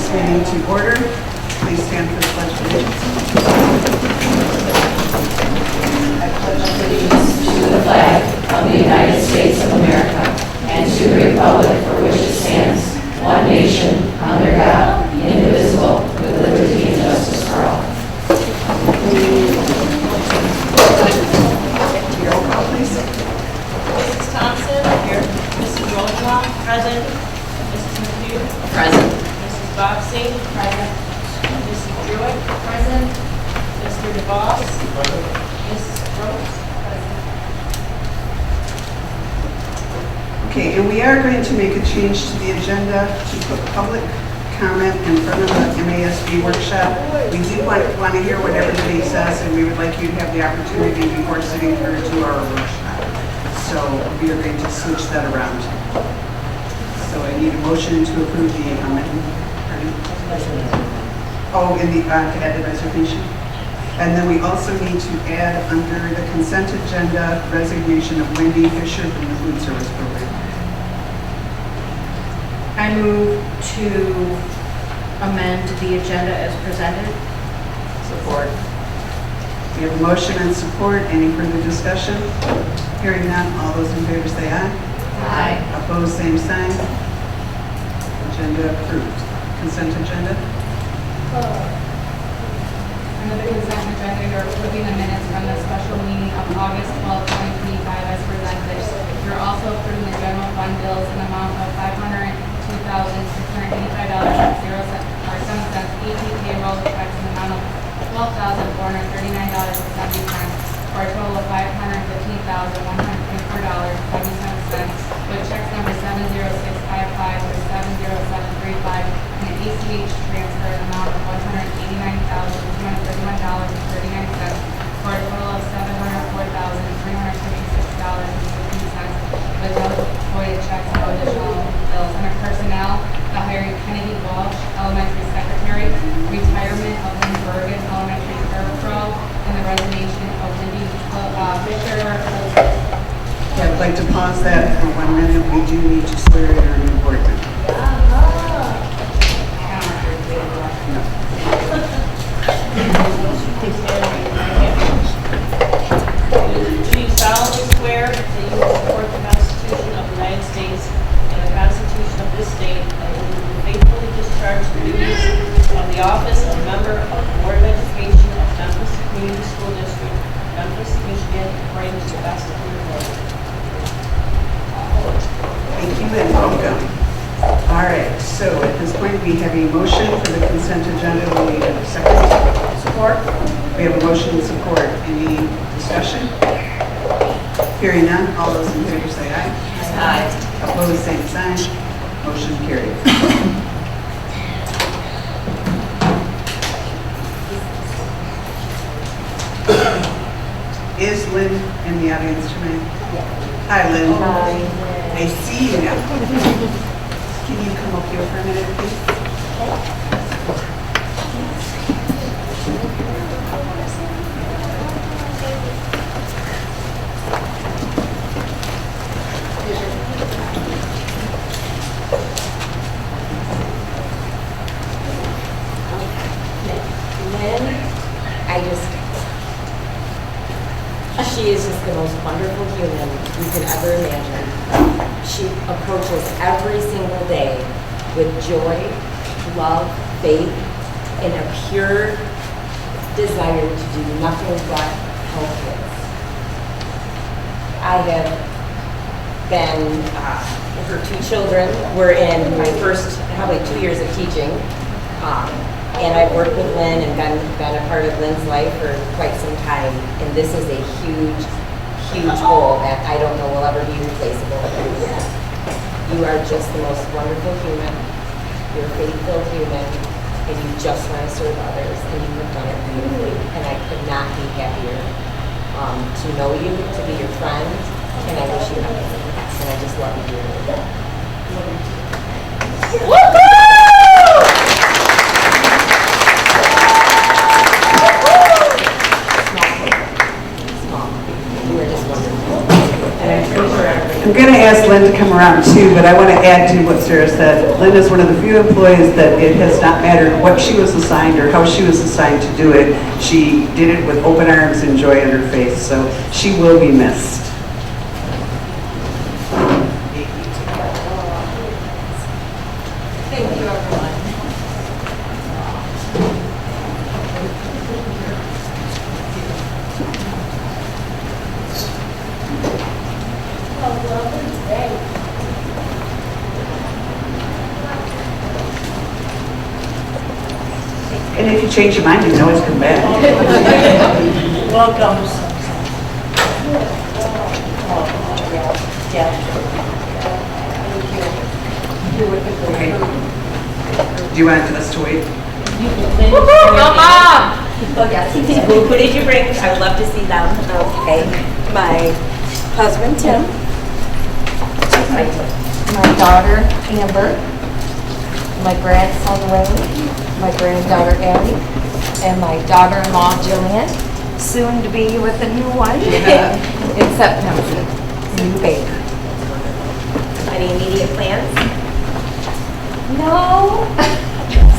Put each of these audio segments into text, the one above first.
this meeting to order. Please stand for the pledge of allegiance. I pledge allegiance to the flag of the United States of America and to the republic for which it stands, one nation, under God, indivisible, with liberty and justice for all. Roll call, please. Mrs. Thompson? Here. Mrs. Rosenbaum? Present. Mrs. McHugh? Present. Mrs. Boxey? Present. Mrs. Jewett? Present. Mr. DeVos? Present. Mrs. Brooks? Present. Okay, and we are going to make a change to the agenda to put public comment in front of the MASB workshop. We do want to hear what everybody says, and we would like you to have the opportunity before sitting through to our workshop. So we are going to switch that around. So I need a motion to approve the amendment. Oh, in the, to add the resignation. And then we also need to add under the consent agenda resignation of Wendy Fisher from the food service program. I move to amend the agenda as presented. Support. We have a motion and support. Any further discussion? Hearing none, all those in favor say aye. Aye. Opposed, same sign. Agenda approved. Consent agenda. Under the consent agenda, you're approving the minutes from the special meeting of August 12, 2025 as presented. You're also approving the general fund bills in the amount of $502,685.07, 18 payroll checks in the amount of $12,439.70, for a total of $515,124.77, with checks number 70655 or 70735, and an ACH transfer in the amount of $189,231.39, for a total of $704,356.15, with no voided checks and no additional bills. Under personnel, the hiring of Kennedy Walsh, elementary secretary, retirement of Lynn Bergen, elementary parapro, and the resignation of Wendy Fisher. Okay, I'd like to pause that for 1 minute. We do need to swear in our new board member. Do you solemnly swear that you will support the Constitution of the United States and the Constitution of this state, and that you will faithfully discharge the duties of the office of member of the Board of Education of Memphis Community School District, Memphis, Michigan, according to the best of your ability? Thank you and welcome. All right, so at this point we have a motion for the consent agenda. We need a second. Support. We have a motion and support. Any discussion? Hearing none, all those in favor say aye. Aye. Opposed, same sign. Motion carried. Is Lynn in the audience tonight? Hi, Lynn. Hi. I see you now. Can you come up here for a minute, please? Lynn, she is just the most wonderful human you can ever imagine. She approaches every single day with joy, love, faith, and a pure desire to do nothing but help kids. I have been, her two children were in my first probably 2 years of teaching. And I've worked with Lynn and been a part of Lynn's life for quite some time. And this is a huge, huge goal that I don't know will ever be replaceable. You are just the most wonderful human. You're a faithful human, and you just want to serve others, and you have done it beautifully. And I could not be happier to know you, to be your friend, and I wish you nothing. And I just love you dearly. You are just wonderful. And I'm pretty sure everybody I'm going to ask Lynn to come around too, but I want to add to what Sarah said. Lynn is one of the few employees that it has not mattered what she was assigned or how she was assigned to do it. She did it with open arms and joy on her face, so she will be missed. Thank you, everyone. And if you change your mind, you can always come back. Welcome. Okay. Do you want us to wait? Who did you bring? I would love to see them. Okay. My husband, Tim. My daughter, Amber, my grandson, Ray, my granddaughter, Abby, and my daughter-in-law, Jillian, soon to be with a new one in September, new baby. Any immediate plans? No,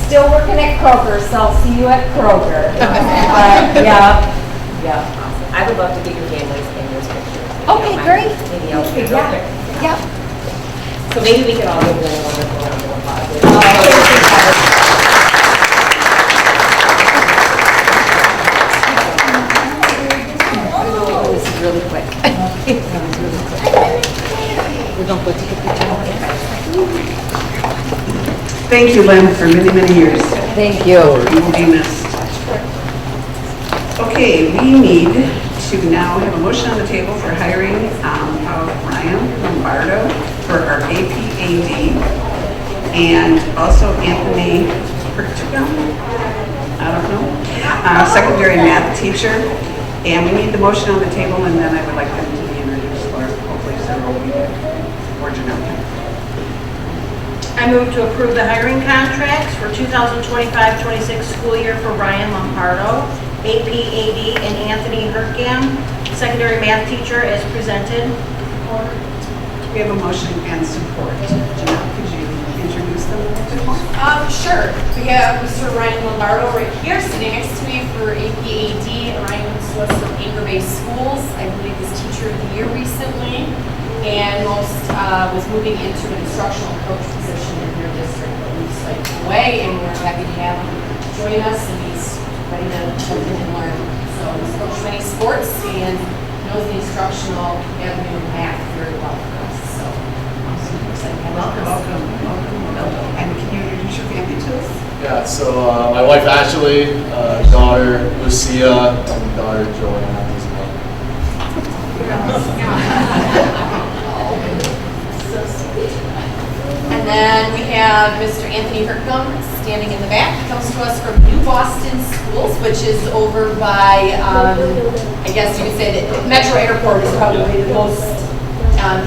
still working at Kroger, so I'll see you at Kroger. Yeah. Awesome. I would love to get your families in those pictures. if you Okay, don't mind. great. Maybe I'll take real quick. Yeah. So maybe we can all give them a wonderful round of applause. This is really quick. We're going to go take a picture. Thank you, Lynn, for many, many years. Thank you. You will be missed. Okay, we need to now have a motion on the table for hiring of Ryan Lombardo for our APAD and also Anthony Pertugum, I don't know, secondary math teacher. And we need the motion on the table, and then I would like them to be introduced, or hopefully Sarah will be there, or Janelle. I move to approve the hiring contracts for 2025-26 school year for Ryan Lombardo, APAD, and Anthony Hertgam, secondary math teacher, as presented. We have a motion and support. Janelle, could you introduce them a little bit more? Sure. We have Mr. Ryan Lombardo right here sitting next to me for APAD. Ryan comes to us from Anchor-based schools. I believe he's Teacher of the Year recently, and was moving into an instructional coach position in your district, but we decided to away, and we're happy to have him join us, and he's ready to jump in and learn. So he's coached many sports and knows the instructional avenue of math very well for us. So I'm excited to have him. Welcome. And can you introduce your family to us? Yeah, so my wife Ashley, daughter Lucia, and daughter Joanna as well. And then we have Mr. Anthony Hertgum standing in the back. He comes to us from New Boston Schools, which is over by, I guess you could say that Metro Airport is probably the most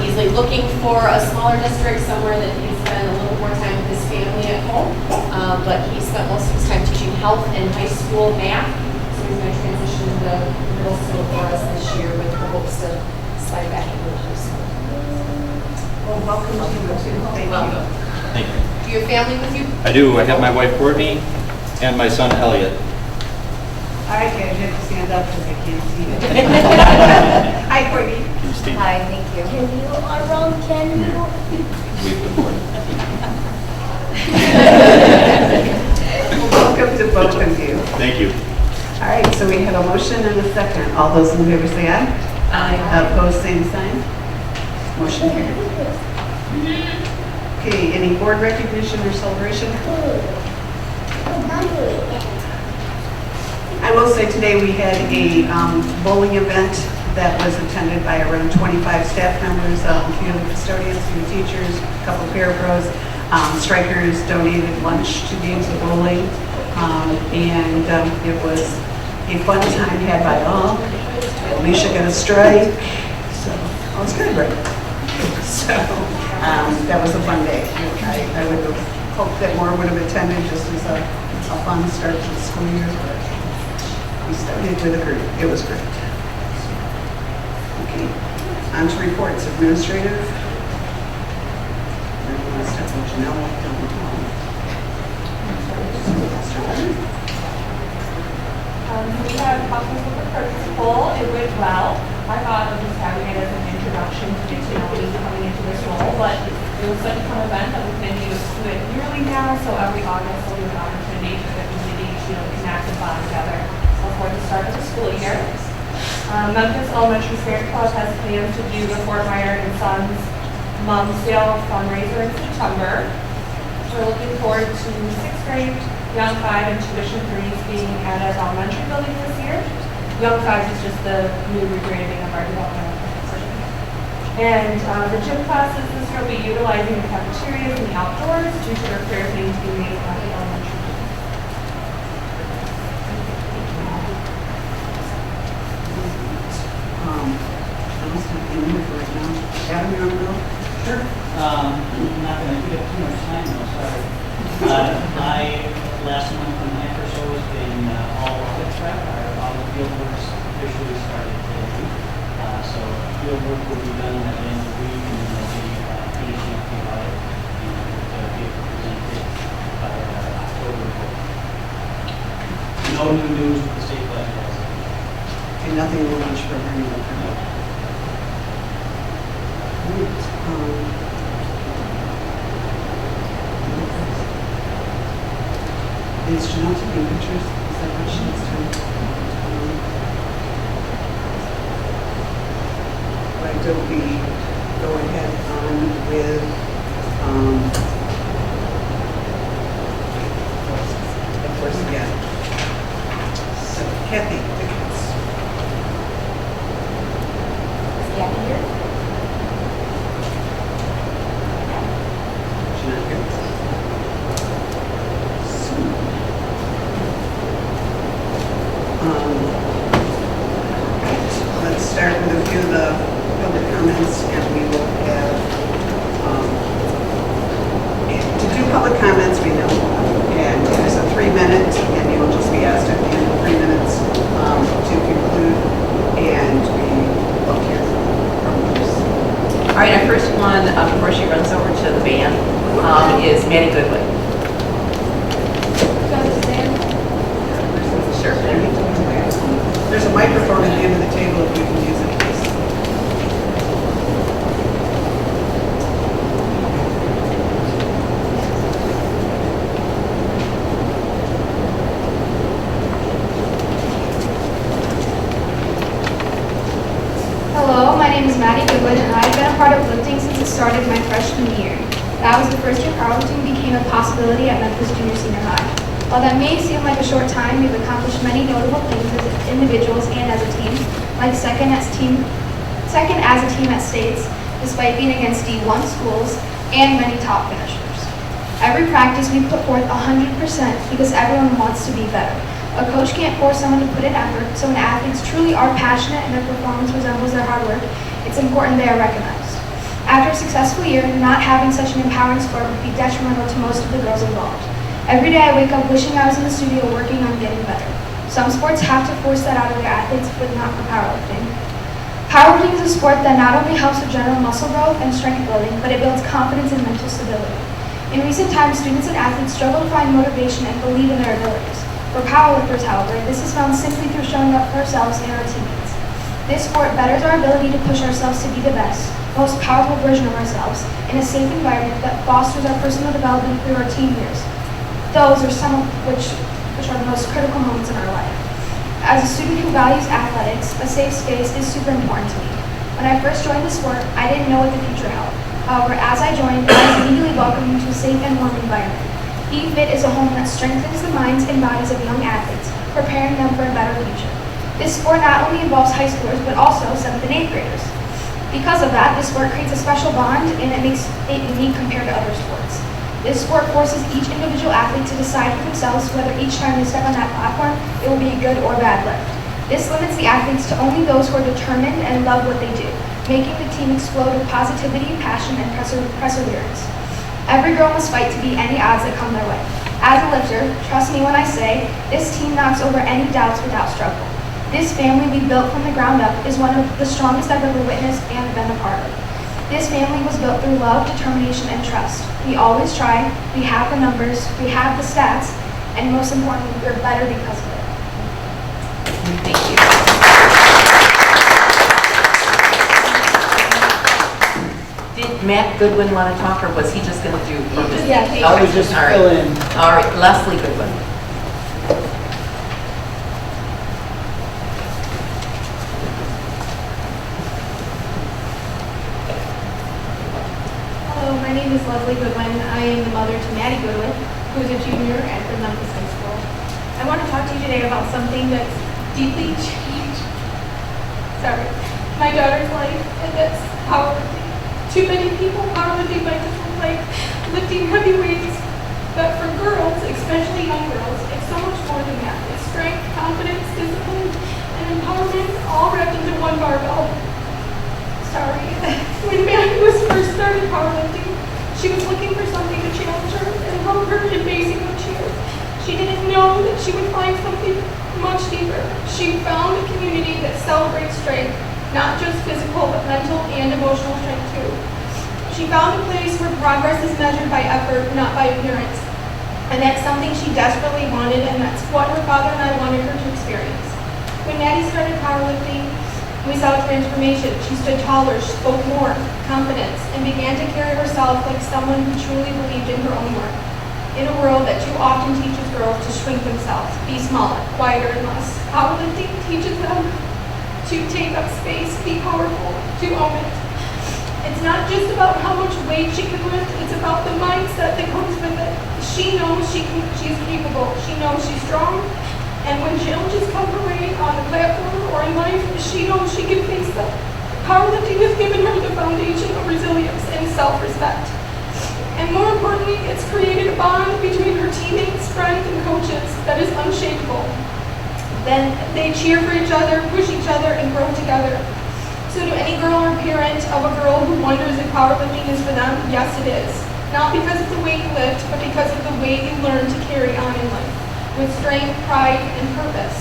easily looking for a smaller district, somewhere that he can spend a little more time with his family at home. But he spent most of his time teaching health and high school math. So he's going to transition to middle school for us this year with the hopes to slide back into high school. Well, welcome to you too. Thank you. Thank you. Do you have family with you? I do. I have my wife Courtney and my son Elliot. All right, guys, you have to stand up because I can't see you. Hi, Courtney. Hi, thank you. Can you, Aaron, can you? Welcome to both of you. Thank you. All right, so we have a motion and a second. All those in favor say aye. Aye. Opposed, same sign. Motion carried. Okay, any board recognition or celebration? I will say today we had a bowling event that was attended by around 25 staff members, a few of the custodians, a few teachers, a couple parapros. Strikers donated lunch to games of bowling, and it was a fun time had by all. Alicia got a strike, so it was good, right? So that was a fun day. I would have hoped that more would have attended, just as a fun start to the school year. We started with a group. It was great. Okay, on to reports. Administrative. Janelle, what do you want? We had couples with the principal. It went well. I thought of just having it as an introduction to get to know me coming into this role, but it was such a fun event that we've been used to it yearly now. So every August we'll do an opportunity for the community to connect and bond together before the start of the school year. Memphis Elementary Spirit Club has plans to do the Fort Myers and Sons Mom's Sale fundraiser in September. We're looking forward to 6th grade, Young 5, and Tuition 3s being added at elementary building this year. Young 5 is just the new rebranding of our developmental plan. And the gym classes this year will be utilizing the cafeterias and the outdoors due to the repairs needing to be made at the elementary building. Janelle's not in here for right now. Adam, you want to go? Sure. I'm not going to take up too much time though, sorry. My last month in Memphis has been all audit prep. Our audit field works officially started today. So field work will be done at the end of the week and then they'll be finishing up the audit and be presented by October. No new news with the state budget. And nothing in the lunch program either. No. Is Janelle taking pictures? Is that what she needs to? Why don't we go ahead on with, of course, again. So Kathy, tickets. Is Kathy here? She's not here. Let's start with a few of the public comments, and we will have, to do public comments, we know, and there's a 3-minute, and you will just be asked at the end of 3 minutes to conclude, and we will hear from others. All right, our first one, before she runs over to the band, is Maddie Goodwin. Sure. There's a microphone at the end of the table if you can use it, please. Hello, my name is Maddie Goodwin, and I've been a part of lifting since it started my freshman year. That was the first year powerlifting became a possibility at Memphis Junior Senior High. While that may seem like a short time, we've accomplished many notable things as individuals and as a team, like second as a team at states, despite being against D1 schools, and many top finishers. Every practice we put forth 100% because everyone wants to be better. A coach can't force someone to put in effort, so when athletes truly are passionate and their performance resembles their hard work, it's important they are recognized. After a successful year, not having such an empowering sport would be detrimental to most of the girls involved. Every day I wake up wishing I was in the studio working on getting better. Some sports have to force that out of their athletes, but not for powerlifting. Powerlifting is a sport that not only helps with general muscle growth and strength building, but it builds confidence and mental stability. In recent times, students and athletes struggle to find motivation and believe in their abilities. For powerlifters, however, this is found simply through showing up for ourselves and our teammates. This sport betters our ability to push ourselves to be the best, most powerful version of ourselves in a safe environment that fosters our personal development through our teen years. Those are some of which are the most critical moments in our life. As a student who values athletics, a safe space is super important to me. When I first joined the sport, I didn't know what the future held. However, as I joined, I was immediately welcomed into a safe and warm environment. Be-Fit is a home that strengthens the minds and bodies of young athletes, preparing them for a better future. This sport not only involves high schoolers, but also 7th and 8th graders. Because of that, this sport creates a special bond, and it makes it unique compared to other sports. This sport forces each individual athlete to decide for themselves whether each time they step on that platform, it will be a good or bad lift. This limits the athletes to only those who are determined and love what they do, making the team explode with positivity, passion, and perseverance. Every girl must fight to beat any odds that come their way. As a lifter, trust me when I say, this team knocks over any doubts without struggle. This family we built from the ground up is one of the strongest I've ever witnessed and been a part of. This family was built through love, determination, and trust. We always try, we have the numbers, we have the stats, and most importantly, we're better because of it. Thank you. Did Matt Goodwin want to talk, or was he just going to do? Yeah. I was just All right. fill in. All right, Leslie Goodwin. Hello, my name is Leslie Goodwin. I am the mother to Maddie Goodwin, who is a junior at the Memphis High School. I want to talk to you today about something that's deeply changed, my daughter's life, and that's powerlifting. Too many people powerlifting might just look like lifting heavy weights, but for girls, especially young girls, it's so much more than that. It's strength, confidence, discipline, and empowerment all wrapped into one barbell. When Maddie was first started powerlifting, she was looking for something to challenge her and help her in facing what she is. She didn't know that she would find something much deeper. She found a community that celebrates strength, not just physical, but mental and emotional strength too. She found a place where progress is measured by effort, not by appearance. And that's something she desperately wanted, and that's what her father and I wanted her to experience. When Maddie started powerlifting, we saw transformation. She stood taller, she spoke more, confidence, and began to carry herself like someone who truly believed in her own worth. In a world that too often teaches girls to shrink themselves, be smaller, quieter, and less, powerlifting teaches them to take up space, be powerful, to own it. It's not just about how much weight she can lift, it's about the mindset that comes with it. She knows she's capable, she knows she's strong, and when challenges come her way on the platform or in life, she knows she can face them. Powerlifting has given her the foundation of resilience and self-respect. And more importantly, it's created a bond between her teammates, friends, and coaches that is unshakable. Then they cheer for each other, push each other, and grow together. So to any girl or parent of a girl who wonders if powerlifting is for them, yes it is. Not because of the weight you lift, but because of the way you learn to carry on in life, with strength, pride, and purpose.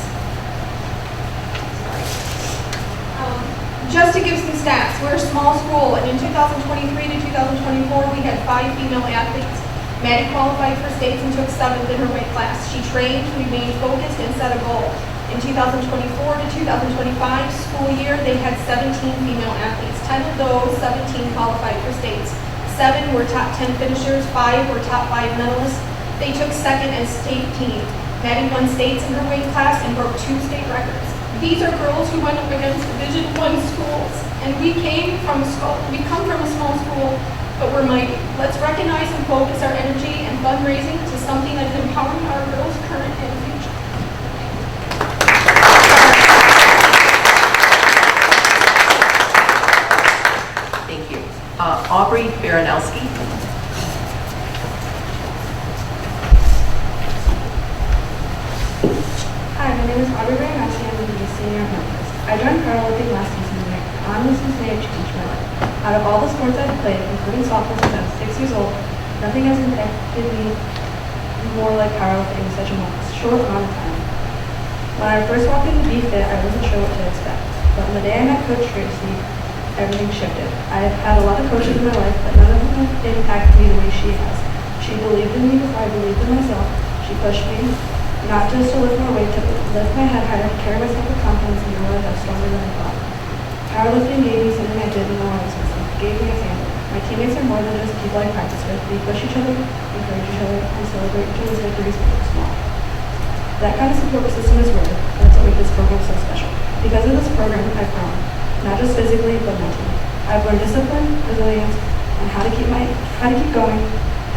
Just to give some stats, we're a small school, and in 2023 to 2024, we had 5 female athletes. Maddie qualified for states and took 7th in her weight class. She trained, remained focused, and set a goal. In 2024 to 2025 school year, they had 17 female athletes. 10 of those 17 qualified for states. 7 were top 10 finishers, 5 were top 5 medalists. They took 2nd as state team. Maddie won states in her weight class and broke 2 state records. These are girls who went up against Division I schools, and we come from a small school, but we're mighty. Let's recognize and focus our energy and fundraising to something that is empowering our girls current and future. Thank you. Aubrey Baranowski. Hi, my name is Aubrey Baranowski. I'm a senior at Memphis. I joined powerlifting last season and I honestly say it changed my life. Out of all the sports I've played, including softball since I was 6 years old, nothing has impacted me more like powerlifting in such a short amount of time. When I first walked into BFit, I wasn't sure what to expect. But on the day I met Coach Tracy, everything shifted. I've had a lot of coaches in my life, but none of them have impacted me the way she has. She believed in me before I believed in myself. She pushed me, not just to lift more weight, to lift my head higher, to carry myself with confidence, and realize I was stronger than I thought. Powerlifting gave me something I didn't know I was missing. It gave me a family. My teammates are more than just people I practice with. We push each other, encourage each other, and celebrate each other's victories big or small. That kind of support system is rare. That's what makes this program so special. Because of this program, I've grown, not just physically, but mentally. I've learned discipline, resilience, and how to keep going,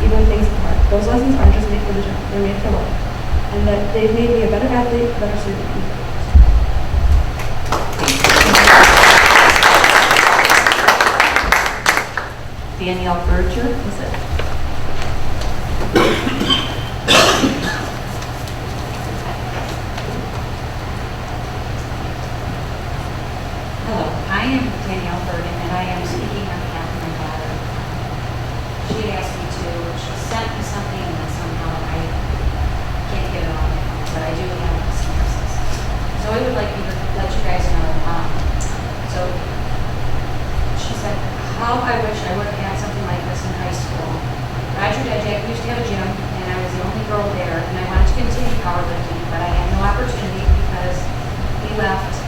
even when things are hard. Those lessons aren't just made for the gym; they're made for life. And that they've made me a better athlete, a better student. Danielle Berger, is it? Hello, I am Danielle Burden, and I am speaking on behalf of my daughter. She asked me to, she sent me something, and then somehow I can't get it on my phone, but I do have some access. So I would like to let you guys know, so she said, how how I wish I would have had something like this in high school. Roger Dejak used to have a gym, and I was the only girl there, and I wanted to continue powerlifting, but I had no opportunity because he left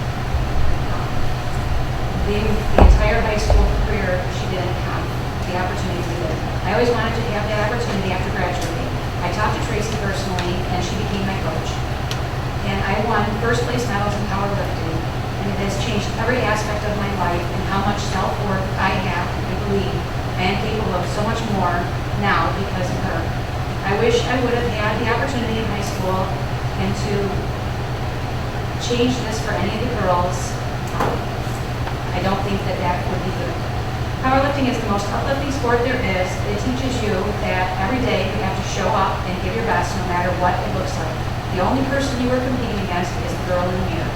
the entire high school career. She didn't have the opportunity to do it. I always wanted to have that opportunity after graduating. I talked to Tracy personally, and she became my coach. And I won first place medals in powerlifting, and it has changed every aspect of my life and how much self-worth I have. I believe I am capable of so much more now because of her. I wish I would have had the opportunity in high school and to change this for any of the girls. I don't think that that would be good. Powerlifting is the most uplifting sport there is. It teaches you that every day you have to show up and give your best no matter what it looks like. The only person you are competing against is the girl in the mirror.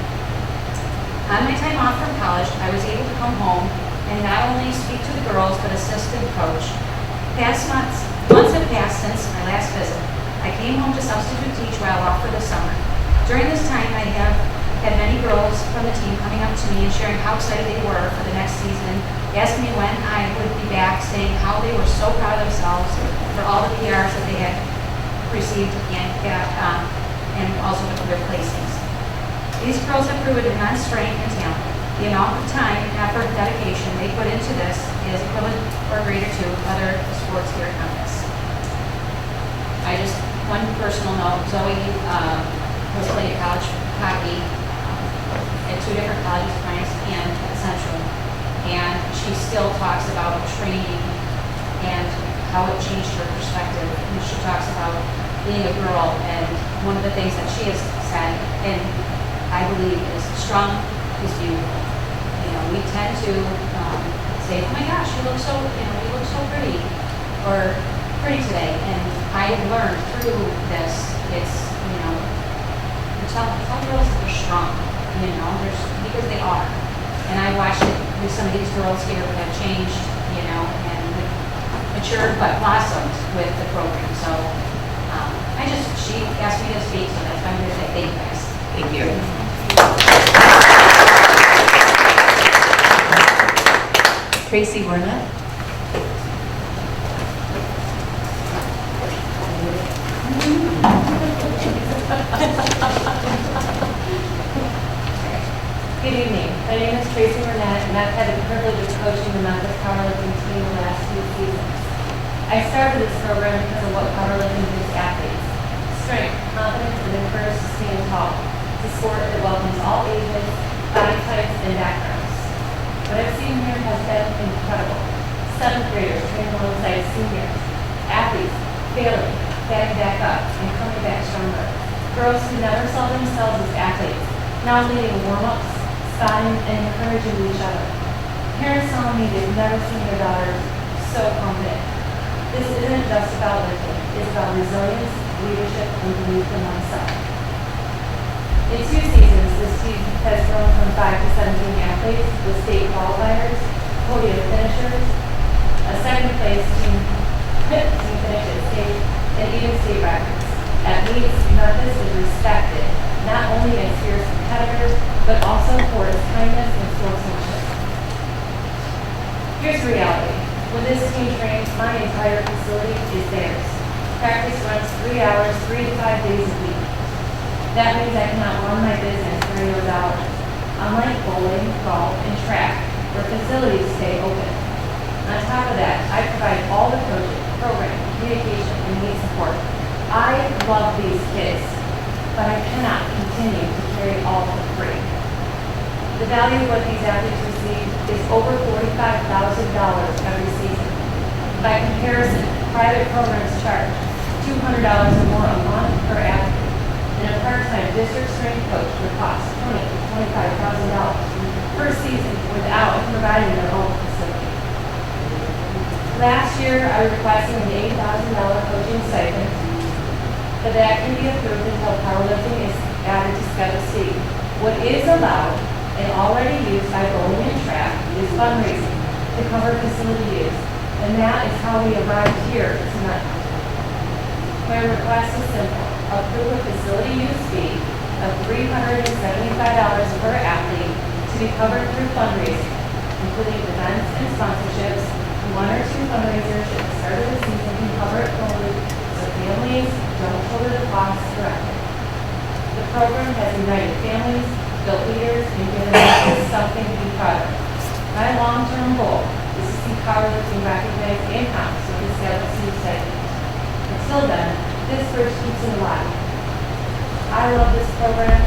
On my time off from college, I was able to come home and not only speak to the girls, but assist and coach. Months have passed since my last visit. I came home to substitute teach while off for the summer. During this time, I have had many girls from the team coming up to me and sharing how excited they were for the next season, asking me when I would be back, saying how they were so proud of themselves for all the PRs that they had received and also for their placings. These girls have proven immense strength and talent. The amount of time, effort, and dedication they put into this is equivalent or greater to other sports here at Memphis. One personal note, Zoe was playing college hockey at two different colleges, France and Central, and she still talks about training and how it changed her perspective. And she talks about being a girl, and one of the things that she has said, and I believe is strong is beautiful. You know, we tend to say, oh my gosh, you look so pretty, or pretty today. And I have learned through this, it's, tell girls that they're strong, because they are. And I watched it with some of these girls here that have changed, and matured but blossomed with the program. So she asked me to speak, so that's why I'm going to say thank you guys. Thank you. Tracy Burnett. Good evening. My name is Tracy Burnett, and I've had the privilege of coaching the Memphis powerlifting team the last 2 seasons. I started this program because of what powerlifting gives athletes: strength, confidence, and the courage to stand tall. It's a sport that welcomes all ages, body types, and backgrounds. What I've seen here has been incredible. 7th graders training alongside seniors, athletes failing, getting back up, and coming back stronger. Girls who never saw themselves as athletes, now leading warm-ups, spotting, and encouraging each other. Parents telling me they've never seen their daughters so confident. This isn't just about lifting, it's about resilience, leadership, and belief in oneself. In 2 seasons, this team has grown from 5 to 17 athletes with state qualifiers, podium finishers, a second place team finish at state, and even state records. At meets, Memphis is respected, not only as fierce competitors, but also for its kindness and sportsmanship. Here's the reality. When this team trains, my entire facility is theirs. Practice runs 3 hours, 3 to 5 days a week. That means I cannot run my business during those hours. Unlike bowling, golf, and track, where facilities stay open. On top of that, I provide all the coaching, program, communication, and meet support. I love these kids, but I cannot continue to carry it all for free. The value of what these athletes receive is over $45,000 every season. By comparison, private programs charge $200 or more a month per athlete, and a part-time district strength coach would cost $20,000 to $25,000 per season without providing their own facility. Last year, I requested an $8,000 coaching stipend, but that can be approved until powerlifting is added to Schedule C. What is allowed and already used by bowling and track is fundraising to cover facility use, and that is how we arrived here tonight. My request is simple: approve a facility use fee of $375 per athlete to be covered through fundraising, including events and sponsorships, fundraiser at the start of the season can cover it fully so families don't shoulder the costs directly. The program has united families, built leaders, and given us something to be proud of. My long-term goal is to see powerlifting recognized and counts with the CLC segment. Until then, this bridge keeps it alive. I love this program,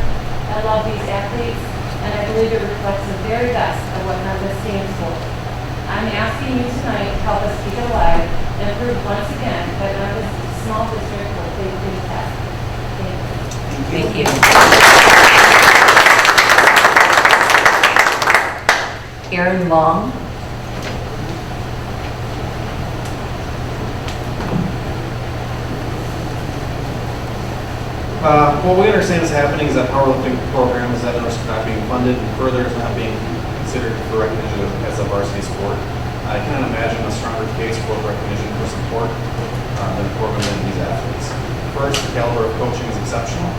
I love these athletes, and I believe it reflects the very best of what Memphis stands for. I'm asking you tonight to help us keep it alive and prove once again that Memphis is a small district with big, big test. Thank you. Aaron Long. What we understand is happening is that powerlifting program is that it's not being funded and further is not being considered for recognition as a varsity sport. I cannot imagine a stronger case for recognition for support than the program than these athletes. First, the caliber of coaching is exceptional.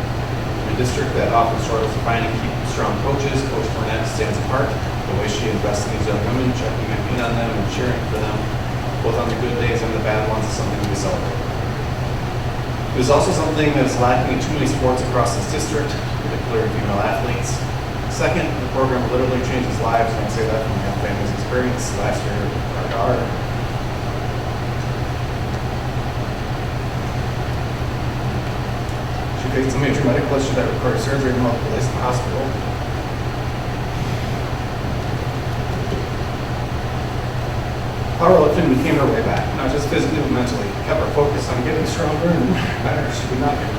In a district that often struggles to find and keep strong coaches, Coach Burnett stands apart. The way she invests in these young women, checking in on them and cheering for them, both on the good days and the bad ones, is something to be celebrated. It is also something that is lacking in too many sports across this district, particularly female athletes. Second, the program literally changes lives, and I say that from my own family's experience. Last year, our daughter faced a major medical issue that required surgery and multiple days in the hospital. Powerlifting became her way back, not just physically but mentally. Kept her focused on getting stronger and better she could not get.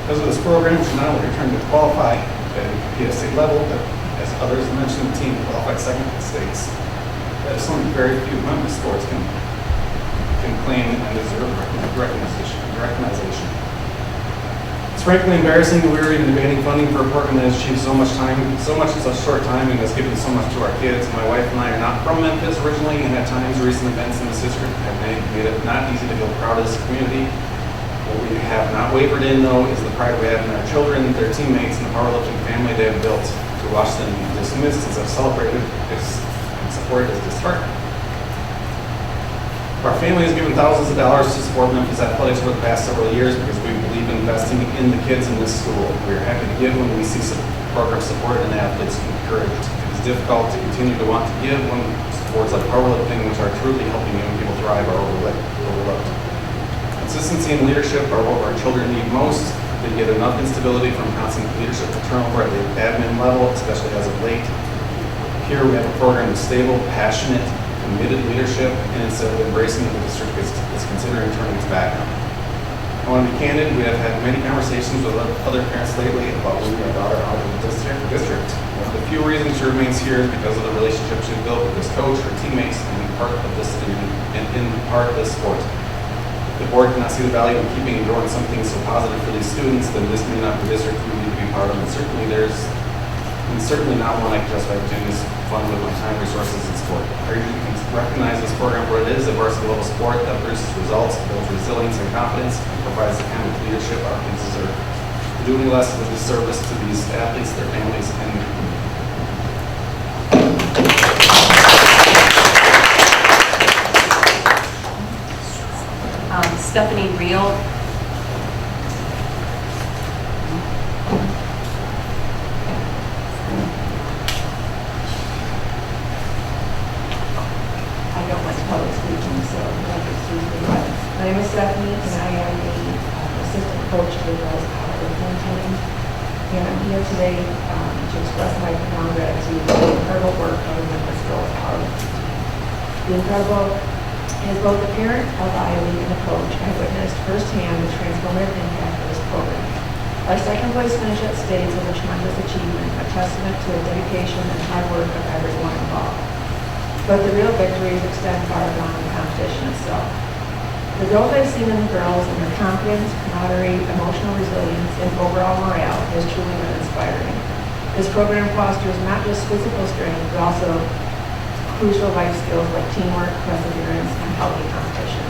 Because of this program, she not only returned to qualify at the state level, but as others mentioned, the team qualified second in the states. That is something very few Memphis sports can claim and deserve recognition. It's frankly embarrassing that we were even debating funding for a program that has achieved so much in such a short time and has given so much to our kids. My wife and I are not from Memphis originally, and at times recent events in this district have made it not easy to feel proud of this community. What we have not wavered in, though, is the pride we have in our children, their teammates, and the powerlifting family they have built. To watch them dismissed as celebrated and supported is disheartening. Our family has given thousands of dollars to support Memphis athletics for the past several years because we believe in investing in the kids in this school. We are happy to give when we see programs supported and athletes encouraged. It is difficult to continue to want to give when sports like powerlifting, which are truly helping young people thrive, are overlooked. Consistency and leadership are what our children need most. They get enough instability from constant leadership turnover at the admin level, especially as of late. Here we have a program that's stable, passionate, committed leadership, and instead of embracing it, the district is considering turning its back on it. I want to be candid, we have had many conversations with other parents lately about moving our daughter out of the district. One of the few reasons she remains here is because of the relationship she's built with this coach, her teammates, and part of this sport. If the board cannot see the value in keeping and growing something so positive for these students, then this may not be the district we need to be part of, and certainly not one I can justify opportunities fund with my time, resources, and sport. I urge you to recognize this program for what it is, a varsity level sport that produces results, builds resilience and confidence, and provides the kind of leadership our kids deserve. Doing less is a disservice to these athletes, their families, and the community. Stephanie Reel. Public speaking, so excuse me. My name is Stephanie, and I am the assistant coach for the girls' powerlifting team. And I'm here today to express my profound gratitude for the incredible work of the Memphis girls' powerlifting team. The incredible, as both a parent, a athlete, and a coach, I witnessed firsthand the transformative impact of this program. Our second place finish at states was a tremendous achievement, a testament to the dedication and hard work of everyone involved. But the real victories extend far beyond the competition itself. The growth I've seen in the girls and their confidence, camaraderie, emotional resilience, and overall morale has truly been inspiring. This program fosters not just physical strength, but also crucial life skills like teamwork, perseverance, and healthy competition.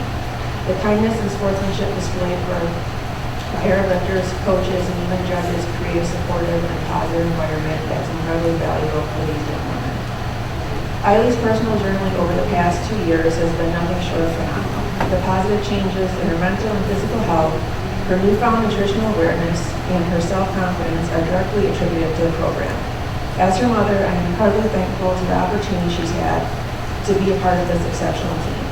The kindness and sportsmanship displayed by our lifters, coaches, and even judges create a supportive and positive environment that's incredibly valuable for these young women. I Eileen's personal journaling over the past 2 years has been nothing short of phenomenal. The positive changes in her mental and physical health, her newfound nutritional awareness, and her self-confidence are directly attributed to the program. As her mother, I am incredibly thankful to the opportunity she's had to be a part of this exceptional team.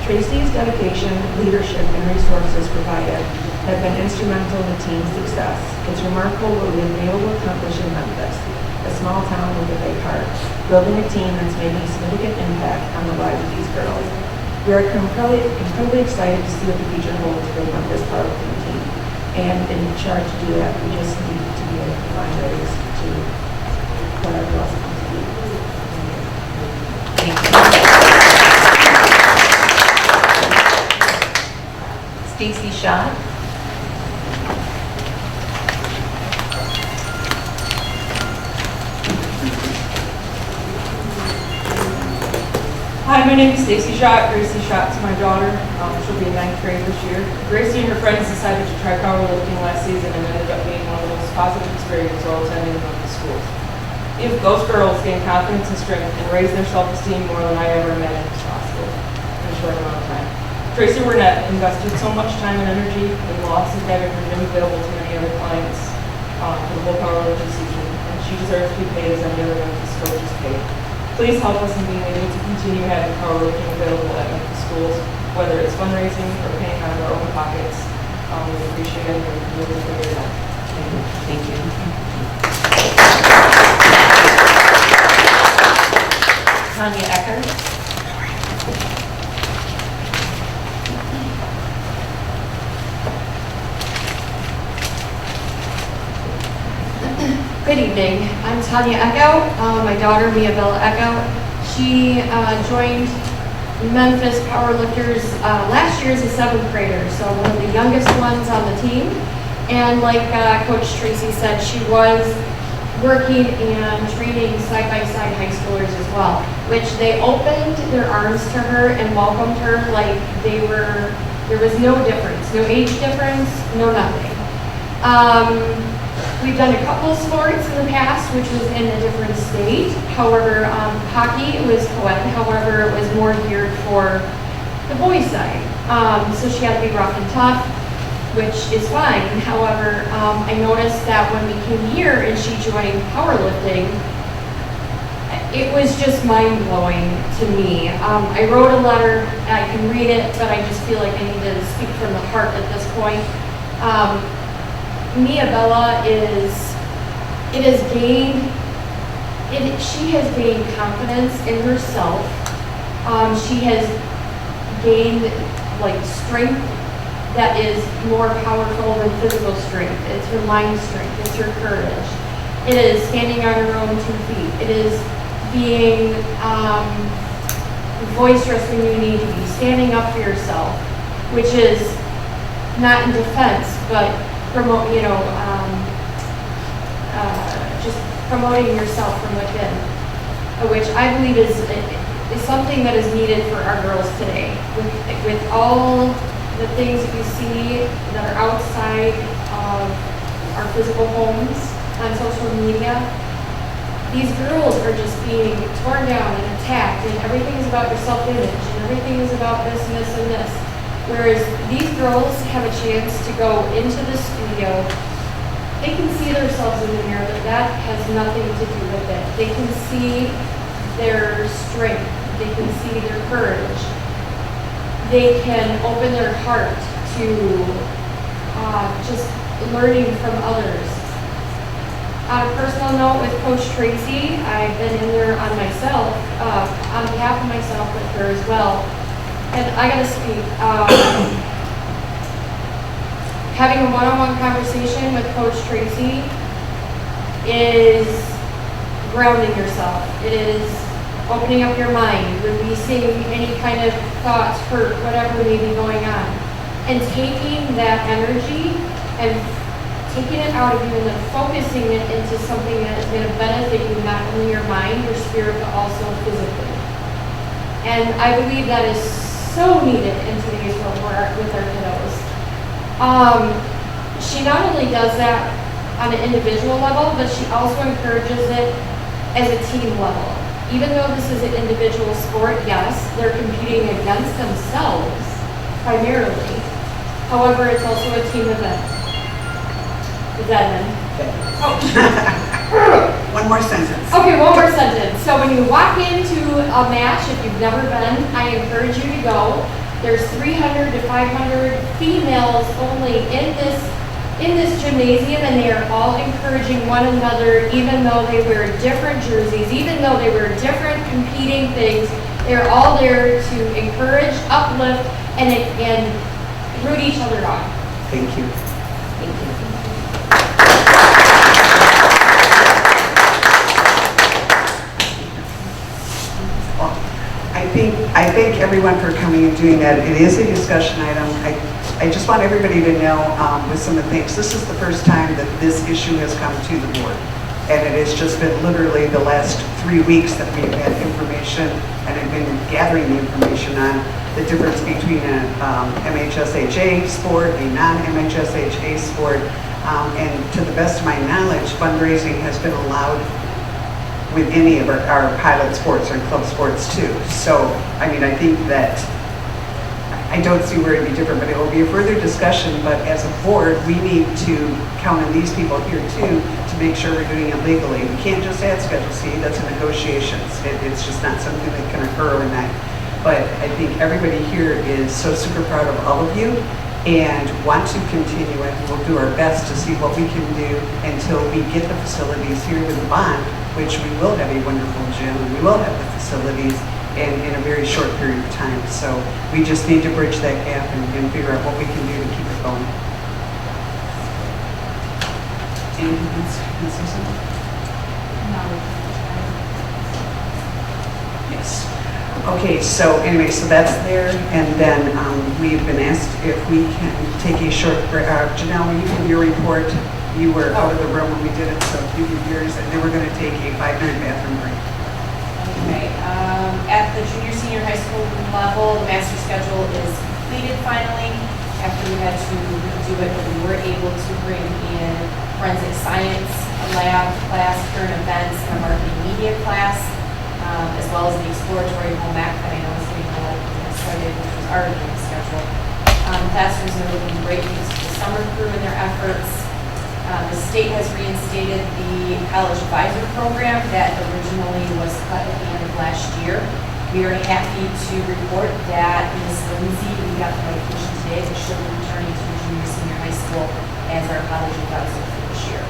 Tracy's dedication, leadership, and resources provided have been instrumental in the team's success. It's remarkable what we have been able to accomplish in Memphis, a small town with a big heart, building a team that's making a significant impact on the lives of these girls. We are incredibly excited to see what the future holds for the Memphis powerlifting team. And in charge to do that, we just need to be able to find ways to put our girls on to be. Thank you. Stacy Shaw. Hi, my name is Stacy Schott. Gracie Schott's my daughter. She'll be in 9th grade this year. Gracie and her friends decided to try powerlifting last season and ended up being one of the most positive experiences while attending the schools. Those girls gain confidence and strength and raise their self-esteem more than I ever imagined was possible in a short amount of time. Tracy Burnett invested so much time and energy in loss of having her gym available to many other clients for the whole powerlifting season, and she deserves to be paid as any other Memphis coach is paid. Please help us in being able to continue having powerlifting available at Memphis schools, whether it's fundraising or paying out of our own pockets. We appreciate it and we'll figure it out. Thank you. Tanya Eckert. Good evening. I'm Tanya Echo. My daughter, Mia Bella Echo. She joined Memphis Powerlifters last year as a 7th grader, so one of the youngest ones on the team. And like Coach Tracy said, she was working and training side-by-side high schoolers as well, which they opened their arms to her and welcomed her like there was no difference, no age difference, no nothing. We've done a couple sports in the past, which was in a different state. However, hockey was co-ed. However, it was more geared for the boys' side. So she had to be rough and tough, which is fine. However, I noticed that when we came here and she joined powerlifting, it was just mind-blowing to me. I wrote a letter. I can read it, but I just feel like I need to speak from the heart at this point. Mia Bella she has gained confidence in herself. She has gained like strength that is more powerful than physical strength. It's her mind strength, it's her courage. It is standing on her own 2 feet. It is being boisterous when you need to be, standing up for yourself, which is not in defense, but promote, just promoting yourself from within, which I believe is something that is needed for our girls today. With all the things that you see that are outside of our physical homes on social media, these girls are just being torn down and attacked, and everything is about your self-image, and everything is about this and this and this. Whereas these girls have a chance to go into the studio, they can see themselves in the mirror, but that has nothing to do with it. They can see their strength, they can see their courage. They can open their heart to just learning from others. On a personal note with Coach Tracy, I've been in there on myself, on behalf of myself with her as well. And I gotta speak, having a one-on-one conversation with Coach Tracy is grounding yourself. It is opening up your mind, releasing any kind of thoughts, hurt, whatever may be going on. And taking that energy and taking it out of you and then focusing it into something that is gonna benefit you, not only your mind, your spirit, but also physically. And I believe that is so needed in today's world with our kiddos. She not only does that on an individual level, but she also encourages it as a team level. Even though this is an individual sport, yes, they're competing against themselves primarily. However, it's also a team event. Is that in? One more sentence. Okay, one more sentence. So when you walk into a match, if you've never been, I encourage you to go. There's 300 to 500 females only in this gymnasium, and they are all encouraging one another, even though they wear different jerseys, even though they wear different competing things. They're all there to encourage, uplift, and root each other on. Thank you. Thank you. I thank everyone for coming and doing that. It is a discussion item. I just want everybody to know with some of the things, this is the first time that this issue has come to the board. And it has just been literally the last 3 weeks that we've had information and have been gathering the information on the difference between an MHSHA sport, a non-MHSHA sport. And to the best of my knowledge, fundraising has been allowed with any of our pilot sports or club sports too. So, I mean, I think that I don't see where it'd be different, but it will be a further discussion. But as a board, we need to count on these people here too to make sure we're doing it legally. We can't just add Schedule C, that's a negotiations. It's just not something that can occur overnight. But I think everybody here is so super proud of all of you and want to continue it. We'll do our best to see what we can do until we get the facilities here with the bond, which we will have a wonderful gym and we will have the facilities in a very short period of time. So we just need to bridge that gap and figure out what we can do to keep it going. Anything else? Can I say something? Yes. Okay, so anyway, so that's there, and then we've been asked if we can take a short break. Janelle, when you give your report, you were out of the room when we did it, so you give yours, and then we're going to take a 5-minute bathroom break. Okay, at the junior, senior high school level, the master schedule is completed finally. After we had to redo it, but we were able to bring in forensic science lab class, current events, and a marketing media class. As well as the exploratory home ec that I know is getting a lot of people excited, which was already in the schedule. Classrooms are looking great thanks to the summer crew and their efforts. The state has reinstated the college advisor program that originally was cut at the end of last year. We are happy to report that Ms. Lindsay, we got the notification today that she'll be returning to junior, senior high school as our college advisor for this year.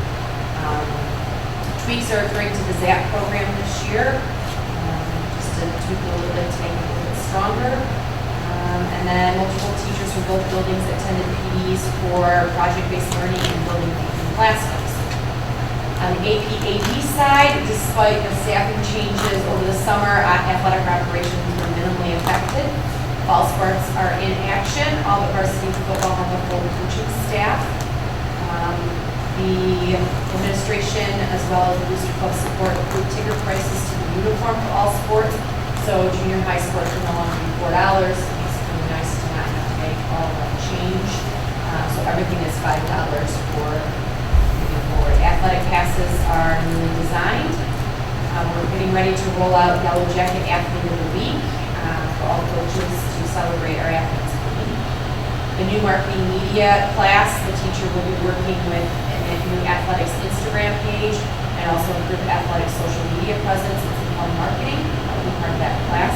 Tweaks are occurring to the ZAP program this year. To tweak a little bit to make it a little bit stronger. And then multiple teachers from both buildings attended PDs for project-based learning and building thinking classrooms. On the AP/AD side, despite the staffing changes over the summer, athletic operations were minimally affected. Fall sports are in action. All but varsity football have a full coaching staff. The administration, as well as the Booster Club support, approved ticket prices to the uniform for all sports. So junior high sports will no longer be $4. It's really nice to not have to make all that change. So everything is $5 for moving forward. Athletic passes are newly designed. We're getting ready to roll out Yellow Jacket Athlete of the Week for all coaches to celebrate our athletes. The new marketing media class, the teacher will be working with a new athletics Instagram page and also improve athletics social media presence and fun marketing. That will be part of that class.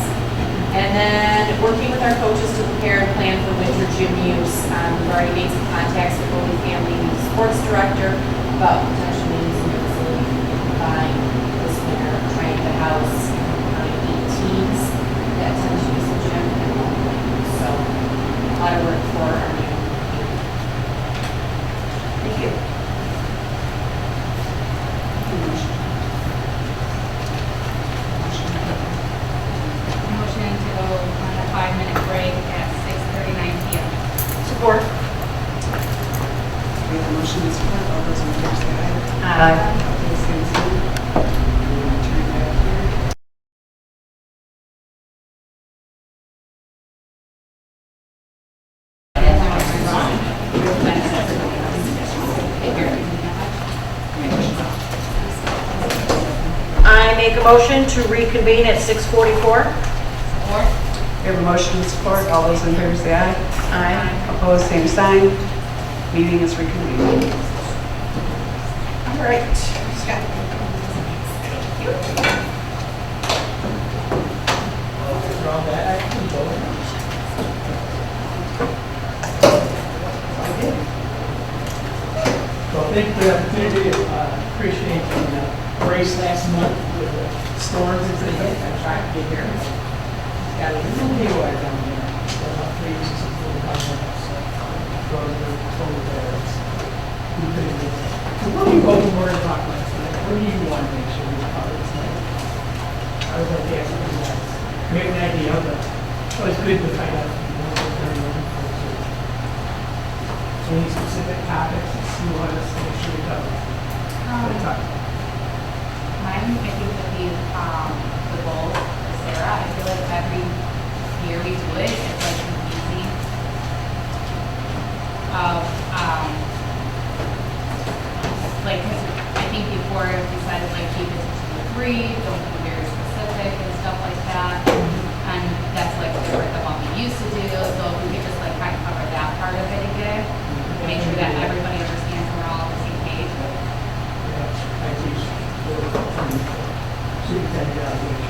And then working with our coaches to prepare and plan for winter gym use. We've already made some contacts with Holy Family Sports Director about potentially using the facility by this winter, trying to house 8 teams that tend to use the gym and one place. So a lot of work for our new team. Thank you. Motion to go on a 5-minute break at 6:39 p.m. Support. We have a motion and support. All those in favor say aye. Aye. Opposed, same sign. Turn back here. a motion to reconvene at 6:44. We have a motion and support. All those in favor say aye. Aye. Opposed, same sign. Meeting is reconvened. All right, Scott. Well, thank you for the opportunity. Appreciate the race last month with the storms and things. I tried to get here. Got a little haywire down there. About 3 inches of full cover. So, roads were totally there. So what do you both want to talk about tonight? What do you want to make sure we cover tonight? I was like, yeah, something like that. We have an idea, but it's always good to find out what they're looking for. Any specific topics you want us to make sure we cover? Mine, I think, would be the goals for Sarah. I feel like every year we do it, it's like confusing. Like, 'cause I think before we decided like keep it to 3, don't be very specific and stuff like that. And that's like different than what we used to do. So if we could just like kind of cover that part of it again, make sure that everybody understands we're all on the same page. I teach superintendent evaluation.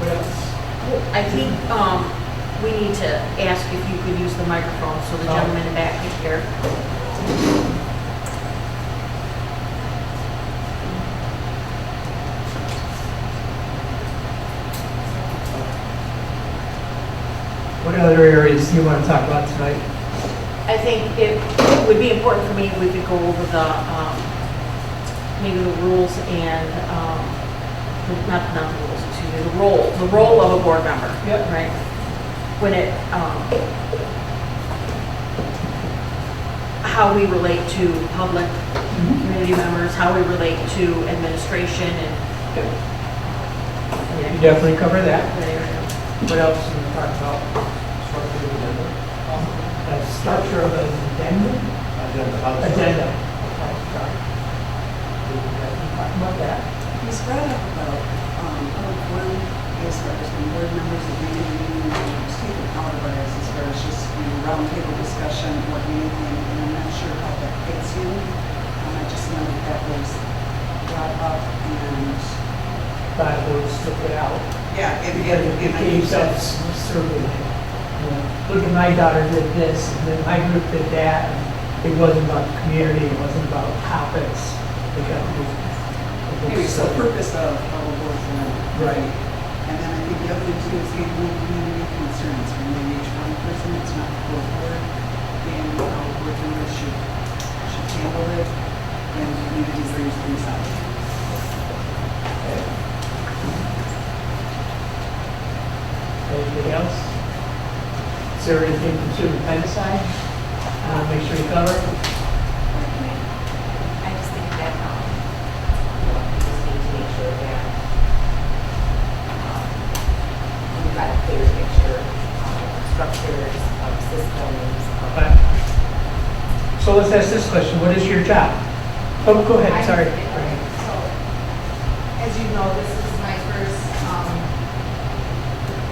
What else? I think we need to ask if you could use the microphone so the gentleman in the back can hear. What other areas do you want to talk about tonight? I think it would be important for me if we could go over the, maybe the rules and, not the rules, excuse me, the role of a board member. Yep. Right? When it, how we relate to public community members, how we relate to administration and. You definitely cover that. What else do you talk about? Structure of an addendum? Agenda. Talk about that. He's brought up about public forum as far as when board members agree to meeting, just take it out of it as far as just, roundtable discussion or anything, and I'm not sure how that fits in. I just know that was brought up and. By those took it out. Yeah, It gave self-serving. Look at my daughter did this, and then my group did that, and it wasn't about the community, it wasn't about topics. They got Maybe it's the purpose of a board forum. Right. And then I think the other thing too is handling community concerns. When they reach one person, it's not the whole board. And how board members should handle it, and community brings things out. Anything else? Is there anything from superintendent side? Make sure you cover. I just think that we just need to make sure that we've got a clear picture of structures, of systems. Okay. So let's ask this question. What is your job? Oh, go ahead. Sorry. So, as you know, this is my first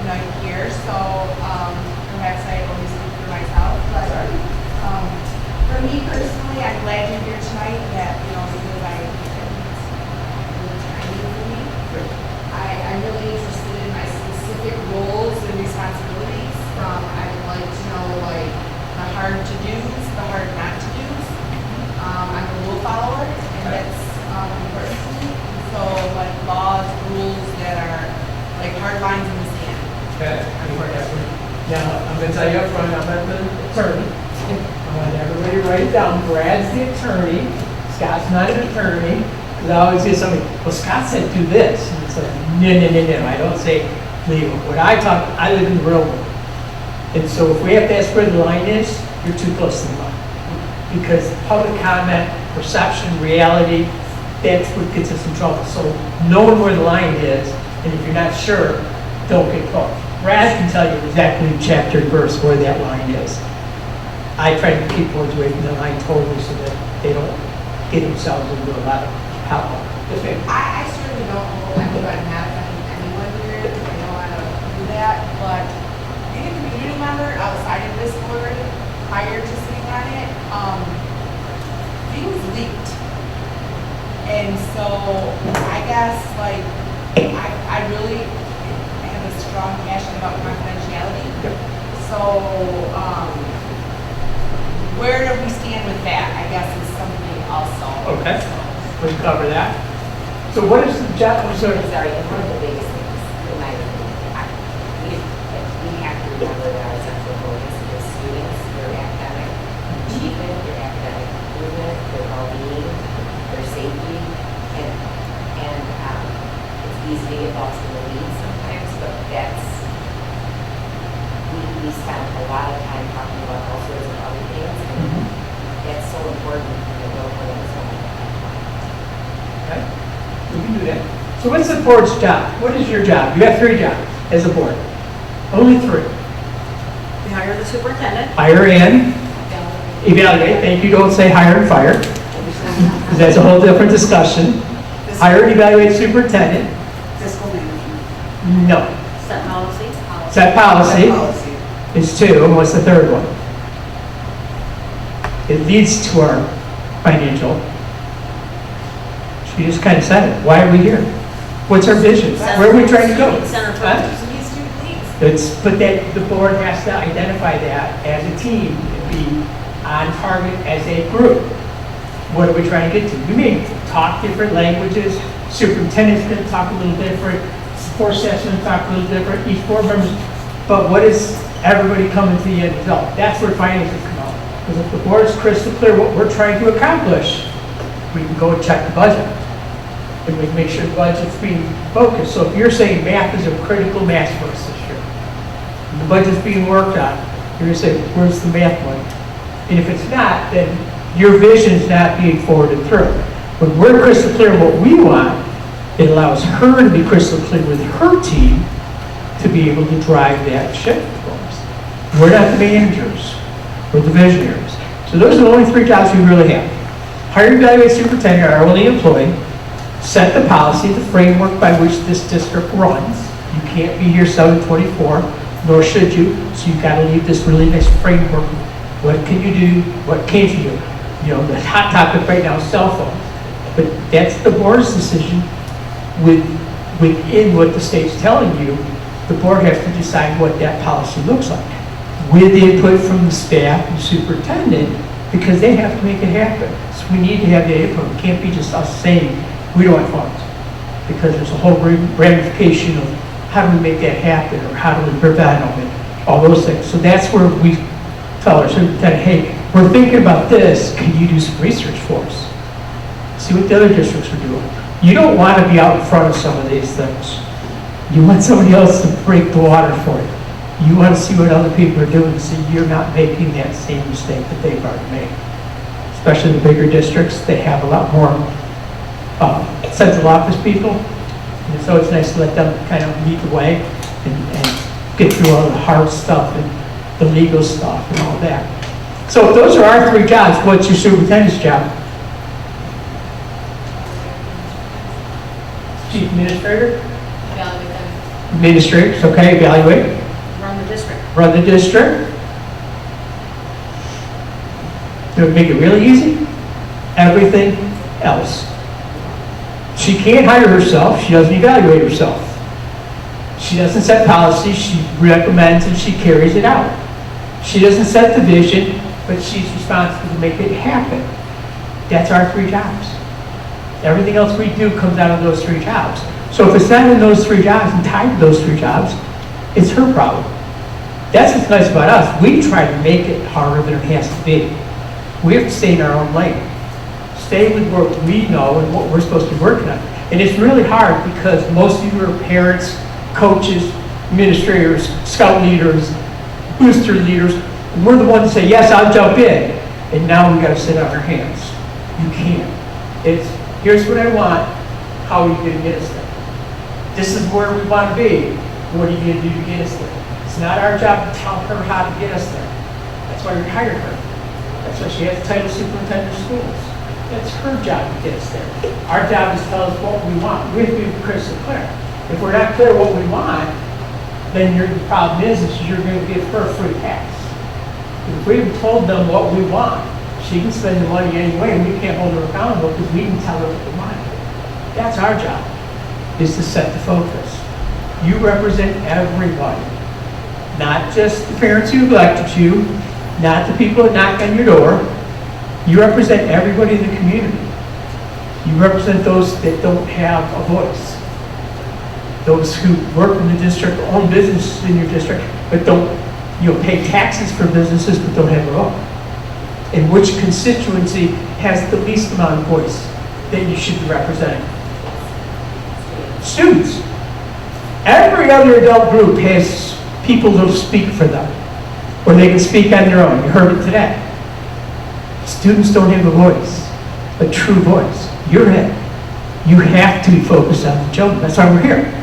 night here, so perhaps I only speak for myself. But for me personally, I'm glad you're here tonight. That because I think it's really timely for me. I'm really interested in my specific roles and responsibilities. I would like to know the hard to do's, the hard not to do's. I'm a rule follower, and that's important to me. So laws, rules that are hard lines in the sand. Okay. Now, I'm going to tell you up front, I'm not the attorney. I want everybody to write it down. Brad's the attorney. Scott's not an attorney. Because I always hear somebody, well, Scott said do this. And it's like, no. I don't say legal. When I live in the real world. And so if we have to ask where the line is, you're too close to the line. Because public comment, perception, reality, that's what gets us in trouble. So knowing where the line is, and if you're not sure, don't get caught. Brad can tell you exactly chapter and verse where that line is. I try to keep words away from the line totally so that they don't get themselves into a lot of hot water. Yes, ma'am. I certainly don't hold anyone not offending anyone here. I don't want to do that, but being a community member outside of this board, prior to sitting on it, things leaked. And so I guess like I really have a strong passion about confidentiality. So where do we stand with that? I guess is something also. Okay, we cover that. So what is the job, sorry. Sorry, and one of the biggest things, in my opinion, we have to remember that our central focus is students, their academic achievement, their academic improvement, their well-being, their safety, and it's easy to get lost in the weeds sometimes, but we spend a lot of time talking about all sorts of other things, and that's so important in the world where that's so much. Okay, we can do that. So what's the board's job? What is your job? You have 3 jobs as a board. Only 3. We hire the superintendent. Hire and evaluate. Thank you. Don't say hire and fire. 'Cause that's a whole different discussion. Hire and evaluate superintendent. Fiscal management. No. Set policy. Set policy. Set policy. Is 2. And what's the third one? It leads to our financial. She just kind of said it. Why are we here? What's our vision? Where are we trying to go? Center for Huh? students. But that the board has to identify that as a team and be on target as a group. What are we trying to get to? We may talk different languages. Superintendent's going to talk a little different. Support staff's going to talk a little different. Each board member's. But what is everybody coming to the end result? That's where finances come out. Because if the board's crystal clear what we're trying to accomplish, we can go and check the budget. And we can make sure the budget's being focused. So if you're saying math is a critical mass for us this year, and the budget's being worked on, you're going to say, where's the math money? And if it's not, then your vision is not being forwarded through. When we're crystal clear what we want, it allows her to be crystal clear with her team to be able to drive that shift for us. We're not the managers, we're the visionaries. So those are the only 3 jobs we really have. Hire, evaluate, superintendent, our only employee. Set the policy, the framework by which this district runs. You can't be here 7/24, nor should you. So you've got to leave this really nice framework. What can you do? What can't you do? You know, the hot topic right now is cell phones. But that's the board's decision. Within what the state's telling you, the board has to decide what that policy looks like. With input from the staff and superintendent, because they have to make it happen. So we need to have the input. It can't be just us saying, we don't want funds, because there's a whole ramification of how do we make that happen, or how do we prevent them, and all those things. So that's where we tell our superintendent, hey, we're thinking about this, can you do some research for us? See what the other districts are doing. You don't want to be out in front of some of these things. You want somebody else to break the water for you. You want to see what other people are doing so you're not making that same mistake that they've already made. Especially the bigger districts, they have a lot more central office people, and so it's nice to let them kind of lead the way and get through all the hard stuff and the legal stuff and all that. So if those are our 3 jobs, what's your superintendent's job? Chief administrator? Evaluate them. Administrators, okay, evaluate. Run the district. Run the district. To make it really easy, everything else. She can't hire herself, she doesn't evaluate herself. She doesn't set policy, she recommends and she carries it out. She doesn't set the vision, but she's responsible to make it happen. That's our 3 jobs. Everything else we do comes out of those 3 jobs. So if it's not in those 3 jobs and tied to those 3 jobs, it's her problem. That's what's nice about us. We try to make it harder than it has to be. We have to stay in our own lane. Stay with what we know and what we're supposed to be working on. And it's really hard because most of you are parents, coaches, administrators, scout leaders, booster leaders. And we're the ones that say, yes, I'll jump in. And now we got to sit on our hands. You can't. It's, here's what I want. How are you going to get us there? This is where we want to be. What are you going to do to get us there? It's not our job to tell her how to get us there. That's why we hired her. That's why she has the title superintendent of schools. That's her job to get us there. Our job is to tell us what we want. We have to be crystal clear. If we're not clear what we want, then the problem is you're going to give her a free pass. If we've told them what we want, she can spend the money anyway, and we can't hold her accountable because we can tell her what we want. That's our job, is to set the focus. You represent everybody, not just the parents who elected you, not the people that knock on your door. You represent everybody in the community. You represent those that don't have a voice. Those who work in the district, own businesses in your district, but don't, pay taxes for businesses but don't have a vote. And which constituency has the least amount of voice that you should be representing? Students. Every other adult group has people who speak for them, or they can speak on their own. You heard it today. Students don't have a voice, a true voice. You're it. You have to be focused on the children. That's why we're here.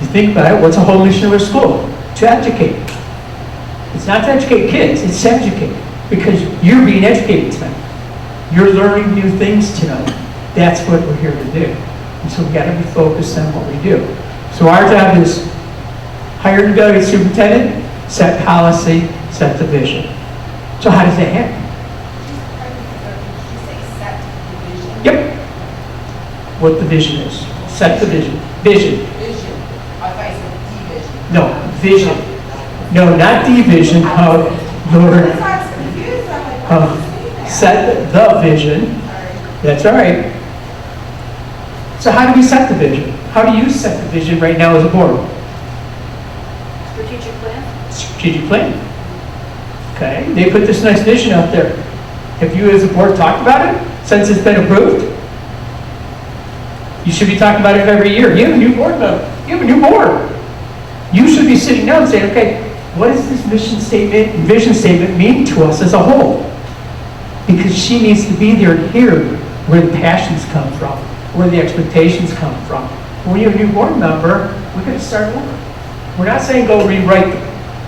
You think about it, what's the whole mission of our school? To educate. It's not to educate kids, it's to educate. Because you're being educated tonight. You're learning new things tonight. That's what we're here to do. And so we've got to be focused on what we do. So our job is hire and evaluate superintendent, set policy, set the vision. So how does that happen? Yep. What the vision is. Set the vision. Vision. Vision. I thought you said division. No, vision. No, not division. Lord. Set the vision. That's all right. So how do we set the vision? How do you set the vision right now as a board? Strategic plan? Strategic plan. Okay, they put this nice vision out there. Have you as a board talked about it since it's been approved? You should be talking about it every year. You have a new board member. You have a new board. You should be sitting down and saying, okay, what does this mission statement and vision statement mean to us as a whole? Because she needs to be there to hear where the passions come from, where the expectations come from. When you have a new board member, we're going to start over. We're not saying go rewrite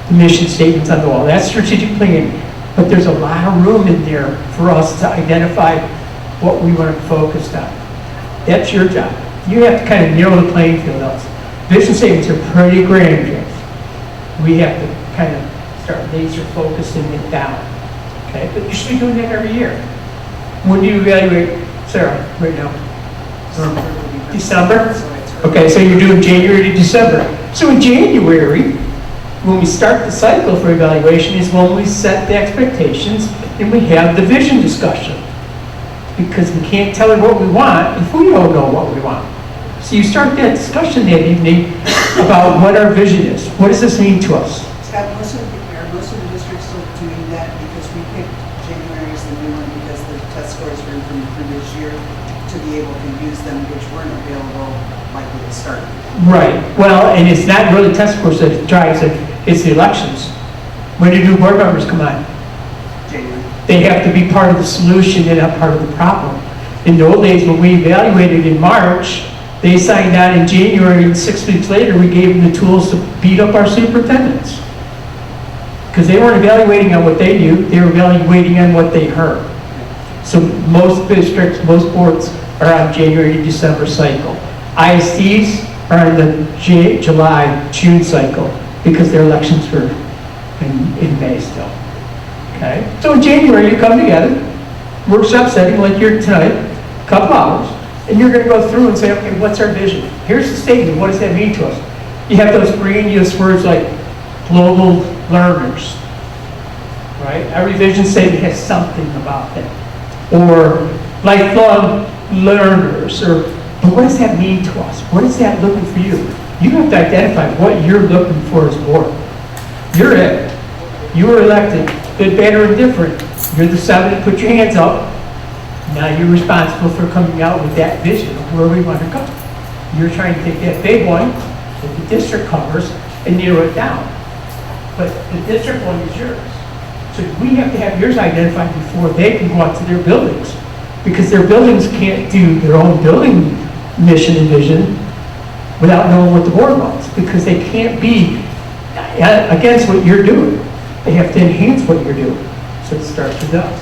the mission statements on the wall. That's strategic planning. But there's a lot of room in there for us to identify what we want to focus on. That's your job. You have to kind of narrow the playing field out. Vision statements are pretty grand. We have to kind of start laser focusing it down. Okay, but you should be doing that every year. When do you evaluate, Sarah, right now? December? Okay, so you're doing January to December. So in January, when we start the cycle for evaluation is when we set the expectations and we have the vision discussion. Because we can't tell her what we want if we don't know what we want. So you start that discussion that evening about what our vision is. What does this mean to us? Scott, most of the districts still doing that because we picked January as the new one because the test scores were from the previous year to be able to use them, which weren't available likely to start. Right. Well, and it's not really test scores that drives it, it's the elections. When do new board members come on? January. They have to be part of the solution and not part of the problem. In the old days, when we evaluated in March, they signed on in January, and 6 weeks later, we gave them the tools to beat up our superintendents. Because they weren't evaluating on what they knew, they were evaluating on what they heard. So most districts, most boards are on January to December cycle. ISDs are on the July, June cycle because their elections were in May still. Okay? So in January, you come together, workshop setting like you're tonight, a couple hours, and you're going to go through and say, okay, what's our vision? Here's the statement. What does that mean to us? You have those grandiose words like global learners, right? Every vision statement has something about that. Or lifelong learners, or but what does that mean to us? What is that looking for you? You have to identify what you're looking for as board. You're it. You were elected, good, bad, or indifferent. You're the seven that put your hands up. Now you're responsible for coming out with that vision of where we want to go. You're trying to take that big one that the district covers and narrow it down. But the district one is yours. So we have to have yours identified before they can go out to their buildings. Because their buildings can't do their own building mission and vision without knowing what the board wants. Because they can't be against what you're doing. They have to enhance what you're doing. So it starts with us.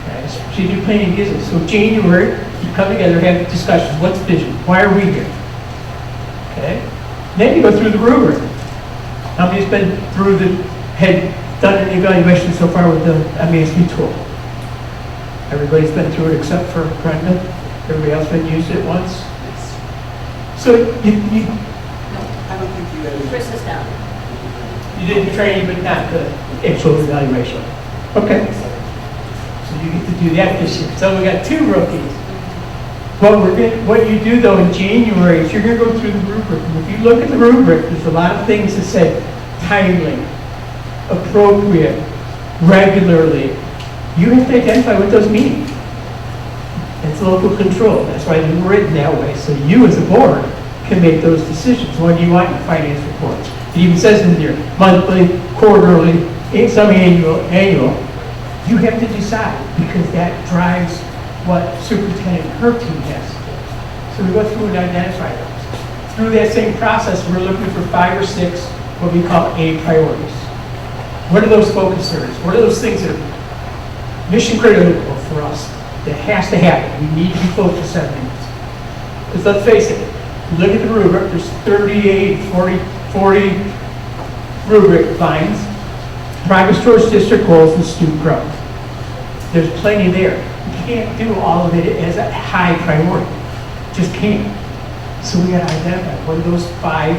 Okay? strategic planning gives us. So January, you come together, have discussions. What's vision? Why are we here? Okay? Then you go through the rubric. How many's been through done an evaluation so far with the MASB tool? Everybody's been through it except for Brenda. Everybody else been used it once? So you No, I don't think you did. Chris is down. You did the training, but not the actual evaluation. Okay. So you get to do that this year. So we got 2 rookies. What you do though in January is you're going to go through the rubric. And if you look at the rubric, there's a lot of things that say timely, appropriate, regularly. You have to identify what those mean. It's local control. That's why they're written that way. So you as a board can make those decisions. What do you want in your finance reports? It even says in there, monthly, quarterly, semi-annual, annual. You have to decide because that drives what superintendent and her team has to do. So we go through and identify those. Through that same process, we're looking for 5 or 6 what we call A priorities. What are those focus areas? What are those things that are mission critical for us that has to happen? We need to be focused on things. Because let's face it, look at the rubric, there's 38, 40 rubric lines. Progress towards district goals and student growth. There's plenty there. You can't do all of it as a high priority. Just can't. So we got to identify what are those 5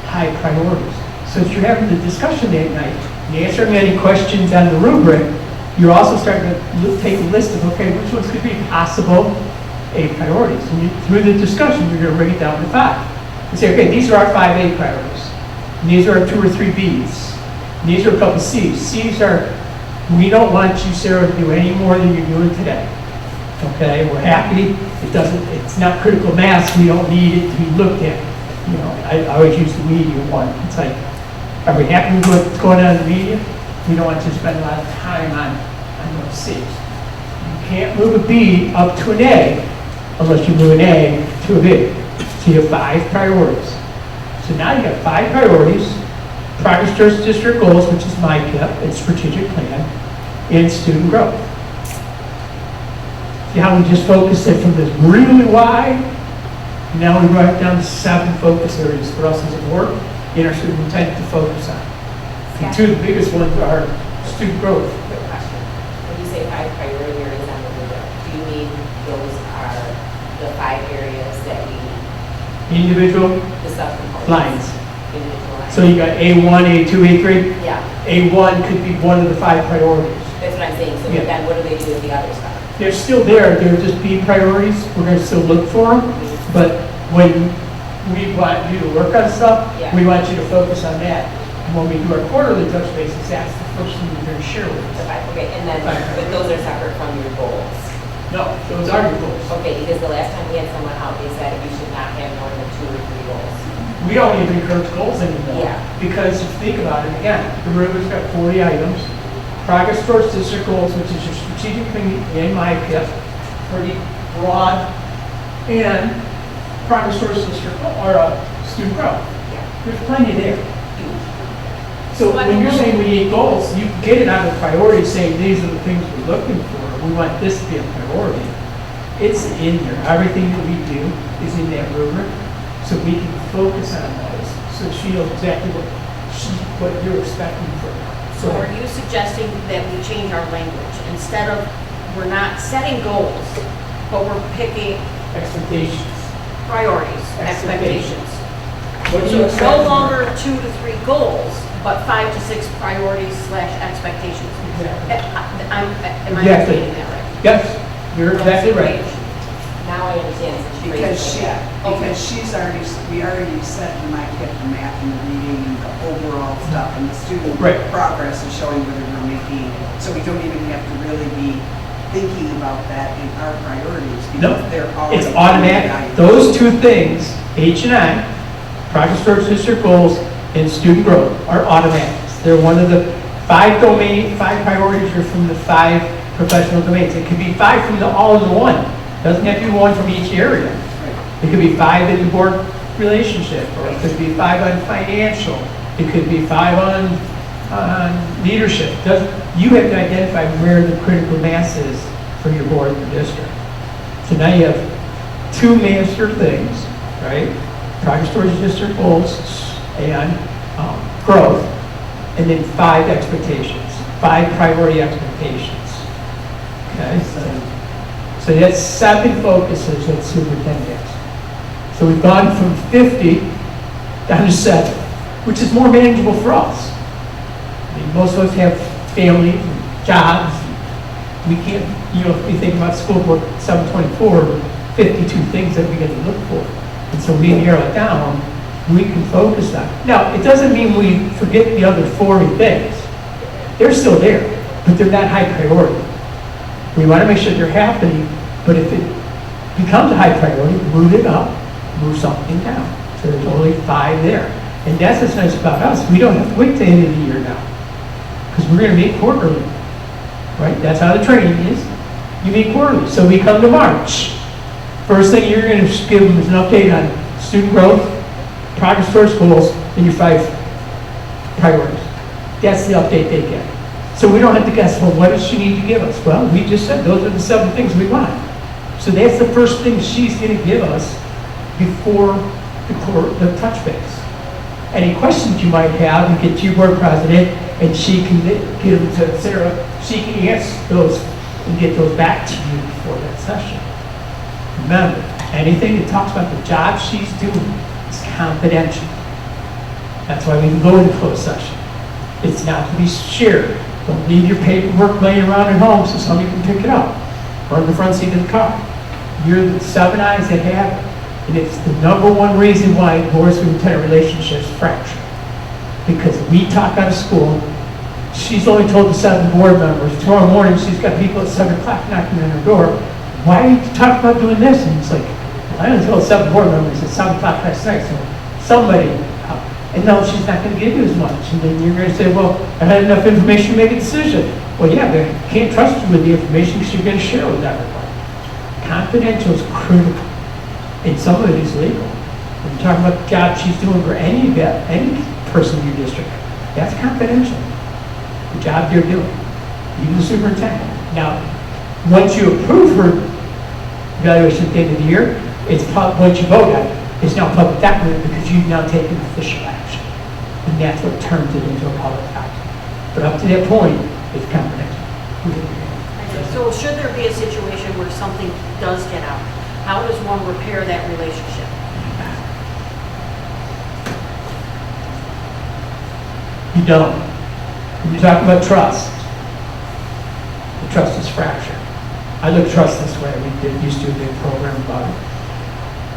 high priorities. So if you're having the discussion that night, and answering any questions on the rubric, you're also starting to take a list of, okay, which ones could be possible A priorities. And through the discussion, you're going to break it down to 5. And say, okay, these are our 5 A priorities. And these are our 2 or 3 Bs. And these are a couple Cs. Cs are, we don't want you, Sarah, to do any more than you're doing today. Okay, we're happy. It's not critical mass. We don't need it to be looked at. You know, I always use the media one. It's like, are we happy with what's going on in the media? We don't want you to spend a lot of time on those Cs. You can't move a B up to an A unless you move an A to a B. So you have 5 priorities. So now you have 5 priorities: progress towards district goals, which is MyPIP, and strategic plan, and student growth. See how we just focused it from this really wide? Now we brought it down to 7 focus areas for us as a board and our superintendent to focus on. And 2 of the biggest ones are student growth. Quick question. When you say 5 priority areas on the rubric, do you mean those are the 5 areas that we Individual the subcomponents? lines. Individual lines. So you got A1, A2, A3? Yeah. A1 could be one of the 5 priorities. That's what I'm saying. So Yeah. then what do they do with the other stuff? They're still there. They're just B priorities. We're going to still look for them. But when we want you to work on stuff, Yeah. we want you to focus on that. And when we do our quarterly touch bases, that's the first thing we're going to share with The us. 5, okay, and then, Right. but those are separate from your goals. No, those are your goals. Okay, because the last time we had someone out, they said we should not have more than 2 or 3 goals. We don't even encourage goals anymore. Yeah. Because if you think about it, again, the rubric's got 40 items. Progress towards district goals, which is your strategic thing in MyPIP, pretty broad. And progress towards district or student growth. There's plenty there. So when you're saying we need goals, you get it out of priority, saying these are the things we're looking for. We want this to be a priority. It's in there. Everything that we do is in that rubric, so we can focus on those. So she knows exactly what you're expecting from her. So are you suggesting that we change our language? Instead of, we're not setting goals, but we're picking Expectations. priorities, expectations. What do So you it's expect no from longer her? 2 to 3 goals, but 5 to 6 priorities / expectations. Exactly. Am I Exactly. understanding that right? Yes, you're exactly right. Now I understand. since you Because raised she, it like that. because she's already, we already said in my kid the math and the reading and the overall stuff and the student Right. progress is showing whether we're making, so we don't even have to really be thinking about that in our priorities No, because they're already. it's automatic. Those 2 things, H and I, progress towards district goals and student growth, are automatics. They're one of the 5 priorities are from the 5 professional domains. It could be 5 from all in the one. Doesn't have to be 1 from each area. It could be 5 in the board relationship, or it could be 5 on financial. It could be 5 on leadership. You have to identify where the critical mass is for your board and the district. So now you have 2 master things, right? Progress towards district goals and growth, and then 5 expectations, 5 priority expectations. Okay, so that's 7 focuses that superintendent has. So we've gone from 50 down to 7, which is more manageable for us. I mean, most of us have families and jobs. We can't, if you think about school board 724, 52 things that we got to look for. And so we narrow it down, we can focus on. Now, it doesn't mean we forget the other 40 things. They're still there, but they're not high priority. We want to make sure they're happening, but if it becomes a high priority, move it up, move something down. So there's only 5 there. And that's what's nice about us. We don't have to wait till the end of the year now, because we're going to meet quarterly, right? That's how the training is. You meet quarterly. So we come to March. First thing you're going to give them is an update on student growth, progress towards goals, and your 5 priorities. That's the update they get. So we don't have to guess, well, what does she need to give us? Well, we just said those are the 7 things we want. So that's the first thing she's going to give us before the touch base. Any questions you might have, you get to your board president, and she can give them to Sarah. She can answer those and get those back to you before that session. Remember, anything that talks about the job she's doing is confidential. That's why we can go into closed session. It's not to be shared. Don't leave your paperwork laying around at home so somebody can pick it up or in the front seat of the car. You're the 7 eyes that have it. And it's the #1 reason why board superintendent relationships fracture. Because we talk out of school, she's only told the 7 board members, tomorrow morning she's got people at 7 o'clock knocking on her door. Why are you talking about doing this? And it's like, well, I only told 7 board members at 7 o'clock last night, so somebody, and no, she's not going to give you as much. And then you're going to say, well, I had enough information to make a decision. Well, yeah, but I can't trust you with the information because you're going to share with everybody. Confidential is critical. And some of it is legal. When you're talking about the job she's doing for any person in your district, that's confidential. The job they're doing, even the superintendent. Now, once you approve her evaluation at the end of the year, once you vote on it, it's now public document because you've now taken official action. And that's what turns it into a public document. But up to that point, it's confidential. So should there be a situation where something does get out, how does one repair that relationship? You don't. When you're talking about trust, the trust is fractured. I look at trust this way. We used to do a program about it.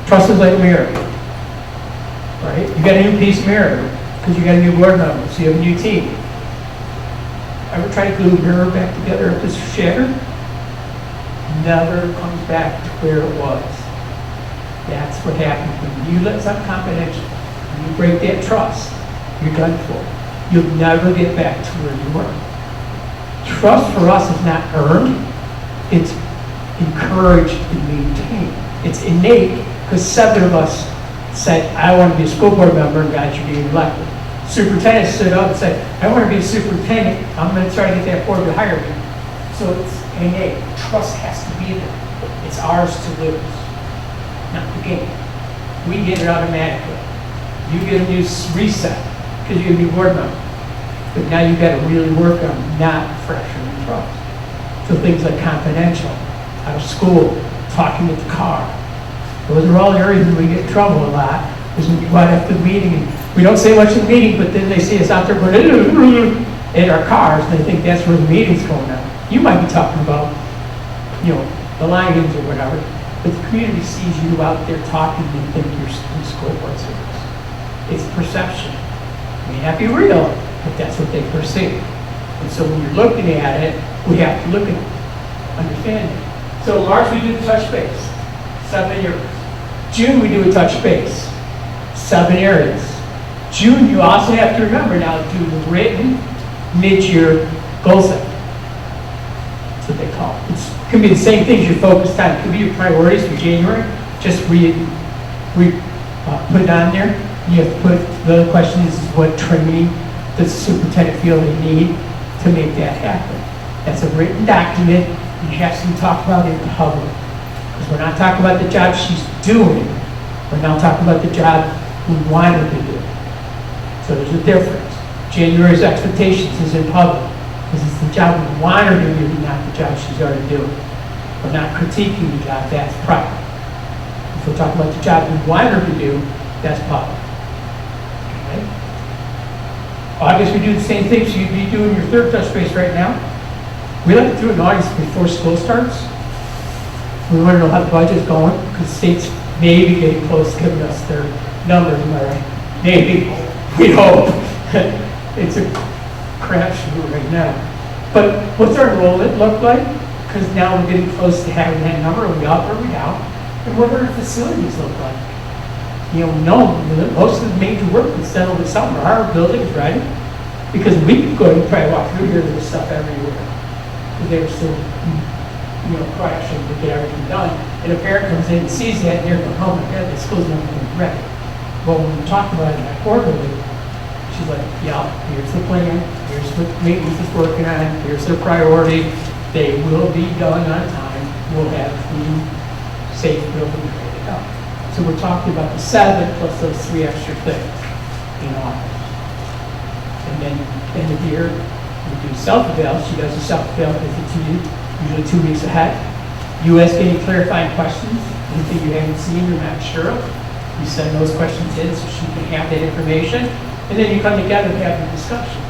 Trust is like a mirror, right? You got a new piece of mirror because you got a new board member, so you have a new team. Ever try to glue a mirror back together if it's shattered? Never comes back to where it was. That's what happens when you let something confidential. When you break that trust, you're done for. You'll never get back to where you were. Trust for us is not earned. It's encouraged and maintained. It's innate because 7 of us said, I want to be a school board member and got you being elected. Superintendent stood up and said, I want to be a superintendent. I'm going to try to get that board to hire me. So it's innate. Trust has to be there. It's ours to lose, not the game. We get it automatically. You get a new reset because you're a new board member. But now you've got to really work on not fracturing the trust. So things like confidential, out of school, talking at the car. Those are all areas where we get in trouble a lot. Is when we go out after the meeting and we don't say much in the meeting, but then they see us out there going in our cars and they think that's where the meeting's going on. You might be talking about, the Lions or whatever, but the community sees you out there talking and think you're in school board service. It's perception. It may not be real, but that's what they perceive. And so when you're looking at it, we have to look at it, understand it. So March we do the touch base, 7 areas. June we do a touch base, 7 areas. June you also have to remember now to do the written mid-year goal setting. That's what they call it. It can be the same things you're focused on. It could be your priorities for January. Just put it on there. You have to put, the other question is what training does the superintendent feel they need to make that happen? That's a written document. it has to be talked about in public. Because we're not talking about the job she's doing, we're now talking about the job we want her to do. So there's a difference. January's expectations is in public, because it's the job we want her to do, not the job she's already doing. We're not critiquing the job, that's private. If we're talking about the job we want her to do, that's public. Okay? August, we do the same thing, so you'd be doing your third touch base right now. We like to do it in August before school starts. We want to know how the budget's going, because states may be getting close to giving us their numbers, am I right? Maybe, we hope. It's a crapshoot right now. But what's our enrollment look like? Because now we're getting close to having that number. Are we up or are we down? And what do our facilities look like? You know, most of the major work is done over the summer. Our building's ready. Because we could go and probably walk through here, there's stuff everywhere. Because they were still, crashing to get everything done. And a parent comes in and sees that, and they're going, oh my God, the school's not going to be ready. Well, when we talked about it in that quarterly, she's like, yeah, here's the plan, here's what maintenance is working on, here's their priority, they will be done on time, we'll have the safe building ready to go. So we're talking about the 7 plus those 3 extra things in August. And then end of the year, we do self-eval. She does a self-eval visit to you, usually 2 weeks ahead. You ask any clarifying questions, anything you haven't seen or not sure of. You send those questions in so she can have that information. And then you come together and have the discussion.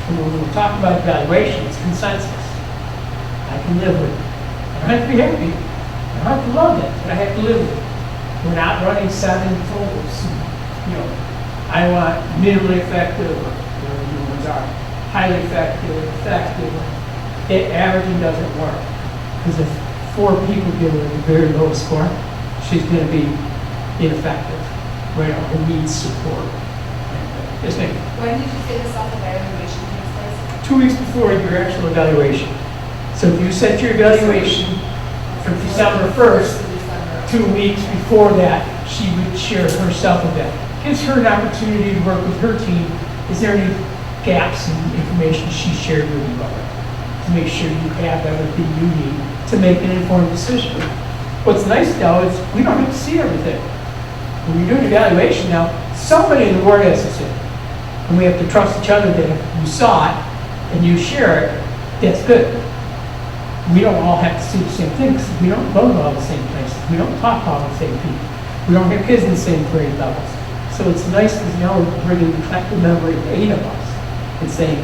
And when we talk about evaluation, it's consensus. I can live with it. I don't have to be happy. I don't have to love it, but I have to live with it. We're not running 7 totals. I want minimally effective, or whatever the new ones are, highly effective, effective. Averaging doesn't work. Because if 4 people give her a very low score, she's going to be ineffective. Right? Who needs support. Yes, ma'am. When did you say the self-evaluation takes place? 2 weeks before your actual evaluation. So if you set your evaluation from December 1st, 2 weeks before that, she would share her self-eval. Gives her an opportunity to work with her team. Is there any gaps in information she shared with you already? To make sure you have everything you need to make an informed decision. What's nice now is we don't have to see everything. When you're doing evaluation now, somebody in the board has to see it. And we have to trust each other that if you saw it and you share it, that's good. We don't all have to see the same things. We don't go to all the same places. We don't talk to all the same people. We don't have kids in the same grade levels. So it's nice because now we're bringing the collective memory of 8 of us and saying,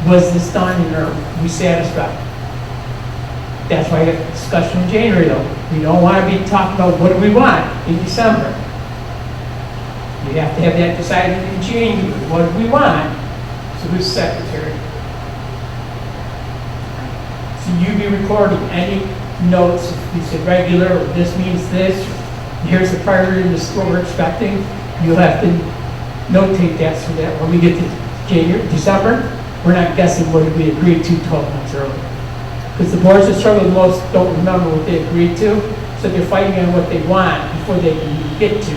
was this done and are we satisfied? That's why I have a discussion in January though. We don't want to be talking about what do we want in December. You have to have that decided in January. What do we want? So who's secretary? So you be recording any notes, if we said regular, or this means this, or here's the priority in the school we're expecting. You'll have to notate that so that when we get to January, December, we're not guessing what we agreed to 12 months earlier. Because the boards that struggle the most don't remember what they agreed to, so they're fighting on what they want before they can even get to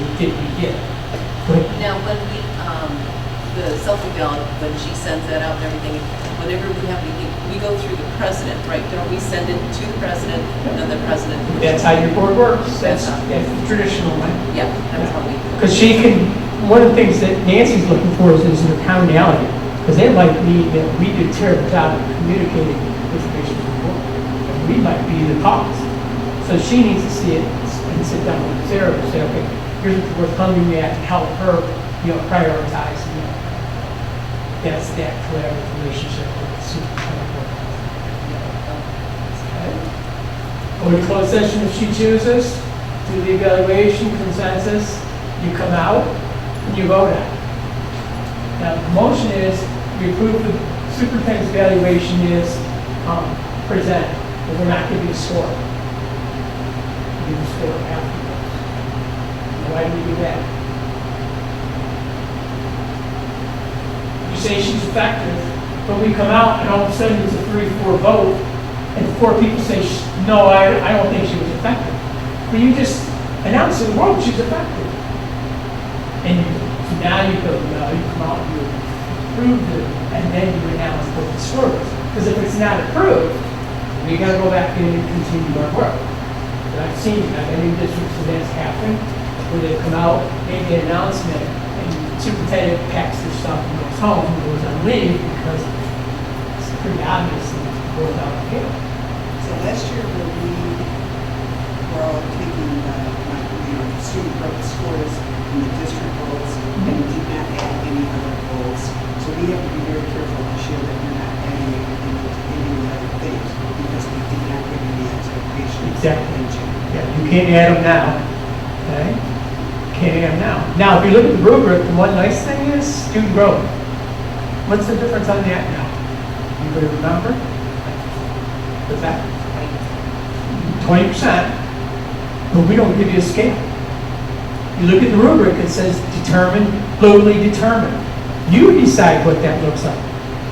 get. Now, when we, the self-eval, when she sends that out and everything, whenever we have anything, we go through the president, right? Don't we send it to the president and then the president? That's how your board works. That's the traditional way. Yeah, that's how we do it. Because she can, one of the things that Nancy's looking for is an commonality. Because they might be that we did a terrible job of communicating information to the board. And we might be the cause. So she needs to see it and sit down with Sarah and say, okay, here's what we're coming at and help her, prioritize. That's that collaborative relationship with the superintendent. Okay. Go to closed session if she chooses. Do the evaluation, consensus. You come out and you vote on it. Now the motion is we approve the superintendent's evaluation is presented, but we're not giving a score. We give a score afterwards. Why do we do that? You say she's effective, but we come out and all of a sudden it's a 3-4 vote, and 4 people say, no, I don't think she was effective. But you just announce to the world she's effective. And so now you go, you come out and you approve it, and then you announce what the score is. Because if it's not approved, We gotta go back in and continue our work. But I've seen, I've been in districts where that's happened, where they come out, make an announcement, and the superintendent packs their stuff and goes home, and goes on leave, because it's pretty obvious that it goes out of here. So last year when we were all taking the student growth scores and the district goals, and we did not add any other goals. So we have to be very careful this year that we're not adding any other things, because we did not get any expectations. Exactly. in January. Yeah, you can't add them now, okay? Can't add them now. Now, if you look at the rubric, the one nice thing is student growth. What's the difference on that now? Anybody remember? What's that? 20%, but we don't give you a scale. You look at the rubric, it says determined, locally determined. You decide what that looks like.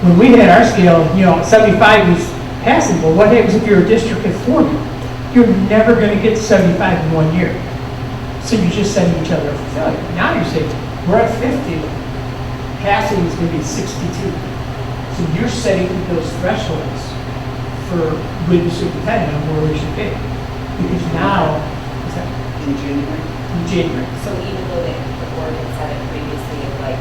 When we had our scale, 75 was passing. Well, what happens if you're a district at 40? You're never going to get 75 in 1 year. So you're just setting each other up for failure. Now you're saying, we're at 50, passing is going to be 62. So you're setting those thresholds for with the superintendent on where we should be. Because now, what's that? In January. In January. So even though the board had said it previously, like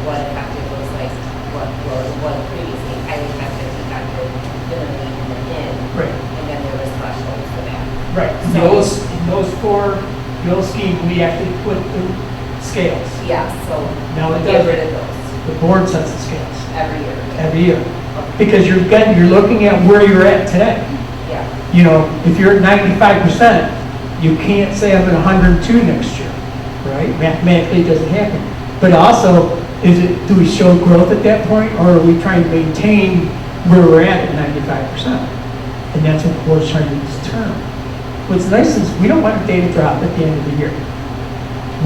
what effective looks like, what previously highly effective, effective, minimally, and then in. Right. And then there was thresholds for that. Right. In those four, the old scheme, we actually put the scales. Yeah, so Now it get does. rid of those The board sets the scales every year. every year. Because you're looking at where you're at today. Yeah. If you're at 95%, you can't say I'm at 102 next year, right? Mathematically, it doesn't happen. But also, do we show growth at that point, or are we trying to maintain where we're at 95%? And that's what the board's trying to determine. What's nice is we don't want a data drop at the end of the year.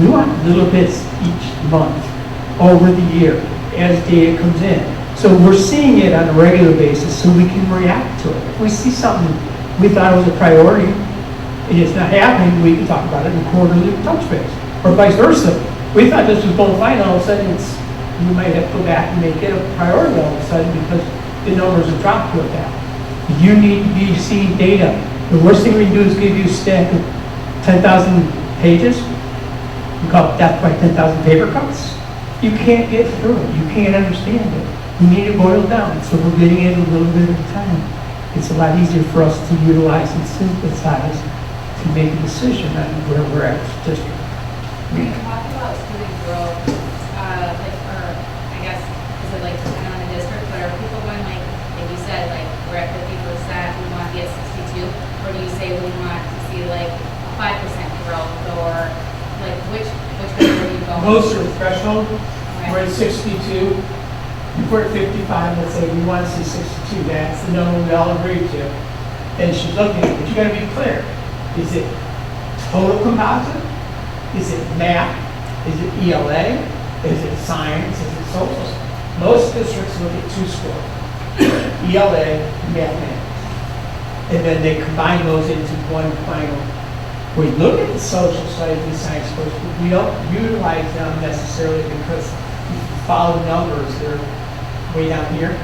We want little bits each month over the year as data comes in. So we're seeing it on a regular basis so we can react to it. If we see something we thought was a priority and it's not happening, we can talk about it in quarterly touch base. Or vice versa. We thought this was going fine, all of a sudden we might have to go back and make it a priority all of a sudden because the numbers have dropped to that. You need to be seeing data. The worst thing we can do is give you a stack of 10,000 pages. We call it death by 10,000 paper cuts. You can't get through it. You can't understand it. We need to boil down. So we're getting in a little bit at a time. It's a lot easier for us to utilize and synthesize to make a decision on where we're at as a district. When you talk about student growth, I guess, is it like depending on the district, but are people going like you said, like we're at 50%, we want to be at 62, or do you say we want to see like a 5% growth, or like which way are you going? Most are threshold. Okay. We're at 62. If we're at 55, let's say we want to see 62. That's the number we all agree to. And she's looking at it, but you got to be clear. Is it total composite? Is it math? Is it ELA? Is it science? Is it social? Most districts look at two scores, ELA and mathematics. And then they combine those into one final. We look at the social studies and science scores, but we don't utilize them necessarily because if you follow the numbers, they're way down here.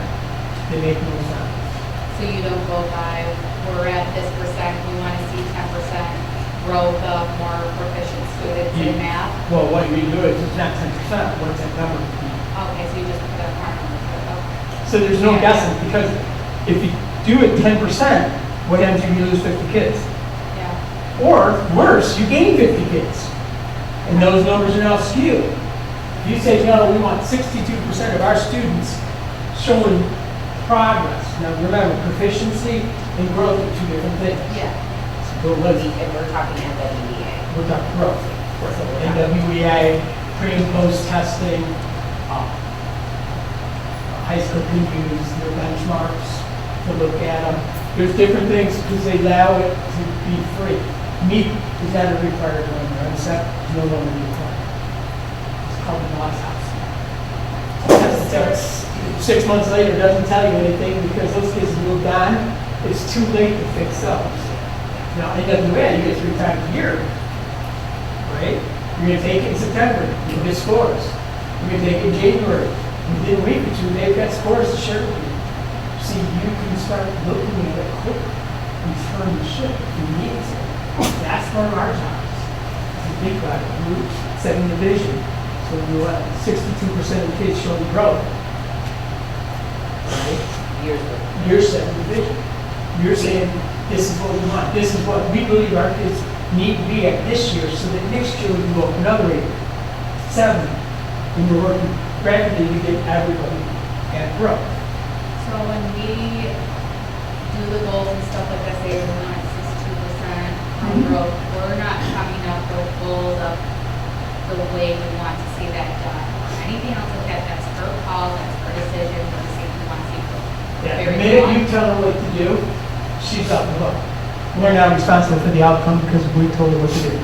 They make no sense. So you don't go by, we're at this percent, we want to see 10% growth of more proficient students in math? Well, what you do is it's not 10%. What's that number? Okay, so you just put a formula. Okay. So there's no guessing because if you do it 10%, what happens if you lose 50 kids? Yeah. Or worse, you gain 50 kids. And those numbers are now skewed. If you say, no, we want 62% of our students showing progress. Now remember, proficiency and growth are two different things. Yeah. So let's, And we're talking NWEA. we're talking growth. So NWEA, pre and post testing, high school can use their benchmarks to look at them. There's different things because they allow it to be free. MEP is not a required one, RMSEP is no longer required. It's called the Moss House. That's 6 months later, doesn't tell you anything because those kids moved on. It's too late to fix those. Now, NWA, you get 3 times a year, right? You're going to take it in September, you get scores. You're going to take it in January. Within a week or two, they've got scores to share with you. See, you can start looking at it quick and turn the ship if you need to. That's one of our jobs. If you think about it, we're setting the vision. So we want 62% of the kids showing growth. Right? You're setting the vision. You're saying, this is what we want. This is what we believe our kids need to be at this year, so that next year we can go up another 8, 7. And we're working rapidly to get everybody at growth. So when we do the goals and stuff like that, say we're not 62% growth, we're not coming up with goals of the way we want to see that done. Anything else like that, that's her call, that's her decision, we're just saying we want to see growth. Yeah, the minute you tell her what to do, she's up the hook. We're not responsible for the outcome because we told her what to do.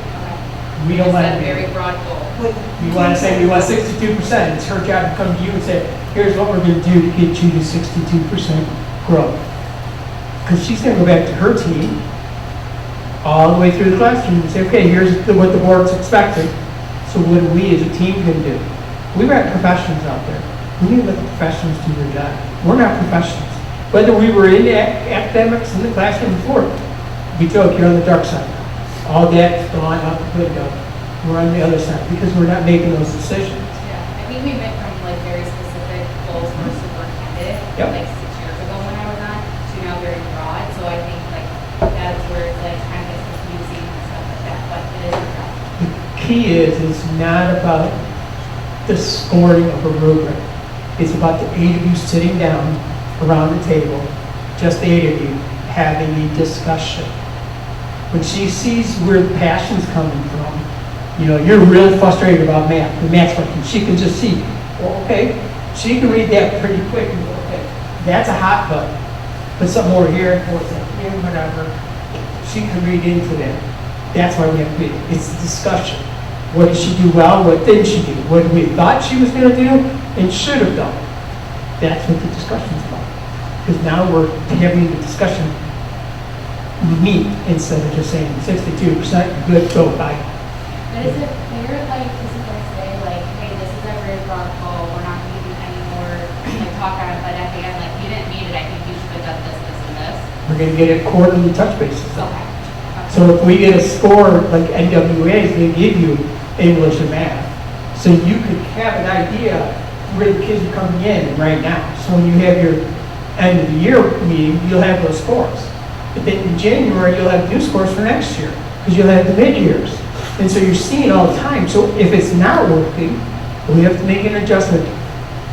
We don't want to. That's a very broad goal. We want to say we want 62%. It's her job to come to you and say, here's what we're going to do to get you to 62% growth. Because she's going to go back to her team all the way through the classroom and say, okay, here's what the board's expecting. So what are we as a team going to do? We've got professionals out there. We need to let the professionals do their job. We're not professionals. Whether we were in academics in the classroom before, we joke, you're on the dark side. All that's gone out the window. We're on the other side because we're not making those decisions. Yeah, I think we went from like very specific goals for superintendent, like 6 years ago when I was on, to now very broad. So I think like that's where it's like kind of gets confusing and stuff like that, but it is broad. The key is it's not about the scoring of a rubric. It's about the 8 of you sitting down around the table, just the 8 of you, having a discussion. When she sees where the passion's coming from, you know, you're really frustrated about math, the math question, she can just see, well, okay, she can read that pretty quick and go, okay, that's a hot button. Put something over here, or here, whatever. She can read into that. That's why we have to be, it's a discussion. What did she do well? What didn't she do? What we thought she was going to do and should have done. That's what the discussion's about. Because now we're having the discussion meet instead of just saying 62%, good, go, bye. But is it fair, like, is it like say, like, hey, this is a very broad goal, we're not going to do any more, like, talk on it, but at the end, like, you didn't meet it, I think you should have done this, this, and this? We're going to get a quarterly touch basis. Okay. So if we get a score like NWAs, they give you English and math. So you could have an idea where the kids are coming in right now. So when you have your end of the year meeting, you'll have those scores. But then in January, you'll have new scores for next year because you'll have the mid-years. And so you're seeing all the time. So if it's not working, we have to make an adjustment.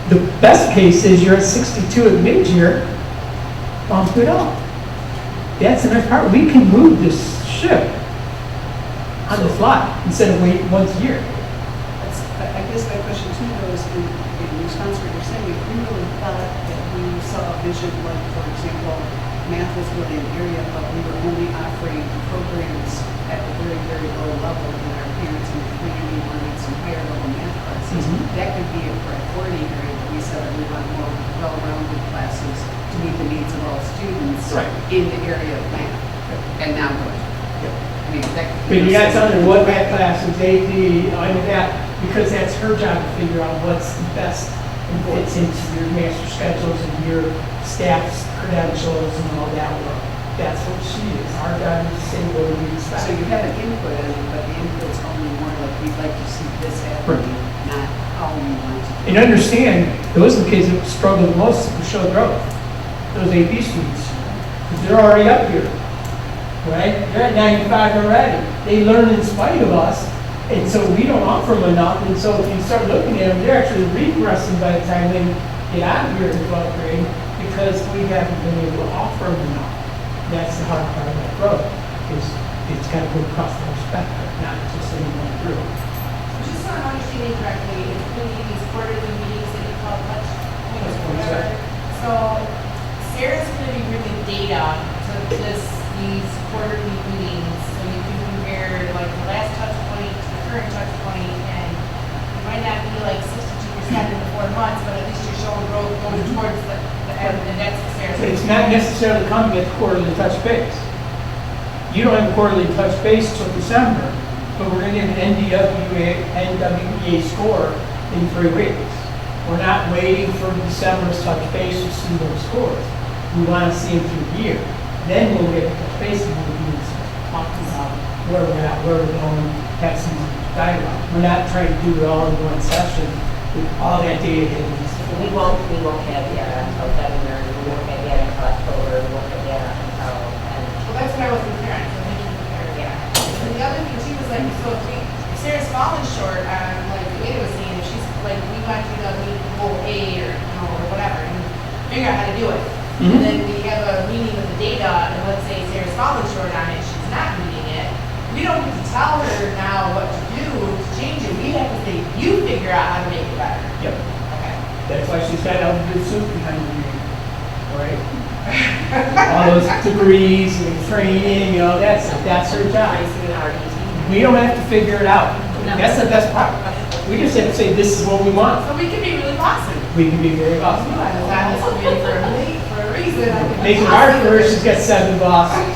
The best case is you're at 62 at mid-year, bump it up. That's the next part. We can move this ship on the fly instead of wait once a year. I guess my question too, though, is in response to what you're saying, if we really thought that we saw a vision, like, for example, math was really an area, but we were only offering programs at the very, very low level, and our parents in the community wanted some higher level math classes. That could be a priority area, but we said that we want more well-rounded classes to meet the needs of all students in the area of math. And now what? I mean, that could But be you're not telling her what math classes, AP, any of that, because that's her job to figure out what's the best and fits into your master schedules and your staff's credentials and all that work. That's what she is. Our job is to say what we expect. So you have an input in it, but the input's only more like we'd like to see this happen, not how we want to. And understand, those are the kids that struggle the most to show growth. Those AP students. Because they're already up here. Right? They're at 95 already. They learn in spite of us. And so we don't offer them enough. And so if you start looking at them, they're actually regressing by the time they get out of here in 12th grade because we haven't been able to offer them enough. That's the hard part of that growth, is it's got to go across the whole spectrum, not just any one group. Just so I'm understanding correctly, it's going to be these quarterly meetings that you call touch points or whatever. So Sarah's going to be bringing data to these quarterly meetings, so you can compare like the last touch point to the current touch point, and it might not be like 62% in the 4 months, but at least you're showing growth going towards the end, and that's what Sarah's. It's not necessarily coming at the quarterly touch base. You don't have a quarterly touch base till December, but we're going to get an NWEA score in 3 weeks. We're not waiting for December's touch base to see those scores. We want to see them through the year. Then we'll get basically talking about where we're at, where we're going, have some dialogue. We're not trying to do it all in one session with all that data hidden. We won't have that until February, we won't have that until October, we won't have that until, Well, that's what I wasn't clear on, so thank you for clarifying. Yeah. And the other thing too was like, so if Sarah's falling short on, like Ada was saying, if she's like, we want you to meet goal A or, you know, or whatever, and figure out how to do it. And then we have a meeting with the data, and let's say Sarah's falling short on it, she's not meeting it. We don't get to tell her now what to do to change it. We have to say, you figure out how to make it better. Yep. Okay. That's why she's got all the good soup behind her name, right? All those degrees and training, you know, that's her job. We don't have to figure it out. That's the best part. We just have to say, this is what we want. So we can be really bossy. We can be very awesome. I was on this committee for a reason. Make it hard for her, she's got 7 bosses.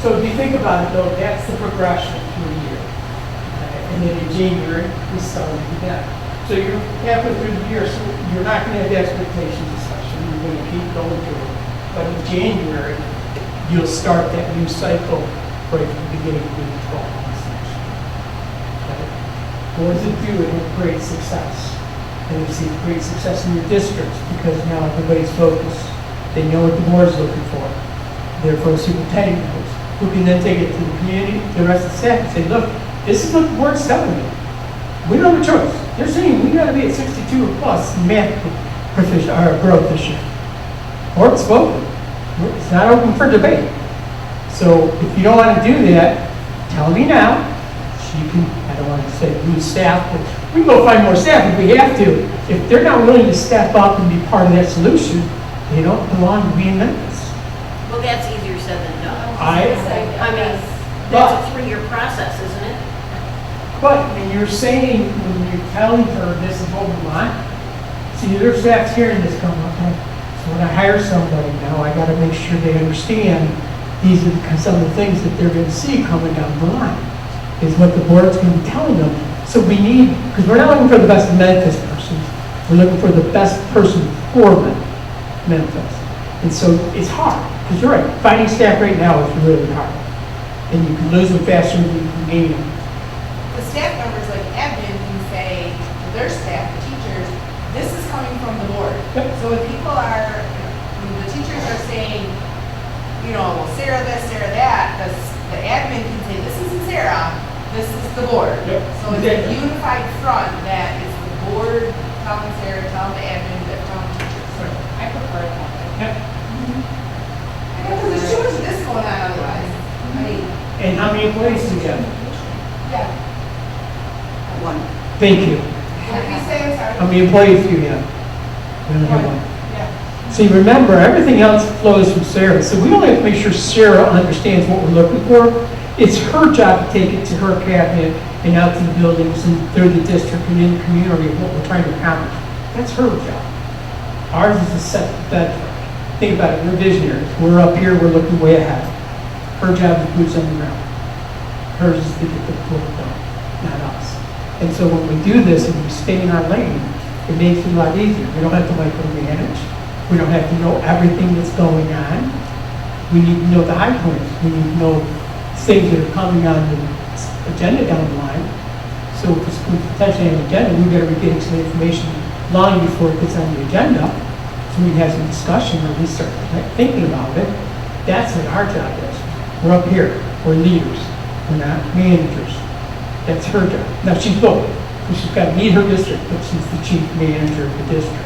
So if you think about it though, that's the progression through the year. And then in January, we start again. So you're halfway through the year, so you're not going to have the expectations discussion. You're going to keep going through it. But in January, you'll start that new cycle right from the beginning of the 12 months next year. Okay? What does it do? It will create success. And you see great success in your districts because now everybody's focused. They know what the board's looking for. Therefore, the superintendent knows. Who can then take it to the community, the rest of the staff, and say, look, this is what the board's telling me. We don't have a choice. They're saying we got to be at 62 or plus in math proficient or growth this year. Board's spoken. It's not open for debate. So if you don't want to do that, tell me now. You can, I don't want to say lose staff, but we can go find more staff if we have to. If they're not willing to step up and be part of that solution, they don't belong to be in Memphis. Well, that's easier said than done. I mean, that's a 3-year process, isn't it? But when you're saying, when you're telling her this is what we want, see, their staff's hearing this come up. So when I hire somebody now, I got to make sure they understand these are some of the things that they're going to see coming down the line, is what the board's going to be telling them. So we need, because we're not looking for the best Memphis person, we're looking for the best person for Memphis. And so it's hard, because you're right, finding staff right now is really hard. And you can lose them faster than you can gain them. The staff members like admin can say to their staff, the teachers, this is coming from the board. So if people are, when the teachers are saying, you know, well, Sarah this, Sarah that, the admin can say, this isn't Sarah, this is the board. So it's a unified front that is the board telling Sarah, telling the admin, telling the teachers. I prefer it that way. Because there's too much of this going on otherwise. I mean. And how many employees do you have? Yeah. 1. Thank you. What did you say? I'm sorry. How many employees do you have? We only have 1. Yeah. See, remember, everything else flows from Sarah. So we only have to make sure Sarah understands what we're looking for. It's her job to take it to her cabinet and out to the buildings and through the district and in the community of what we're trying to accomplish. That's her job. Ours is to set the bedrock. Think about it, we're visionaries. We're up here, we're looking way ahead. Her job is boots on the ground. Hers is to get the work done, not us. And so when we do this and we stay in our lane, it makes it a lot easier. We don't have to micromanage. We don't have to know everything that's going on. We need to know the high points. We need to know things that are coming on the agenda down the line. So if it's potentially on the agenda, we better be getting some information long before it gets on the agenda. So we can have some discussion or at least start thinking about it. That's what our job is. We're up here. We're leaders. We're not managers. That's her job. Now she's both. So she's got to lead her district, but she's the chief manager of the district.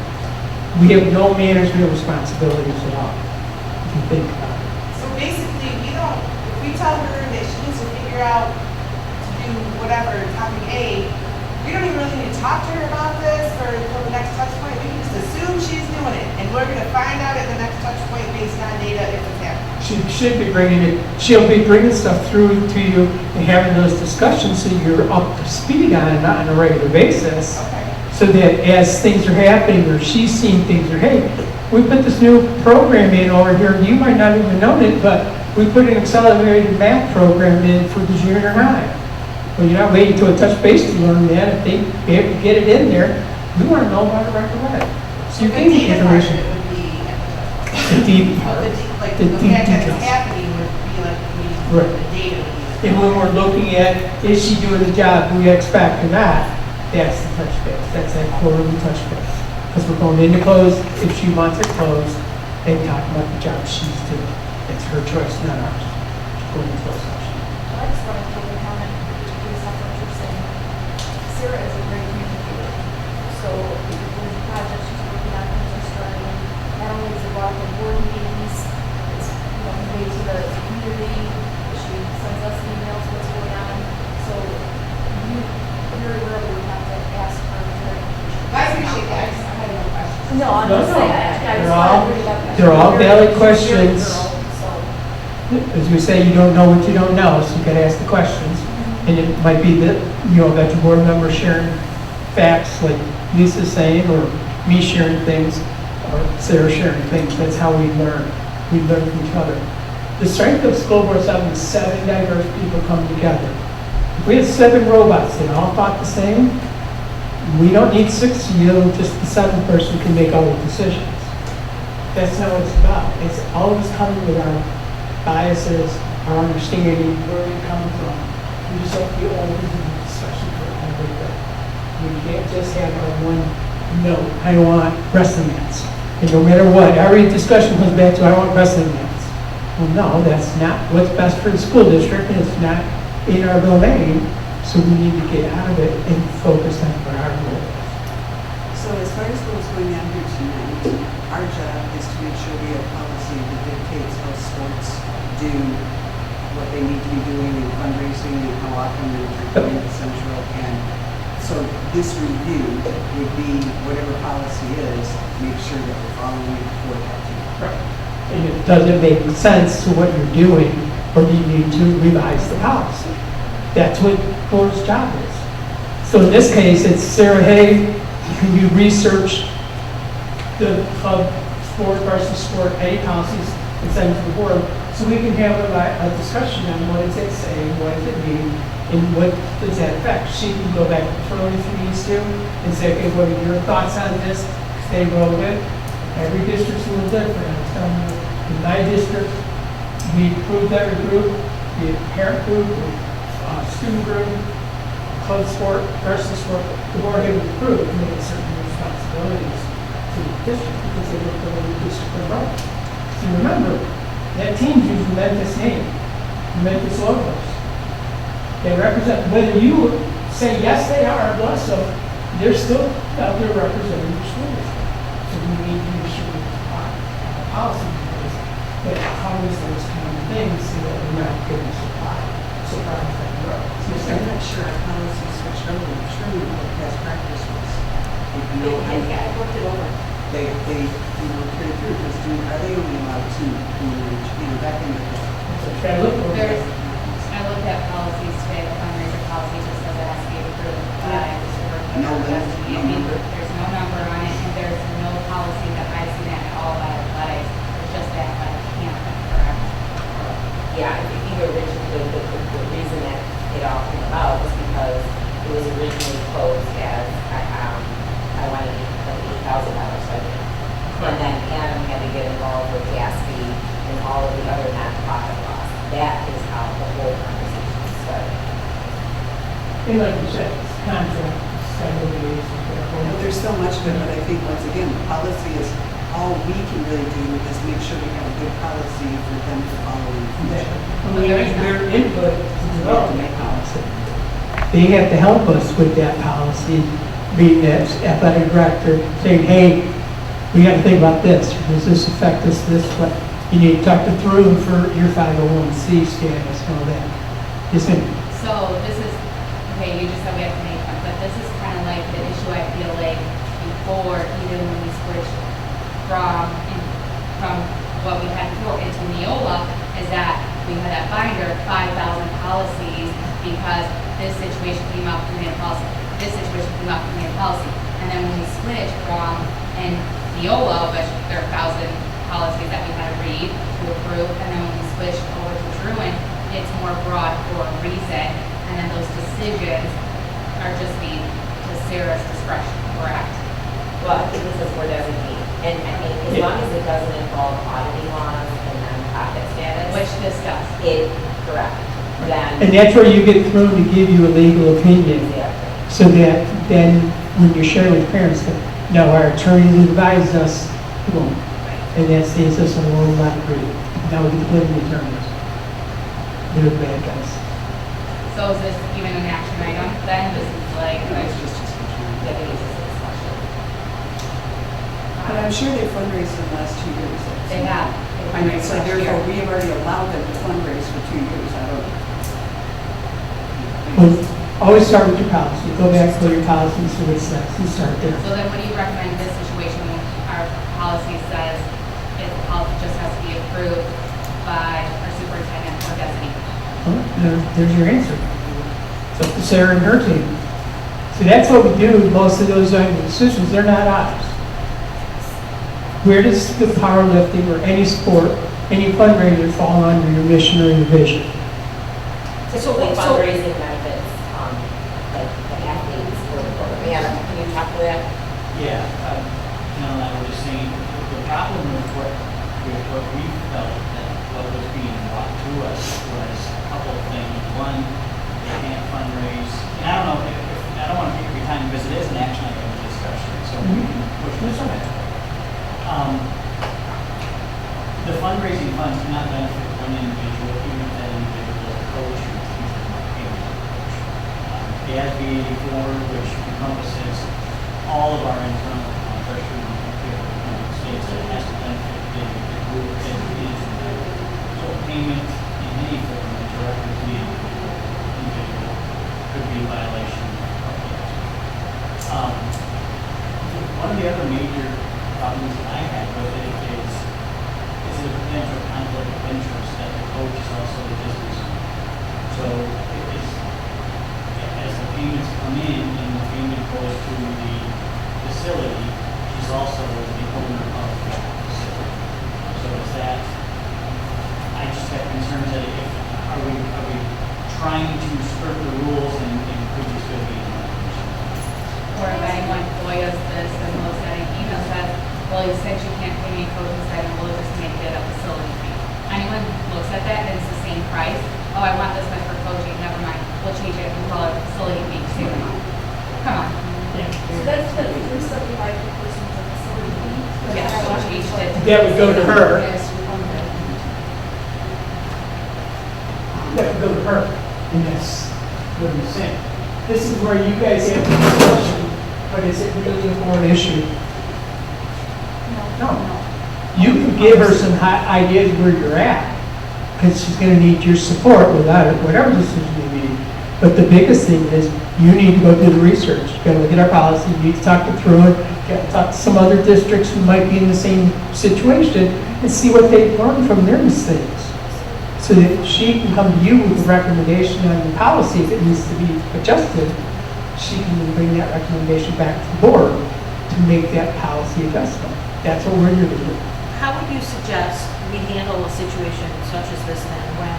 We have no management responsibilities at all, if you think about it. So basically, if we tell her that she needs to figure out to do whatever, topic A, we don't even really need to talk to her about this for the next touch point. We can just assume she's doing it, and we're going to find out at the next touch point based on data if it's happening. She should be bringing it, she'll be bringing stuff through to you and having those discussions so you're up to speed on it on a regular basis. Okay. So that as things are happening or she's seeing things or, hey, we put this new program in over here, you might not even know it, but we put an accelerated math program in for the junior high. Well, you're not waiting till a touch base to learn that. If they be able to get it in there, we want to know about it right away. So you're getting the information. the deep part. Like, The the deep fact that it's details. happening would be like, Right. the data. And when we're looking at, is she doing the job we expect or not, that's the touch base. That's that quarterly touch base. Because we're going into close, if she wants it closed, and talking about the job she's doing. It's her choice, not ours. Going into closed session. I just want to take a comment based off what you're saying. Sarah is a great communicator. So the project she's working on, things are starting, not only is it brought up at board meetings, it's, conveyed to the community, she sends us emails, what's going on. So you very rarely would have to ask her for information. I appreciate that, I had no questions. No, I'm just saying, I just want to bring it up. They're all valid You're a questions. girl, so. As we say, you don't know what you don't know, so you gotta ask the questions. And it might be that, that your board member sharing facts, like Lisa's saying, or me sharing things, or Sarah sharing things. That's how we learn. We learn from each other. The strength of school board is having 7 diverse people come together. If we had 7 robots that all thought the same, we don't need 6 of you, just the 7th person can make all the decisions. That's not what it's about. It's always coming with our biases, our understanding, where we come from. We just have to be open to the discussion for everything. We can't just have our one note, I want wrestling mats. And no matter what, every discussion comes back to, I want wrestling mats. Well, no, that's not what's best for the school district, and it's not in our domain, so we need to get out of it and focus on what our goal is. So as far as what's going on here tonight, our job is to make sure we have policy that dictates how sports do what they need to be doing in fundraising and how often they're going to Central. And so this review would be whatever policy is, make sure that we're following it for that team. Right. And it doesn't make sense to what you're doing, or do you need to revise the policy? That's what board's job is. So in this case, it's Sarah, hey, can you research the club sport versus sport pay policies and send it to the board, so we can have a discussion on what does it say, what does it mean, and what does that affect. She can go back thoroughly if she needs to and say, okay, what are your thoughts on this? They wrote it. Every district's a little different. I was telling you, in my district, we approved every group, the parent group, student group, club sport, varsity sport. The board had approved and made certain responsibilities to the district because they were the way the district were run. So remember, that team used the Memphis name, the Memphis logos. They represent, whether you say yes they are, bless them, they're still out there representing your school district. So we need to make sure we have a policy that covers those kind of things so that we're not getting surprise that grows. I'm not sure our policy switched over. I'm sure we know what past practice was. I looked it over. They carry through, because are they only allowed 2 in the range, back in the day? I looked at policies today, the fundraiser policy just says it has to be approved by the superintendent. No number. There's no number on it, and there's no policy that I've seen at all by athletics. It's just that athletic camp, correct? Yeah, I think originally the reason that it all came about was because it was originally closed as I wanted $8,000 budget. And then Adam had to get involved with GASB and all of the other nonprofit laws. That is how the whole conversation started. And like you said, it's contract, segregation. Well, there's so much of it, but I think, once again, the policy is, all we can really do is make sure we have a good policy for them to follow in the future. Their input to develop that policy. They have to help us with that policy, being that athletic director, saying, hey, we got to think about this. Does this affect us this way? You need to talk it through for your 501c status and all that. Yes, ma'am. So this is, okay, you just said we have to make one, but this is kind of like the issue I feel like before, even when we switched from what we had before into Neola, is that we had that binder, 5,000 policies, because this situation came up through the policy, this situation came up through the policy. And then when we switched from Neola, which there are 1,000 policies that we had to read to approve, and then when we switched over to Druin, it's more broad for a reason, and then those decisions are just being to Sarah's discretion, correct? Well, I think this is where designate. And I mean, as long as it doesn't involve audit Correct. Then. And that's where you get thrown to give you a legal opinion. Exactly. So that then when you're sharing with parents that, no, our attorneys advised us, boom. And that saves us a whole lot of grief. Now we get to blame the attorneys. They're the bad guys. So is this even an action item then? This is like, it's just a discussion. But I'm sure they fundraised for the last 2 years. They have. I mean, so therefore, we have already allowed them to fundraise for 2 years. I don't. Well, always start with your policy. Go back to your policy, see what it says, and start there. So then what do you recommend in this situation when our policy says it just has to be approved by our superintendent or designee? Well, there's your answer. It's up to Sarah and her team. So that's what we do. Most of those decisions, they're not ours. Where does the powerlifting or any sport, any fundraiser fall under your mission or your vision? Typically fundraising benefits, like the athletes or the program. Yeah, can you talk to that? Yeah, Janelle and I were just saying, the problem with what we felt that what was being brought to us was a couple of things. One, they can't fundraise, and I don't know I don't want to take your time because it is an action item discussion, so we can push this back. The fundraising funds cannot benefit one individual, even if that individual is a coach or teacher. The ASB 84, which encompasses all of our internal freshman states that it has to benefit the group as it is. So payment in any form that directly to the individual could be a violation of the ASB. One of the other major problems that I had with it is a potential conflict of interest that the coach is also the business owner. So as the payments come in and the payment goes to the facility, she's also the owner of the facility. So is that, I just have concerns that if, are we trying to skirt the rules and could we still be in violation? Or if anyone FOIAs this and looks at an email says, well, you said you can't pay me a coaching stipend, we'll just make it a facility fee. Anyone looks at that and it's the same price, oh, I want this much for coaching, never mind, we'll change it, we'll call it a facility fee, save the money. Come on. So that's the 375 per person for facility fee? Yes, we'll change it. That would go to her. That would go to her. And that's what I'm saying. This is where you guys have the discussion, but is it really a board issue? No. You can give her some ideas where you're at, because she's going to need your support without it, whatever decision you need. But the biggest thing is you need to go do the research. You got to look at our policy. You need to talk to Thruin, you got to talk to some other districts who might be in the same situation and see what they've learned from their mistakes, so that she can come to you with a recommendation on the policy. If it needs to be adjusted, she can then bring that recommendation back to the board to make that policy adjustment. That's what we're here to do. How would you suggest we handle a situation such as this then when,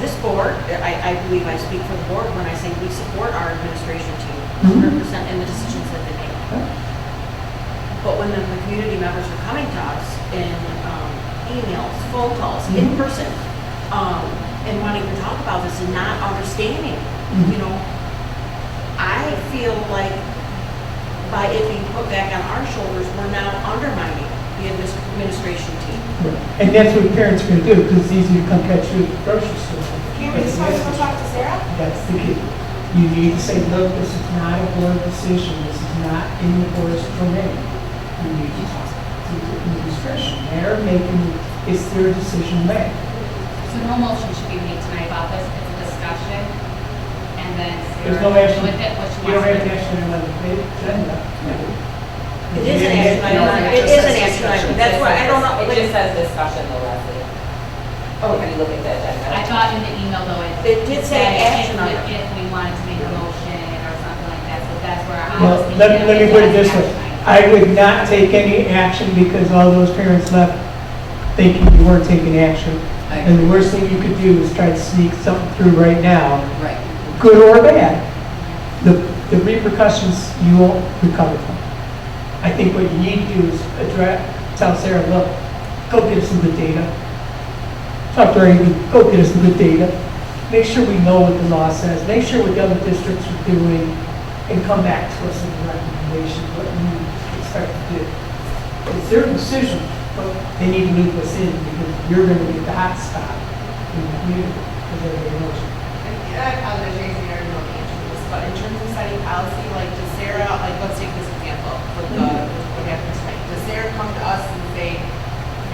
this board, I believe I speak for the board when I say we support our administration team 100% in the decisions that they make. But when the community members are coming to us in emails, phone calls, in person, and wanting to talk about this and not understanding, I feel like by it being put back on our shoulders, we're now undermining the administration team. And that's what parents are going to do, because it's easy to come catch you at the grocery store. Can't we just go talk to Sarah? That's the key. You need to say, look, this is not a board decision. This is not in the board's domain. You need to talk to the discretion. They're making, it's their decision to make. So no motion should be made tonight about this, it's a discussion, and then There's Sarah no action. with it, what she You don't wants have to an do. action on the agenda. It is an action item. It is an action item. That's why I don't know. It just says discussion though, Leslie. Oh, if you look at the agenda. I thought in the email though, It did say said action if item. if we wanted to make a motion or something like that, so that's where I Well, was thinking. let me put it this way. Action item. I would not take any action because all those parents left thinking you weren't taking action. And the worst thing you could do is try to sneak something through right now, Right. good or bad. The repercussions you won't recover from. I think what you need to do is tell Sarah, look, go get us some good data. Dr. Amy, go get us some good data. Make sure we know what the law says, make sure what the other districts are doing, and come back to us with a recommendation, what we expect to do. It's their decision, but they need to loop us in, because you're gonna be the hot spot in the community, because everybody knows you. I apologize, Jason, I already know the answer to this, but in terms of setting policy, like, does Sarah, like, let's take this example with what happened tonight. Does Sarah come to us and say,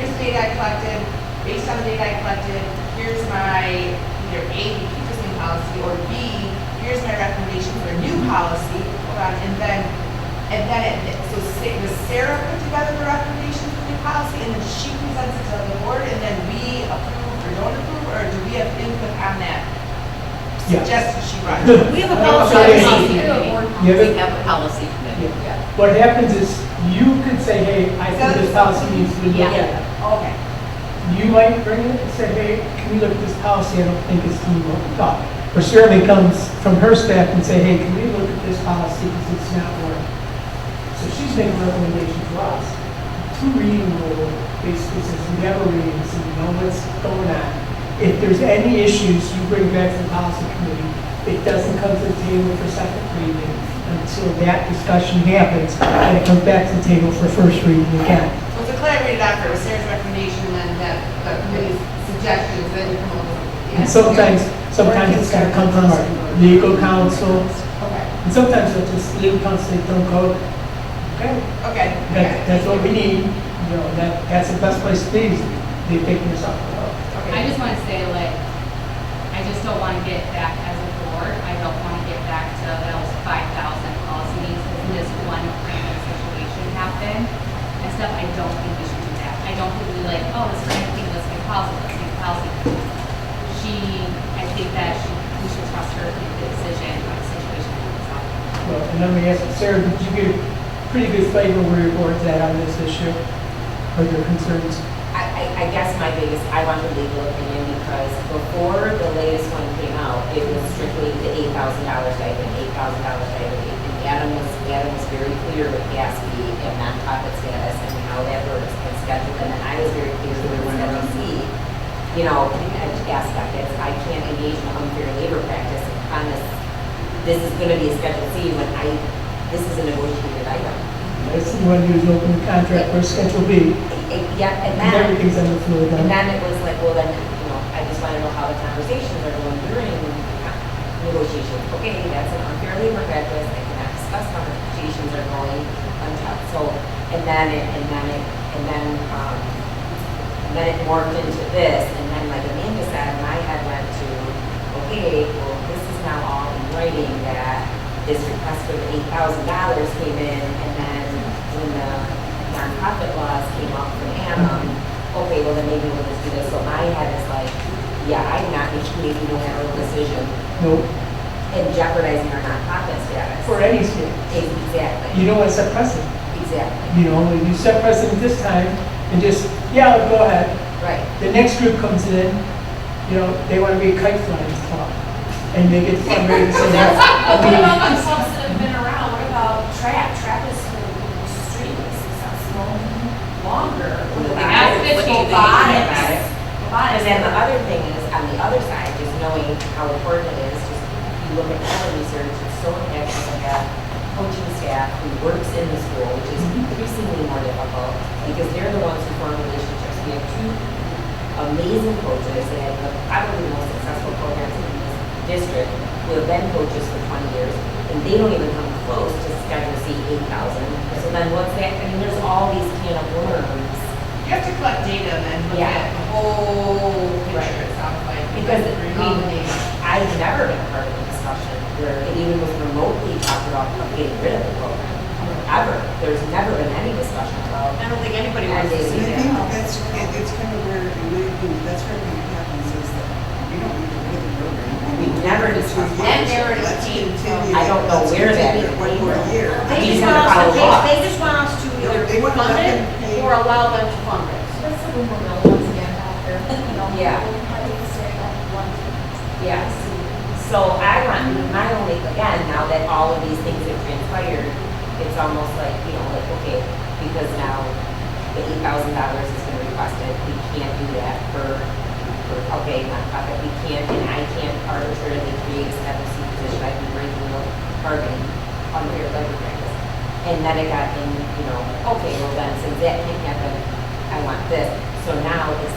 here's the data I collected, based on the data I collected, here's my, either A, we keep this new policy, or B, here's my recommendation for a new policy, hold on, and then does Sarah put together the recommendation for the new policy, and then she presents it to the board, and then we approve or don't approve, or do we have input on that? Yeah. Suggestion she brought. We have a policy committee. You have We it? have a policy committee. Yeah. What happens is, you could say, hey, I think this policy needs to be looked at. Okay. You might bring it and say, hey, can we look at this policy? I don't think it's doing what we thought. Or Shirley comes from her staff and say, hey, can we look at this policy because it's not working? So she's making a recommendation to us. Two reading rule basically says we have a reading, so we know what's going on. If there's any issues, you bring back to the policy committee. It doesn't come to the table for second reading until that discussion happens, and it comes back to the table for first reading again. So it's a clear read after, with Sarah's recommendation, and that the committee's suggestions, then you come up with. And sometimes it's gotta come from our legal counsel. Okay. And sometimes it's just legal counsel, they don't code. Okay. Okay. That's what we need, you know, that's the best place to be, is they picking us up. I just want to say, like, I just don't want to get back as a board, I don't want to get back to those 5,000 policy meetings, because this one random situation happened and stuff. I don't think we should do that. I don't think we like, oh, this random thing, let's make policy, let's make policy. I think that we should trust her to make the decision on the situation that comes up. Well, and let me ask you, Sarah, did you get a pretty good flavor where your board's at on this issue, or your concerns? I guess my biggest, I want the legal opinion because before the latest one came out, it was strictly the $8,000 stipend, $8,000 stipend. And Adam was very clear with GASB and nonprofit status and how that works and schedule. And then I was very clear with NBC, you know, aspect. I can't engage in unfair labor practice and promise this is going to be a Schedule C when this is a negotiated item. That's the one who's open the contract for Schedule B. Yeah, and And then, everything's on the floor then. and then it was like, well, then, you know, I just want to know how the conversations are going during negotiations. Okay, that's an unfair labor practice. I cannot discuss how negotiations are going unchecked. So, and then it morphed into this. And then, like Amanda said, my head went to, okay, well, this is now all in writing that this request for the $8,000 came in, and then when the nonprofit laws came up from Adam, okay, well then maybe we'll just do this. So my head is like, yeah, I'm not making a unilateral decision. Nope. And jeopardizing our nonprofit status. For any state. Exactly. You don't want to set precedent. Exactly. You know, if you set precedent this time, and just, yeah, go ahead. Right. The next group comes in, you know, they want to be a kite flying club, and they get fundraising. So that's, But what about the clubs that have been around? What about TRAP? TRAP is extremely successful, longer. Robotics. And then the other thing is, on the other side, just knowing how important it is, just you look at our research, it's so impactful to have coaching staff who works in the school, which is increasingly more difficult because they're the ones who form relationships. We have two amazing coaches. They have probably the most successful programs in this district who have been coaches for 20 years, and they don't even come close to Schedule C 8,000. So then what's that? I mean, there's all these can of worms. You have to collect data and then look at the whole picture, it sounds like. Because all the data. I've never been a part of a discussion where it even was remotely talked about getting rid of the program. Ever. There's never been any discussion about. I don't think anybody wants to see I that. think it's kind of where, in my opinion, that's where it happens, is that we don't need to rid of the program. We've never discussed That it. let's continue. I don't know where that Let's continue it one more year. They just just wanna want us follow to, law. they just want us to either They want fund them it to pay. or allow them to fundraise. That's the rumor mill once again out there, you know. Yeah. I think it's very one. Yes. So I want, my only, again, now that all of these things have transpired, it's almost like, you know, like, okay, because now the $8,000 has been requested, bargaining unfair labor practice. And then it got in, okay, well then, since that can't happen, I want this. So now, is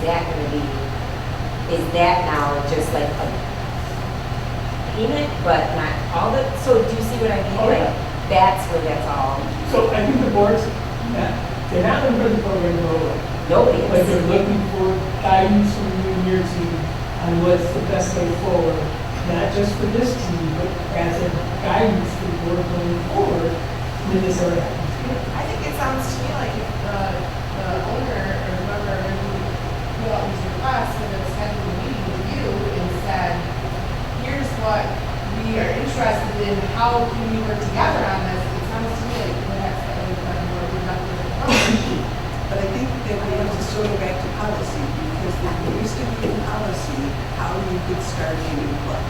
that now just like a payment, but not all the, so do you see what I mean? Oh, yeah. Like, that's where that's all. So I think the boards, they're not looking for the program to go away. Nobody is. But they're looking for guidance from you and your team on what's the best way forward, not just for this team, but as a guidance for the board going forward when this ever happens again. I think it sounds to me like if the owner or whoever who put out these requests would have scheduled a meeting with you and said, here's what we are interested in, how can we work together on this? It sounds to me like perhaps that would have been a more productive approach. But I think that we have to sort of back to policy, because there used to be in policy how you could start a new club.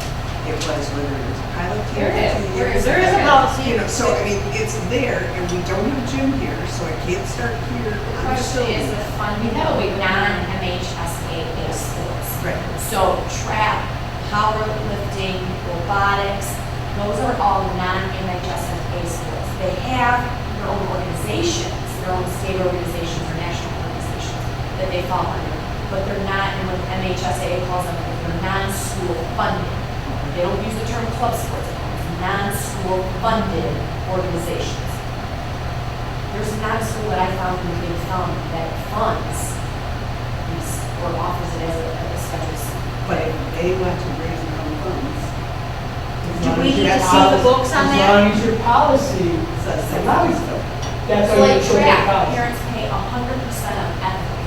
It was whether it was a pilot team. There is. for 2 years, There is a policy. So, I mean, it's there, and we don't have a gym here, so I can't start here. The question is the funding of non-MHSA based schools. Right. So track, powerlifting, robotics, those are all non-MHSA schools. They have their own organizations, their own state organizations or national organizations that they fall under, but they're not, and what MHSA calls them, they're non-school funded. They don't use the term club sports, it's non-school funded organizations. There's not a school that I found in Big Thumb that funds these or offers it as a schedule. But if they want to raise their own funds. Do we need to see the books on As that? long as your policy allows them. That's So why like it's so track, policy. parents pay 100% of everything.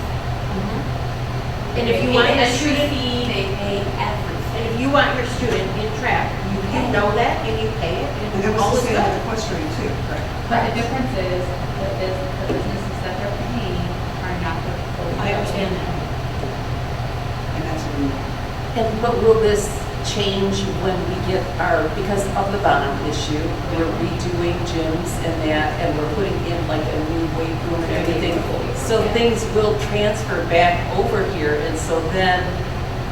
And if They you pay want your entry student, fee, they pay everything. and if you want your student in track, you know that and you pay it, And and that was all the is same good. with equestrian too, correct? But the difference is that the businesses that they're paying are not the full. I understand that. And that's what we want. But will this change when we get because of the bond issue, we're redoing gyms and that, and we're putting in like a new weight room and everything. So things will transfer back over here, and so then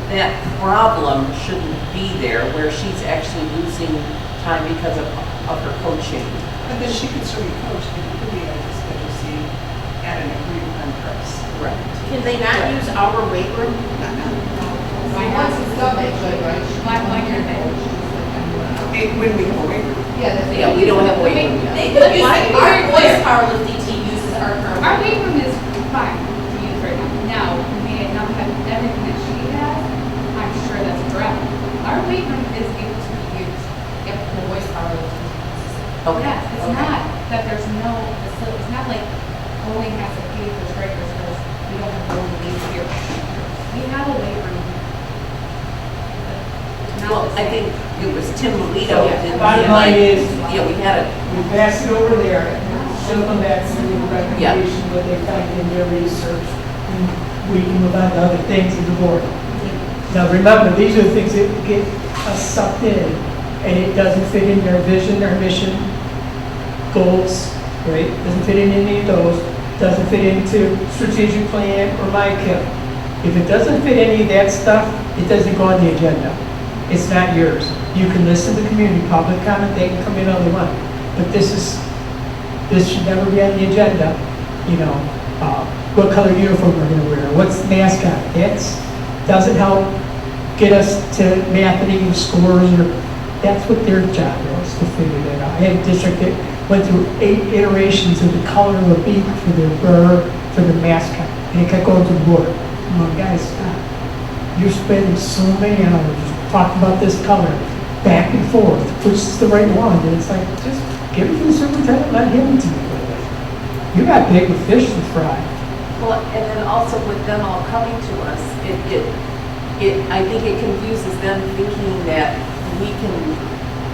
that problem shouldn't be there where she's actually losing time because of her coaching. But then she could still be coached, but it could be at a schedule C at an agreed upon price. Right. Can they not use our weight room? Not now. Once it's done, they could, right? One year ago. When we have a weight room. Yeah, we don't have a weight room yet. They could use, our boys powerlifting team uses our current. Our weight room is fine to use right now. Now, we may not have everything that she has, I'm sure that's correct. Our weight room is able to be used. Yep, the boys powerlifting. Okay. Yes, it's not that there's no facility, it's not like bowling has to pay for strikers because we don't have bowling leagues here. We have a weight room. But not Well, the I same. think it was Tim Melito. didn't Bottom he? line is, Yeah, we had it. we pass it over there, she'll come back and give a recommendation, what they find in their research, and we can move on to other things in the board. Now, remember, these are the things that get us sucked in, and it doesn't fit in their vision, their mission, goals, right? Doesn't fit in any of those, doesn't fit into strategic plan or my KIP. If it doesn't fit any of that stuff, it doesn't go on the agenda. It's not yours. You can listen to community, public comment, they can come in all they want. But this should never be on the agenda, what color uniform we're gonna wear, what's the mascot. Doesn't help get us to math and English scores, or that's what their job is, to figure that out. I had a district that went through 8 iterations of the color of a beak for their bird, for the mascot, and it kept going to the board. I'm like, guys, stop. You're spending so many hours talking about this color, back and forth, which is the right one, and it's like, just give it to the superintendent, let him do it. You got big fish to fry. Well, and then also with them all coming to us, I think it confuses them thinking that we can,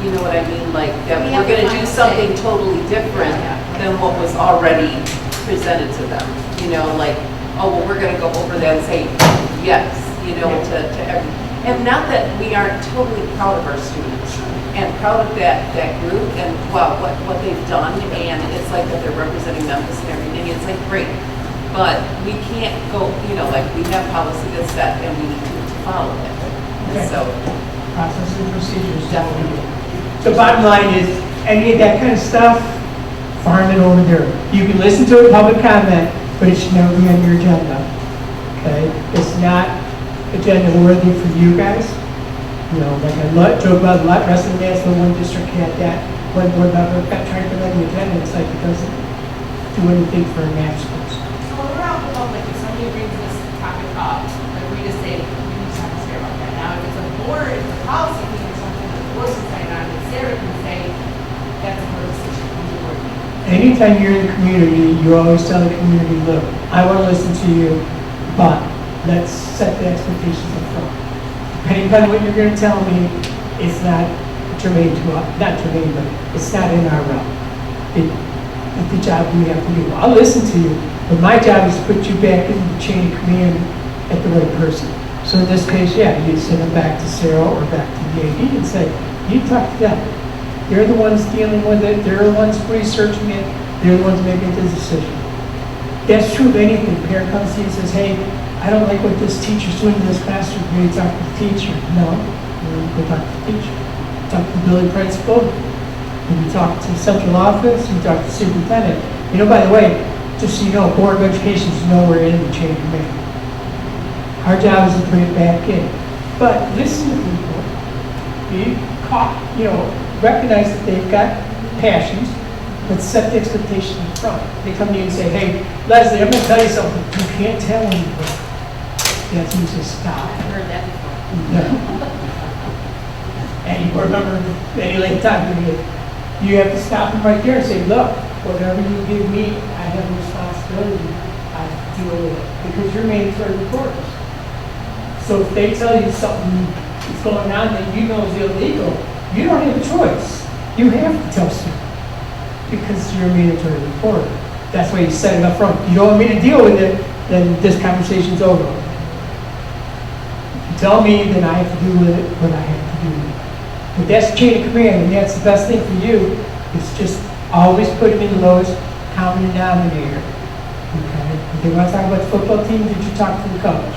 you know what I mean, like, that We we're have to gonna find do a something way. totally different than what was already presented to them. Like, oh, well, we're gonna go over that and say yes, to every, and not that we aren't totally proud of our students and proud of that group and what they've done, and it's like that they're representing Memphis and everything, it's like great. But we can't go, like we have policy that's set and we need to follow it. Okay. So, Process and procedures. Definitely. The bottom line is, any of that kind of stuff, farm it over there. You can listen to a public comment, but it should never be on your agenda. Okay? It's not agenda worthy for you guys. You know, like I joke about a lot, rest of the national one district had that, one board member got trying to put on the agenda, it's like it doesn't do anything for a match schools. So when we're out in public, if somebody brings this topic up, like we just say, we need to have to say about that. Now, if it's a board, if it's a policy meeting or something that the board can say on, then Sarah can say, that's a board decision from the board meeting. Anytime you're in the community, you always tell the community, look, I want to listen to you, but let's set the expectations up front. Depending on what you're going to tell me, it's not germane to us, not germane, but it's not in our realm. It's the job we have to do. I'll listen to you, but my job is to put you back in the chain of command at the right person. So in this case, yeah, you send them back to Sarah or back to the AD and say, you talk to them. They're the ones dealing with it. They're the ones researching it. They're the ones making the decision. That's true of anything. The parent comes to you and says, hey, I don't like what this teacher's doing in this classroom. Can you talk to the teacher? No, you go talk to the teacher. Talk to the building principal. You talk to the central office. You talk to the superintendent. You know, by the way, just so you know, Board of Education is nowhere in the chain of command. Our job is to put it back in. But listen to people. Recognize that they've got passions, but set the expectations in front. They come to you and say, hey, Leslie, I'm going to tell you something. You can't tell anybody. That's when you say, stop. I've heard that before. No. And you remember any late time period, you have to stop them right there and say, look, whatever you give me, I have a responsibility. I deal with it. Because you're mandatory reporters. So if they tell you something is going on that you know is illegal, you don't have a choice. You have to tell someone. Because you're a mandatory reporter. That's why you set it up front. If you don't want me to deal with it, then this conversation's over. If you tell me, then I have to do with it what I have to do with it. But that's the chain of command, and that's the best thing for you. It's just always put them in the lowest common denominator. Okay? If they want to talk about the football team, did you talk to the coach?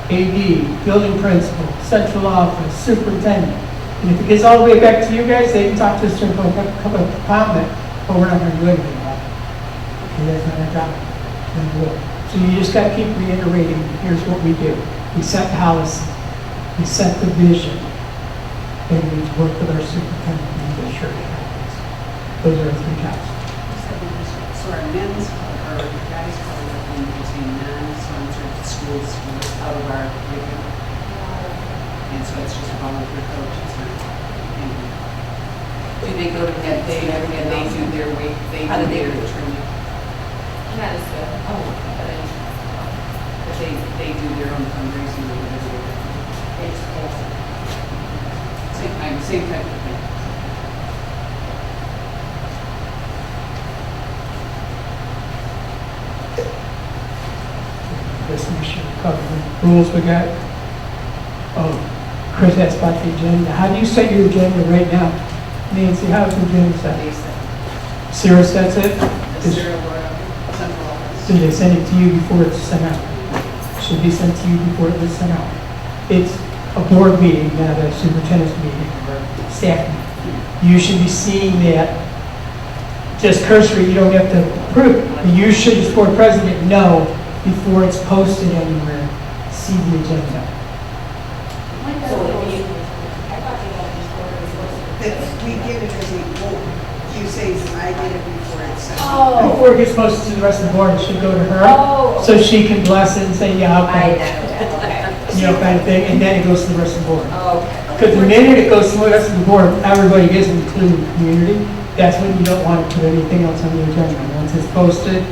AD, building principal, central office, superintendent. And if it gets all the way back to you guys, they can talk to us and come up with a comment, but we're not going to do anything about it. Okay, that's not our job. So you just got to keep reiterating, here's what we do. We set policy, we set the vision, and we work with our superintendent to make sure it happens. Those are our three jobs. So our men's, or guys probably working between non-sponsored schools out of our curriculum. And so it's just a volunteer coach, it's not anything. Do they go to that day and they do their week, they do their training? Not as good. Oh, but they do their own fundraising or whatever. It's Same type of thing. This mission cover the rules we got. Oh, Chris asked about the agenda. How do you set your agenda right now? Nancy, how's the agenda set? Sarah sets it? So they send it to you before it's sent out. Should be sent to you before it was sent out. It's a board meeting, not a superintendent's meeting or staff meeting. You should be seeing that just cursory, you don't have to approve it. But you should, as board president, know before it's posted anywhere, see the agenda. That we get it as a vote. You say, I get it before it's sent. Oh. Before it gets posted to the rest of the board, it should go to her. Oh. So she can bless it and say, yeah, okay. Okay. You know, kind of thing, and then it goes to the rest of the board. Okay. Because the minute it goes to the rest of the board, everybody gets it, including the community. That's when you don't want to put anything else on the agenda. Once it's posted,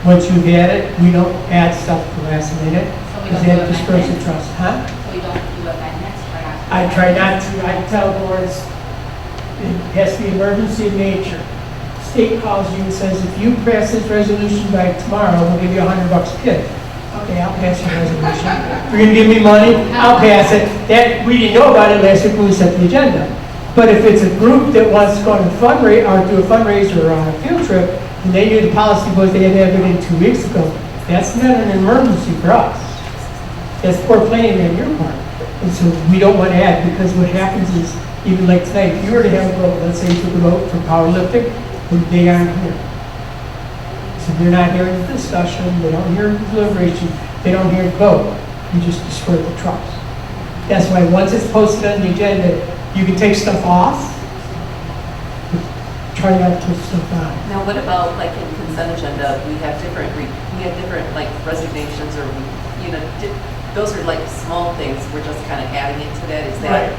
once you've had it, we don't add stuff to the last minute. Because that disperses trust, huh? So we don't do amendments, try not to. I try not to. I tell boards, it has to be emergency in nature. State calls you and says, if you pass this resolution by tomorrow, we'll give you $100 a kid. Okay, I'll pass your resolution. You're gonna give me money, I'll pass it. That, we didn't know about it last week when we set the agenda. But if it's a group that wants to go on a fundraiser, or do a fundraiser or on a field trip, and they knew the policy was they had to have it in 2 weeks ago, that's not an emergency for us. That's poor planning on your part. And so we don't want to add, because what happens is Even like tonight, if you were to have a vote, let's say you took a vote for powerlifting, they aren't here. So they're not hearing the discussion, they don't hear the deliberation, they don't hear the vote. You just destroy the trust. That's why once it's posted on the agenda, you can take stuff off. Try not to put stuff on. Now, what about like in consent agenda, we have different like resignations or, you know, those are like small things, we're just kind of adding into that, is that?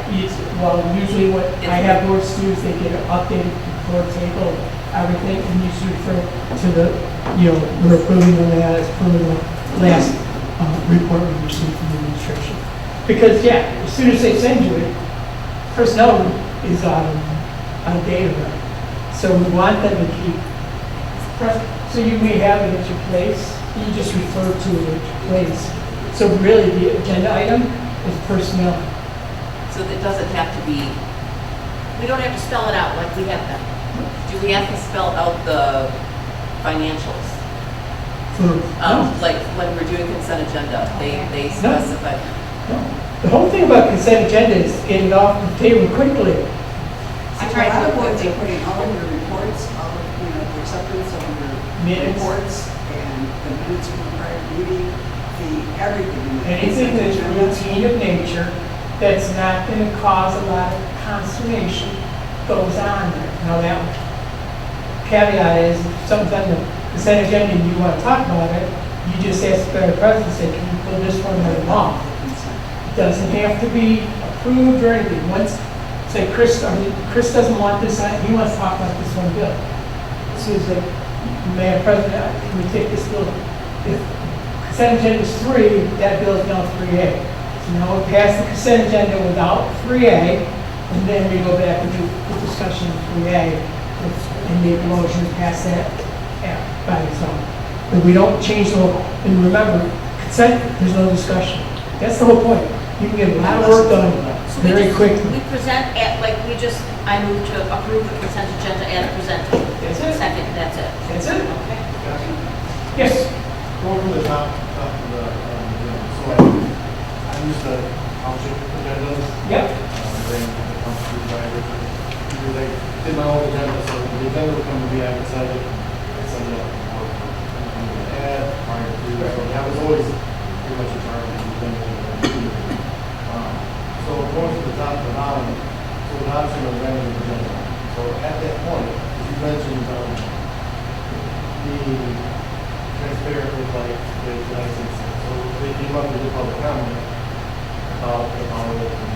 Well, usually what I have boards do is they get an updated board table, everything, and usually refer to the, you know, we're approving the last report we received from the administration. Because, yeah, as soon as they send you it, personnel is on date already. So we want them to keep, so you may have it at your place, you just refer to it at your place. So really, the agenda item is personnel. So that doesn't have to be, We don't have to spell it out like we have them. do we have to spell out the financials? Like when we're doing consent agenda, they specify. No. The whole thing about consent agenda is getting off the table quickly. A lot of boards are putting all of your reports, all of, you know, the acceptance of your Minutes. reports and the minutes from the prior meeting, everything. in the Anything consent that's agenda. routine of nature, that's not going to cause a lot of consternation, goes on there. Now that caveat is, if something's on the consent agenda and you want to talk about it, you just ask the Better President, say, can you pull this one item off? It doesn't have to be approved or anything. Once, say Chris doesn't want this, he wants to talk about this one bill. As soon as the Madam President, can we take this bill? If consent agenda is 3, that bill is now 3A. So now we pass the consent agenda without 3A, and then we go back and do the discussion of 3A, and make a motion to pass that by its own. But we don't change the whole, and remember, consent, there's no discussion. That's the whole point. You can get a lot of work done So very quickly. We present I move to approve the consent agenda as presented. That's it. Second, that's it. That's it. Okay. Yes. Going from the top of the, so I use the township agendas. Yep. Then it comes through by Richard. Because I did my own agenda, so the agenda would come to me, I would send it, or add, prior to, so that was always pretty much a charge of the agenda. So going from the top to the bottom, so adoption of random agenda. So at that point, as you mentioned, being transparent with like the license. So they came up with a public comment about the power lifting.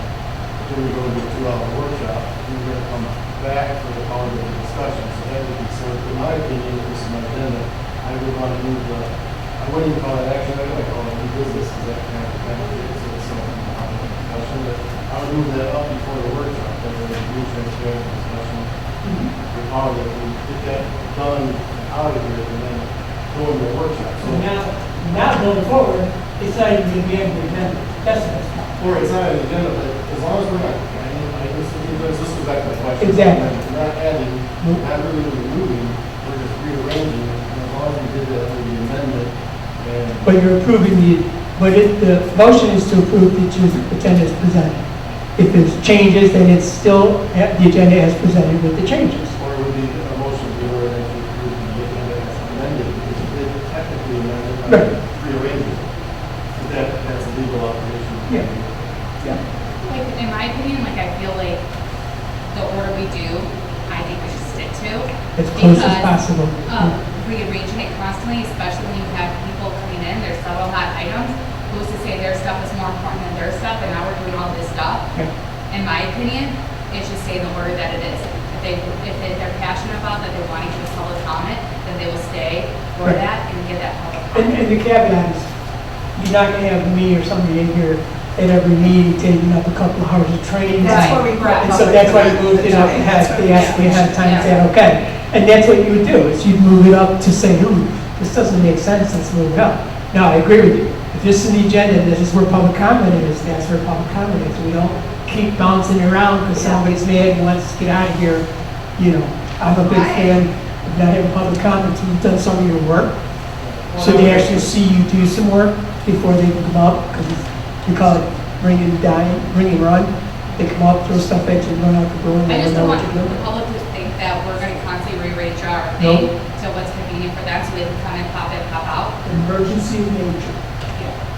Then we go to a 2-hour workshop, we're going to come back for the power lifting discussion. So that would be, so in my opinion, if this is my agenda, I would want to move the, I wouldn't even call it action, I would call it new business, because that kind of gets to some discussion. But I would move that up before the workshop, that would be transparent discussion. The power lifting, get that done out of here, and then go into a workshop. So Now going forward, it's not even going to be on the agenda. That's the best part. or it's not an agenda, but as long as we're not adding, this goes back to the question. Exactly. We're not adding, not really removing, we're just rearranging, and as long as we did that with the amendment, and. But you're approving the motion is to approve the agenda as presented. If there's changes, then it's still the agenda as presented with the changes. Or it would be a motion to order that you approve the agenda as amended, because you did technically amend it by Right. rearranging. But that's a legal operation. Yeah. Yeah. Like, in my opinion, like, I feel like the order we do, I think we should stick to. As close as possible. Rearranging it constantly, especially when you have people coming in, there's several hot items. Who's to say their stuff is more important than their stuff, and now we're doing all this stuff? Yeah. In my opinion, it should stay in the order that it is. If they're passionate about that, they want to give a public comment, then they will stay for Right. that and give that public comment. And the caveat is, you're not going to have me or somebody in here at every meeting taking up a couple of hours of training. That's what we brought. And so that's why you moved it up ahead, they asked me ahead of time, saying, okay. And that's what you would do, is you'd move it up to say, this doesn't make sense, let's move it up. Now, I agree with you. If this is the agenda, this is where public comment is, that's where public comment is. We don't keep bouncing around because somebody's mad and wants to get out of here. You know, I'm a big fan of not having public comments when you've done some of your work. So they actually see you do some work before they can come up, because we call it ring and run. they come up, throw stuff at you, run out the door, and I they just don't know don't what want to do. the public to think that we're gonna constantly rearrange our Nope. thing to what's convenient for them, so they can come and pop in, pop out. Emergency of nature.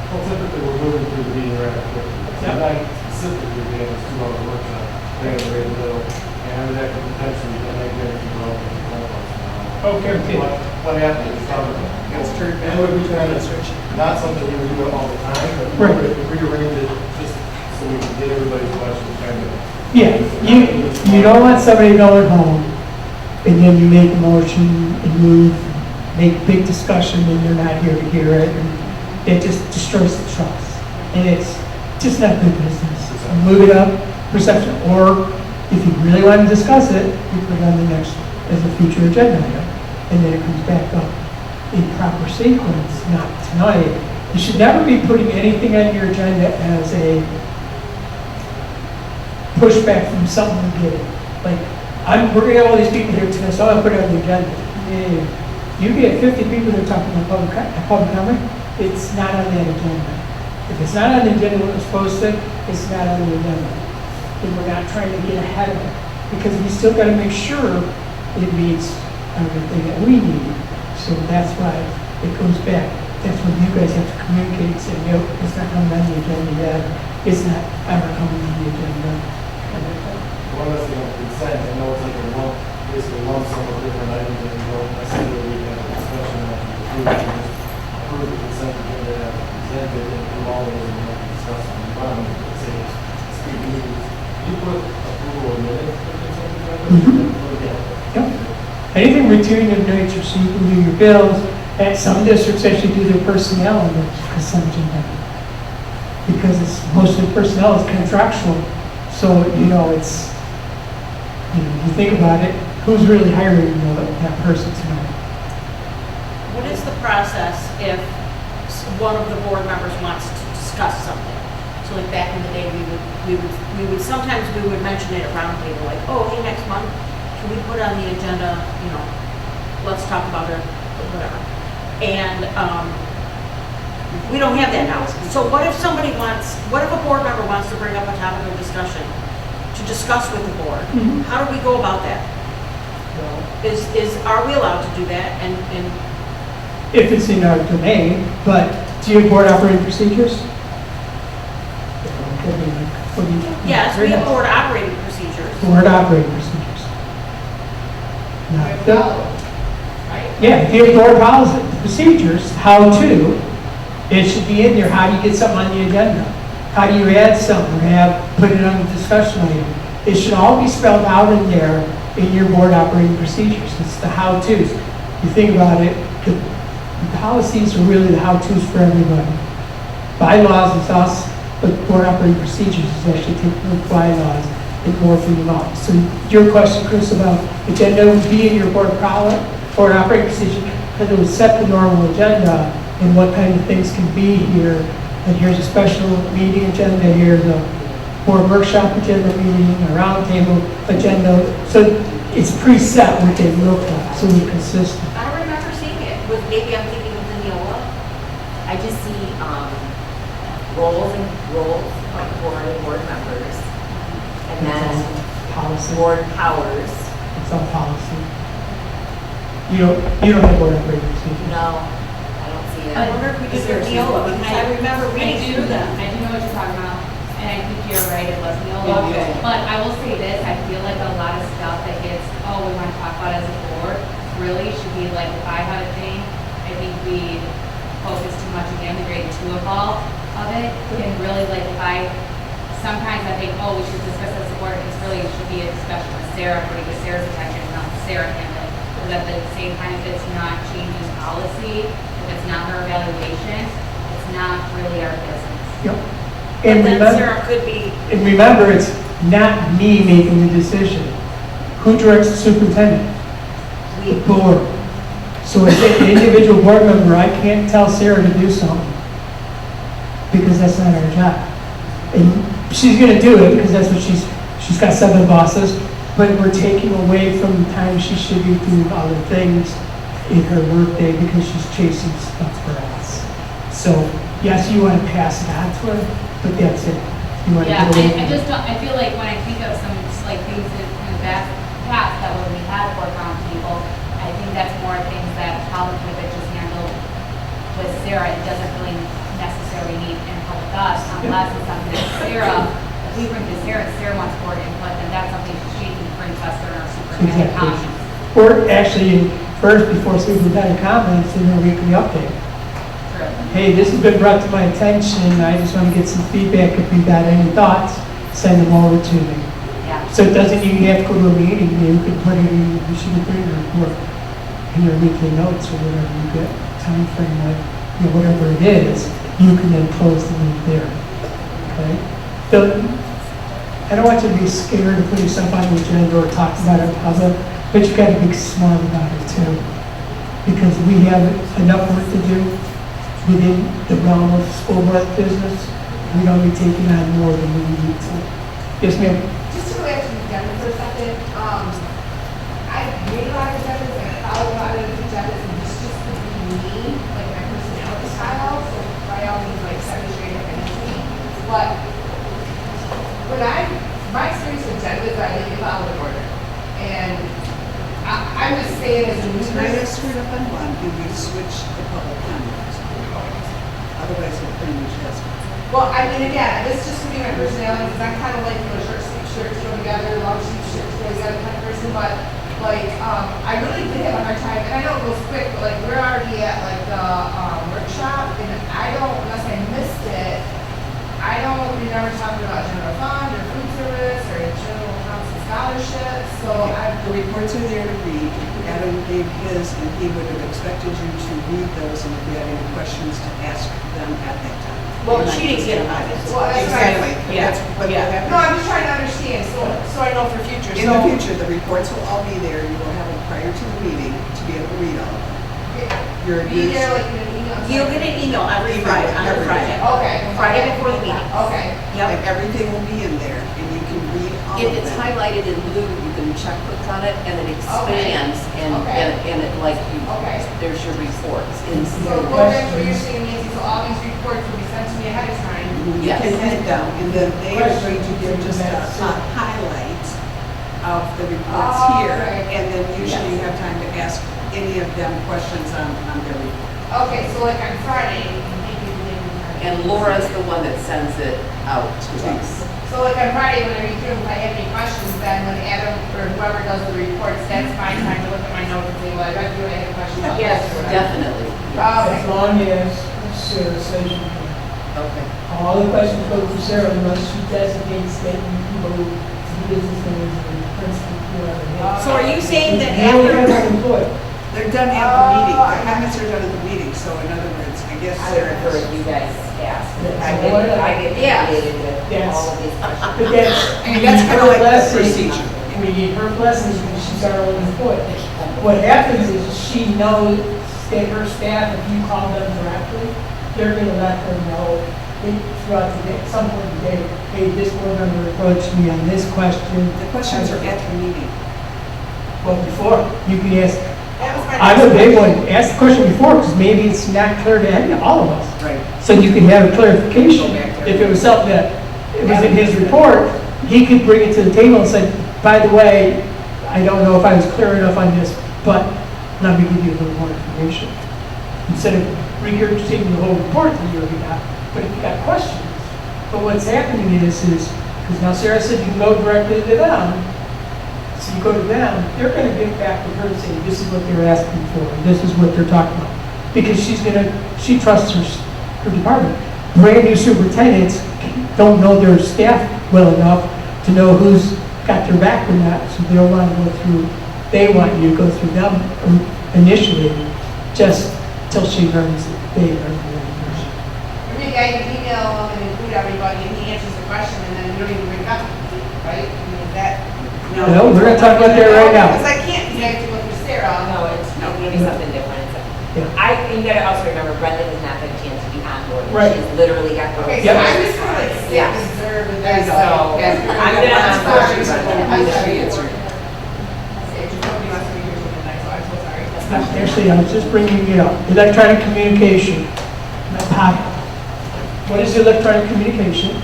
Well, typically, we're moving through the meeting right after. Tonight, specifically, we have a 2-hour workshop, they're gonna rate a little, and that could potentially, that might get into all the phone calls now. Okay. What happened is, it would be kind of, not something we would do all the time, but we Right. would rearrange it just so we can get everybody's questions kind of. Yeah, you don't want somebody going home, and then you make a motion and move, make big discussion, and they're not here to hear it, and it just destroys the trust. And it's just not good business. Move it up, perception, or if you really want to discuss it, you put it on the next, as a future agenda item, and then it comes back up in proper sequence, not tonight. You should never be putting anything on your agenda as a pushback from something we did. Like, we're gonna have all these people here tonight, so I'm gonna put it on the agenda. Yeah. You get 50 people that are talking about public comment, it's not on that agenda. If it's not on the agenda when it's posted, it's not on the agenda. And we're not trying to get ahead of it, because we still gotta make sure it meets everything that we need. So that's why it goes back. That's when you guys have to communicate and say, no, it's not coming on the agenda yet. It's not ever coming on the agenda. One less thing on consent, I know it's like a lump, basically lump sum of different items, and you don't necessarily have a discussion on the approve, you just approve the consent agenda as presented, and do all those, and then discuss on the bottom, say, speak news. You put approval in minutes for the consent agenda? Yep. Anything routine in nature, so you can do your bills, and some districts actually do their personnel on the consent agenda. Because it's, most of the personnel is contractual, so, it's, you think about it, who's really hiring that person tonight? What is the process if one of the board members wants to discuss something? So like back in the day, sometimes we would mention it at roundtable, like, oh, hey, next month, can we put on the agenda, let's talk about it, whatever. And, we don't have that now. So what if what if a board member wants to bring up a topic of discussion to discuss with the board? How do we go about that? Are we allowed to do that? And If it's in our domain, but do you have board operating procedures? yes, we have board operating procedures. Board operating procedures. Right? Yeah, if you have board policy procedures, how to, it should be in there. How do you get something on the agenda? How do you add something or put it on the discussion item? It should all be spelled out in there in your board operating procedures. It's the how-tos. You think about it, the policies are really the how-tos for everybody. Bylaws is us, but board operating procedures is actually taking the bylaws and morphing them up. So your question, Chris, about agenda would be in your board operating procedure, because it would set the normal agenda and what kind of things can be here. And here's a special meeting agenda, here's a board workshop agenda meeting, a roundtable agenda. So it's preset what they look like, so we're consistent. I don't remember seeing it. Maybe I'm thinking of the Neola. I just see roles of board members, and then Policy. board powers. It's all policy. You don't have board operating procedure. No, I don't see it. I wonder if we did the Neola, because I remember reading through them. I do know what you're talking about, and I think you're right, it was Neola. Okay. But I will say this, I feel like a lot of stuff that gets, we want to talk about as a board, really should be like, if I had a thing, I think we focus too much again, the grade 2 of all of it, and really like sometimes I think, we should discuss as a board, it's really, it should be a discussion with Sarah, to get Sarah's attention, not Sarah handling. But at the same time, if it's not changing policy, if it's not her evaluation, it's not really our business. Yep. And then Sarah could be. And remember, it's not me making the decision. Who directs the superintendent? The board. So as an individual board member, I can't tell Sarah to do something because that's not her job. And she's going to do it because that's what she's got 7 bosses. But we're taking away from the time she should be doing other things in her workday because she's chasing stuff for us. So, yes, you want to pass it on to her, but that's it. You want to Yeah, get away? I just don't, I feel like when I think of some, like, things in the past that when we had board roundtable, I think that's more things that probably could have just handled with Sarah. It doesn't really necessarily need input with us unless it's something that Sarah, if we bring to Sarah, Sarah wants board input, then that's something she can bring to us during our superintendent Exactly. comments. Or actually, first, before superintendent comments, in a weekly update. True. Hey, this has been brought to my attention, I just want to get some feedback, if you've got any thoughts, send them over to me. Yeah. So it doesn't even have to go to a meeting, you can put it in, you should put it in your report, in your weekly notes or whatever, you get time frame, like, you know, whatever it is, you can then close the loop there, okay? I don't want you to be scared of putting stuff on the agenda or talking about it in public, but you gotta be smart about it too. Because we have enough work to do within the realm of school board business, we don't be taking on more than we need to. Yes, ma'am? Just to go back to the agenda for a second, I made a lot of agendas, and I followed a lot of agendas, and this just could be me, like my personality style, so by all means, like, send me straight up anything. But when my experience with agendas, I like it out of order. And I'm just saying as a new Tonight I person. screwed up on one, and we switched the public comment. Otherwise, it pretty much has. Well, I mean, again, this just could be my personality, because I'm kind of like, you know, short sleeve shirts go together, long sleeve shirts go together kind of person, but like, I really did have a hard time, and I know it goes quick, but like, we're already at like the workshop, and I don't, unless I missed it, I don't remember talking about general fund or food service or general accounts and scholarships, so The reports are there to read. Adam gave his, and he would have expected you to read those, and if you had any questions, to ask them at that time. Well, And I she didn't just get did them. it. Well, that's what I- Exactly. yeah, That's what yeah. happened. No, I'm just trying to understand, so I know for future, In the future, the reports will all be there. You will have them prior to the meeting to be able to read all of them. Be there like in an email. You'll get an email every Friday, on a Friday. Okay. Friday before the meeting. Okay. And everything will be in there, and you can read all If of it's them. highlighted in blue, you can check click on it and it Okay. expands and it like you, Okay. there's your reports. So going back to what you're saying, Nancy, so all these reports will be sent to me ahead of time. You can head down, and then they are going to give just a highlight of the reports Oh, here, right. and then usually you have time to ask any of them questions on their report. Okay, so like on Friday, And Laura's the one that sends it out to us. so like on Friday, when I read through, if I have any questions, then when Adam or whoever does the reports, that's my time to look at my notes and say, well, I read through, I have a question about Yes, this or whatever. definitely. Okay. As long as Sarah says you can. Okay. All the questions go to Sarah unless she designates that you can go to the business manager, the principal, whoever. So are you saying that You only have after, one employee. They're done at the meeting, the comments are done at the meeting, so in other words, I guess. I would prefer you guys ask. I get Yeah. created with Yes. all of these questions. But that's, I mean, that's kind of like the procedure. We need her blessings because she's our own employee. What happens is she knows that her staff, if you call them directly, they're gonna let her know throughout the day, at some point in the day, hey, this board member approached me on this question. The questions are at the meeting. Well, before, you can ask, That was my I'm a next big question. one, ask the question before, because maybe it's not clear to all of us. Right. So you can have a clarification. If it was something that, it was in his report, he could bring it to the table and say, by the way, I don't know if I was clear enough on this, but let me give you a little more information. Instead of regurgitating the whole report that you already got, but if you got questions. But what's happening is, because now Sarah said you can go directly to them, so you go to them, they're gonna get back with her and say, this is what they're asking for, and this is what they're talking about. Because she trusts her department. Brand new superintendents don't know their staff well enough to know who's got their back or not, so they'll want to go through, they want you to go through them initially, just till she learns that they learn the information. Maybe I can email him and include everybody, and he answers the question, and then we don't even bring it up, right? I mean, is that? No, we're gonna talk about that right now. Because I can't, because I have to go through Sarah. No, it's gonna be something different. You gotta also remember Brenda has not had a chance to be on board. Right. She's literally got. Okay, so I'm just gonna like sit Yeah. and observe, and There you that's go. like. that's I'm really gonna good. onboard you, Sorry. Brenda. I'm She sorry. answered. Okay, Jacoby wants to be here till midnight, so I'm so sorry. Actually, I was just bringing it up. Electronic communication. What is electronic communication?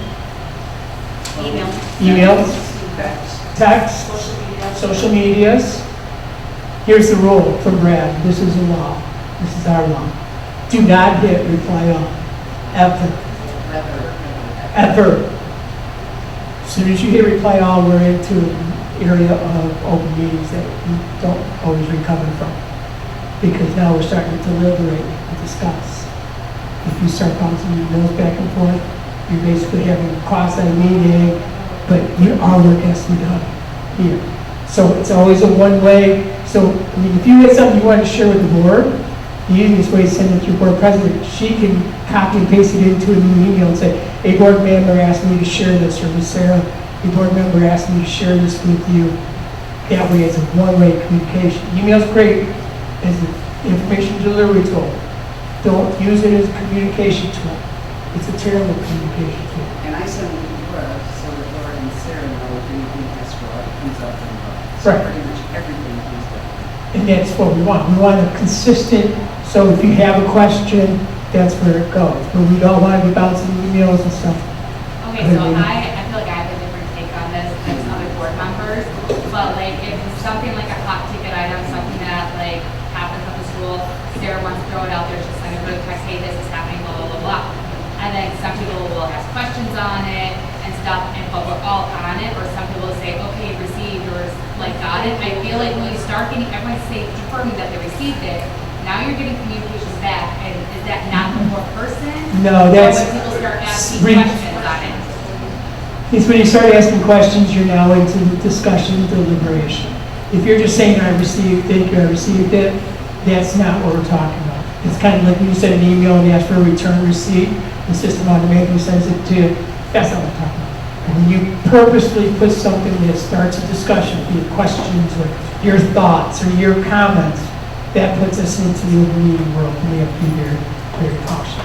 emails, text, social medias. Here's the rule from Brad. This is the law. This is our law. Do not hit reply all. Ever. Ever. As soon as you hit reply all, we're into an area of open meetings that you don't always recover from. Because now we're starting to deliberate and discuss. If you start bouncing emails back and forth, you're basically having a quasi meeting, but our work has to be done here. So it's always a one-way. So, I mean, if you had something you wanted to share with the board, the easiest way is send it to your board president. She can copy and paste it into a new email and say, a board member asked me to share this, or Miss Sarah, a board member asked me to share this with you. That way it's a one-way communication. Email's great as an information delivery tool. Don't use it as a communication tool. It's a terrible communication tool. And I send them to Laura, so that Laura and Sarah know if anything extra comes up in the, Right. pretty much everything comes up. And that's what we want. We want a consistent, so if you have a question, that's where it goes. But we don't want to be bouncing emails and stuff. Okay, so I feel like I have a different take on this than some other board members, but like if it's something like a hot ticket item, something that like happens at the school, Sarah wants to throw it out there, just send a quick text, hey, this is happening, blah, blah, blah, blah. And then some people will ask questions on it and stuff, and but we're all on it, or some people will say, okay, received, or like got it. I feel like when you start getting everyone say confirming that they received it, now you're getting communications back, and is that not the more person? No, that's- Or when people start asking Re- questions on it? It's when you start asking questions, you're now into the discussion, deliberation. If you're just saying, I received, thank you, I received it, that's not what we're talking about. It's kind of like when you send an email and you ask for a return receipt, the system automatically sends it to you. That's not what we're talking about. And when you purposely put something that starts a discussion, be it questions or your thoughts or your comments, that puts us into the open meeting world, and we have to be very, very cautious.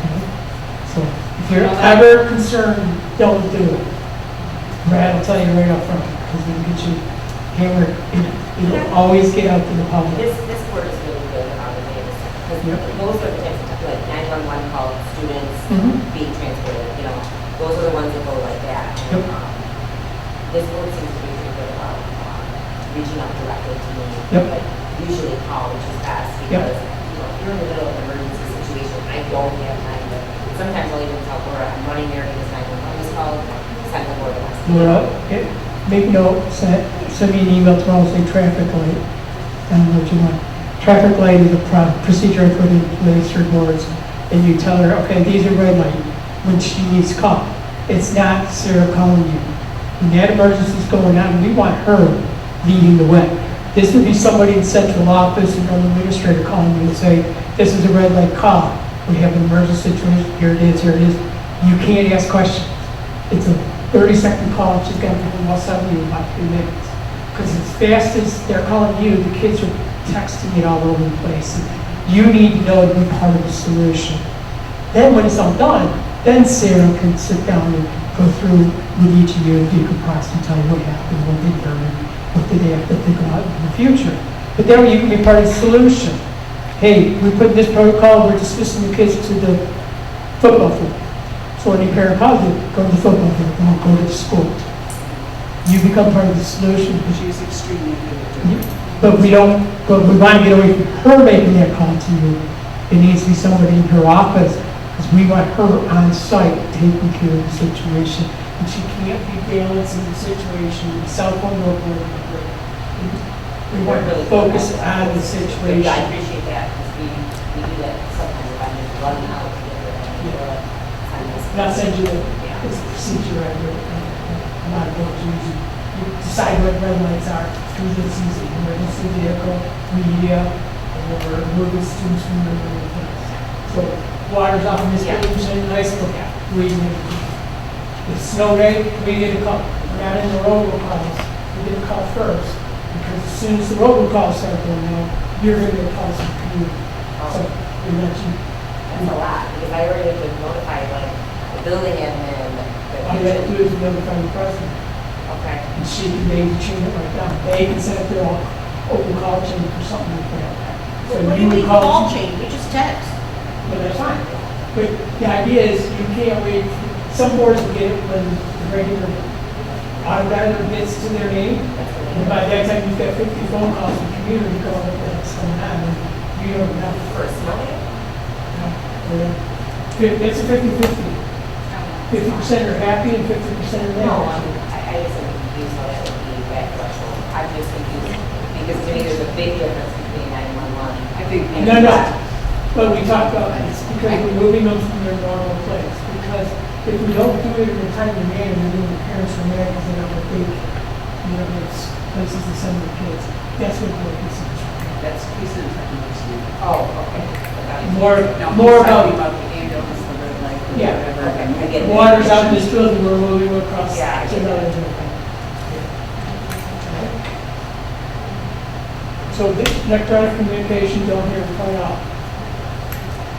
Okay? So if you're ever concerned, don't do it. Brad will tell you right up front, because it'll get you hammered. It'll always get out to the public. This board is really good about it, because those are the types of, like 911 calls, students being transported, those are the ones that go like that. And, this board seems to be pretty good about reaching out directly to me, but usually call, which is best, because if you're in the middle of an emergency situation, I don't have time to, sometimes I'll even tell Laura, I'm running there because 911 is called, send the board a message. Laura, make note, send me an email tomorrow, say traffic light. I don't know what you want. Traffic light is a procedure I put in place for boards, and you tell her, okay, these are red light, when she needs to call. It's not Sarah calling you. When that emergency is going on, we want her leading the way. This would be somebody in central office and an administrator calling you and say, this is a red light call. We have an emergency situation, here it is, here it is. You can't ask questions. It's a 30-second call, she's got to be home, I'll send you in about 3 minutes. Because as fast as they're calling you, the kids are texting it all over the place. You need to know to be part of the solution. Then when it's all done, then Sarah can sit down and go through with each of you and decompress and tell you what happened, what they learned, what did they have to think about in the future. But then you can be part of the solution. Hey, we put this protocol, we're dismissing the kids to the football field. So any parent calls you, go to the football field, don't go to the school. You become part of the solution. She's extremely good at doing it. But we want to get away from her making that call to you. It needs to be somebody in her office, because we want her on site taking care of the situation. And she can't be balancing the situation with cell phone or whatever. We want to focus on the situation. Yeah, I appreciate that, because we do that sometimes if I'm just running out. And I'll send you the procedure right here. A lot of books you decide what red lights are. Emergencies, emergency vehicle, media, and we're moving students from the place. So water's off in this building, so nice look at. Reading it. If snow day, we get a call. We're not in the robocalls. We get a call first. Because as soon as the robocalls start going out, you're going to get calls from the community. So we let you. That's a lot, because I already been notified, like, the building admin. All you have to do is notify the president. Okay. And she can maybe change it right down. They can set up their own open call chain or something like that. So What do you mean call chain? We just text. But that's fine. But the idea is you can't wait. Some boards will get it when the regular automatically gets to their name. And by that time, you've got 50 phone calls from community calling up that's going on, and you don't know. Personally? It's a 50-50. 50% are happy and 50% are No, negative. I just am confused how that would be that threshold. I'm just confused, because to me, there's a big difference between 911. I think. No. But we talked about this because we're moving them from their normal place. Because if we don't do it in a timely manner, then the parents are mad because they don't have big, it's places to send their kids. That's what we're concerned. That's piece of technology. Oh, okay. More He's talking about, about the ambulance, the red light, or yeah. whatever. Okay, I get it. Water's out in this building, we're moving across Yeah, I to get another it. building. So this electronic communication, don't hear it point out.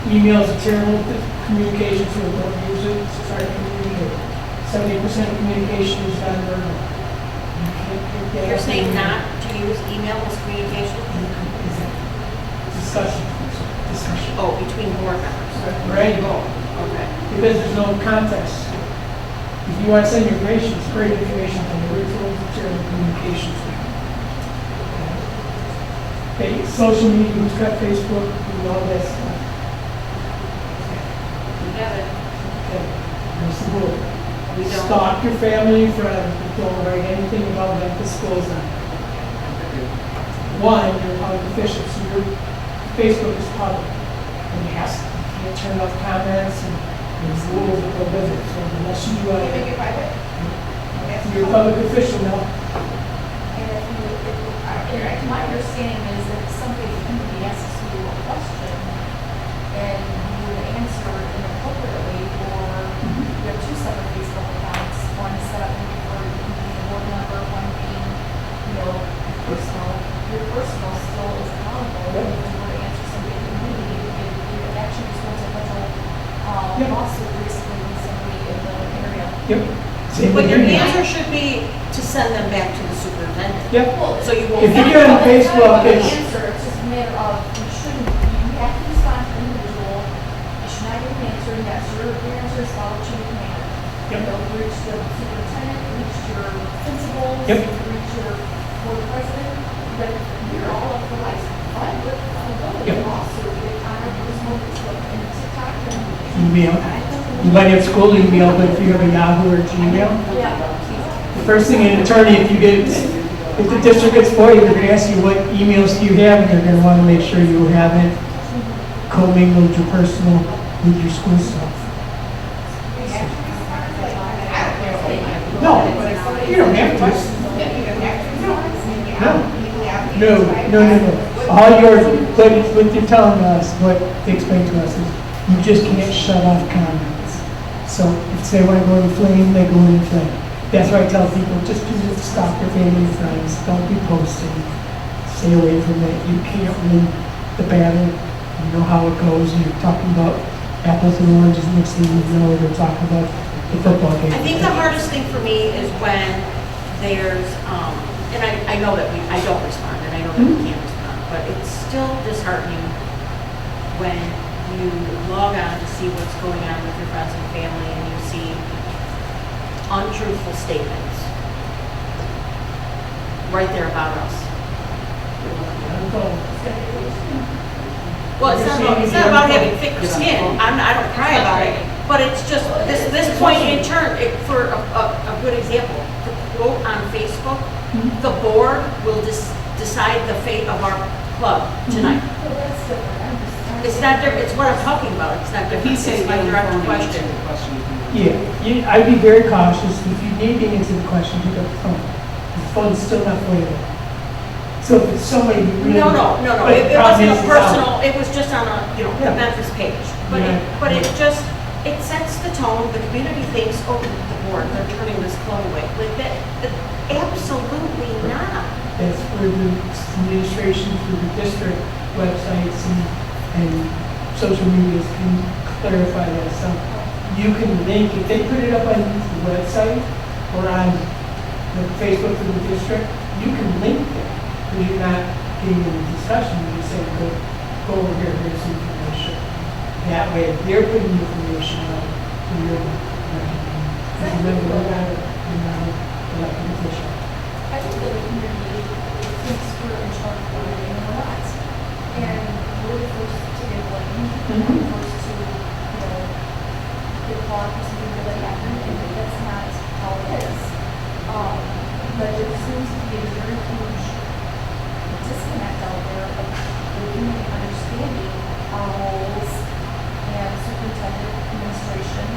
Emails are terrible communication, so don't use it, try to communicate. 70% of communication is non-verbal. You can't get that. You're saying not to use email as communication? Discussion. Oh, between board members? Right. Okay. Because there's no context. If you want to send your information, it's great information on the referral material communications. Okay, social media, who's got Facebook, and all that stuff. Together. Okay, there's the rule. We don't. Stalk your family and friends, but don't write anything about them to schools on. One, you're a public official, so your Facebook is public. And you can't turn off comments and there's rules that go with it. So unless you do Make it private. you're a public official now. And if you, my understanding is that if somebody asks you a question and you would answer inappropriately, or you have two separate Facebook accounts, one set up maybe for being a board member, one being, personal, your personal still is accountable. If you were to answer somebody in the community, it actually just went to federal lawsuit recently with somebody in the area. Yep. Same But with your email. answer should be to send them back to the superintendent. Yep. So you won't. If you get on Facebook, It's it's, answer, it's just a matter of, you have to respond to the individual. You should not give an answer, and that's your answer is follow chain of command. Yep. You'll reach the superintendent, reach your principals, Yep. reach your board president, but you're all up for license. Yep. Lawsuit, on our personal Facebook and TikTok and. email. You might have school email, but if you have a Yahoo or Gmail, the first thing an attorney, if the district gets for you, they're going to ask you what emails do you have, and they're going to want to make sure you haven't commingled your personal with your school stuff. No, you don't have to. No. All what you're telling us, what they explain to us is, you just can't shut off comments. So if they want to go in flame, they go in flame. That's why I tell people, just do it, stop your family and friends, don't be posting, stay away from it. You can't win the battle, you know how it goes, and you're talking about apples and oranges, next thing you know, they're talking about the football game. I think the hardest thing for me is when there's, and I know that I don't respond, and I know that we can't respond, but it's still disheartening when you log on to see what's going on with your friends and family, and you see untruthful statements right there about us. Well, it's not about having thicker skin. I don't cry about it, but it's just this point in turn. For a good example, the quote on Facebook, the board will decide the fate of our club tonight. It's not different. It's what I'm talking about. It's not different. He's saying It's my direct the question. Yeah, I'd be very cautious. If you need to answer the question, pick up the phone. The phone's still not playable. So if it's somebody who really... No. But It the problem wasn't a is it's personal. out. It was just on the Memphis page. But it sets the tone. The community thinks, oh, the board, they're turning this club away. Like that, absolutely not. That's where the administration through the district websites and social medias can clarify that stuff. You can link, if they put it up on the website or on the Facebook for the district, you can link it, because you're not getting in the discussion, you say, go over here, here's some information. That way, if they're putting information out, you're, remember, we're not elected official? I think that the community thinks we're in charge of everything and we're not. And we're the first to get blamed, and we're the first to, get caught for something that happened, and that's not how it is. But there seems to be a very huge disconnect out there of living and understanding our roles and superintendent administration.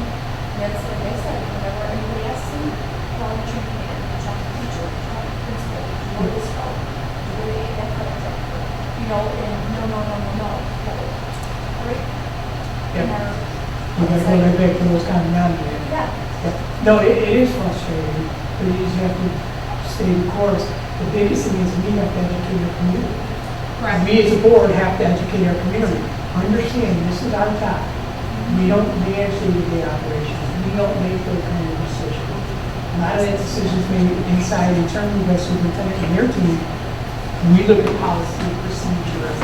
That's like I said, whenever anybody asks me, well, what you can, talk to the teacher, talk to the principal, what is go, do they athletic director, and no. Right? Yep. And our, We gotta go right back to those kind of non-meetings. yeah. No, it is frustrating, but you just have to stay the course. The biggest thing is we have to educate our community. Correct. We as a board have to educate our community. Understand, this is our job. We don't manage day-to-day operations. We don't make those kind of decisions. A lot of that decisions made inside internally by superintendent and their team. We look at policy, procedure,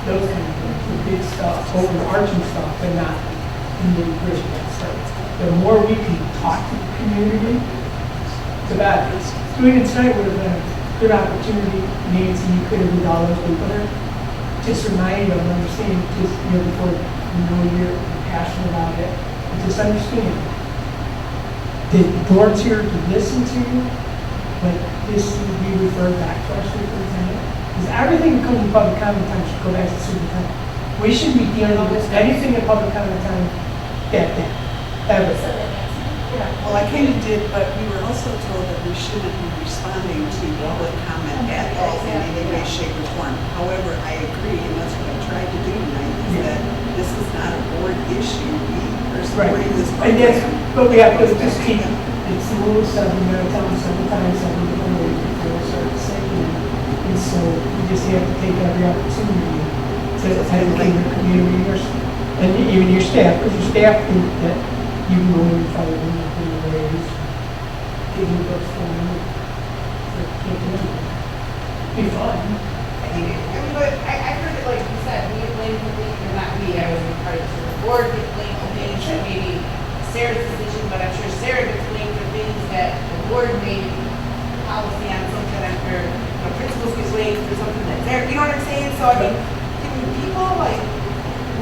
those kind of things, the big stuff, overarching stuff, but not nitty-gritty stuff. The more we can talk to the community, the better. Doing it tonight would have been a good opportunity. Nancy, you could have with all those people there. Just remind them, understand, just, before you're passionate about it, and just understand. The board's here to listen to you, but this should be referred back to our superintendent. Because everything that comes in public comment time should go back to the superintendent. We shouldn't be dealing with anything in public comment time ever. Well, I kind of did, but we were also told that we shouldn't be responding to public comment at all in any way, shape, or form. However, I agree, and that's what I tried to do tonight, is that this is not a board issue. We are supporting this And that's, program. but we have to just keep, it's the rules, so we gotta tell them several times, several different ways before we start saying it. And so we just have to take every opportunity to educate your community, and even your staff, because your staff think that you can go in and follow them in ways, give you books for them, but can't do anything. Be fun. But I heard it like you said, we get blamed for things, or not we, I was part of the board, get blamed for things that maybe Sarah's decision, but I'm sure Sarah gets blamed for things that the board made policy on something, or principals get blamed for something that Sarah, you know what I'm saying? So I mean, can people like,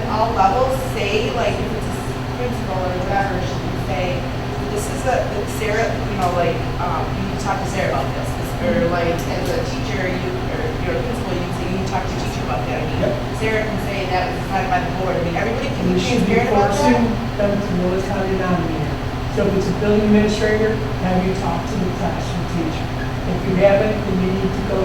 at all levels say, like, if it's a principal or whatever, should we say, this is Sarah, you need to talk to Sarah about this, or like, as a teacher, or your principal, you say, you need to talk to your teacher about that. I mean, Sarah can say that was decided by the board. I mean, everybody can be transparent about that. Forcing them to know it's how you're nominated. So if it's a building administrator, have you talk to the classroom teacher. If you haven't, then you need to go,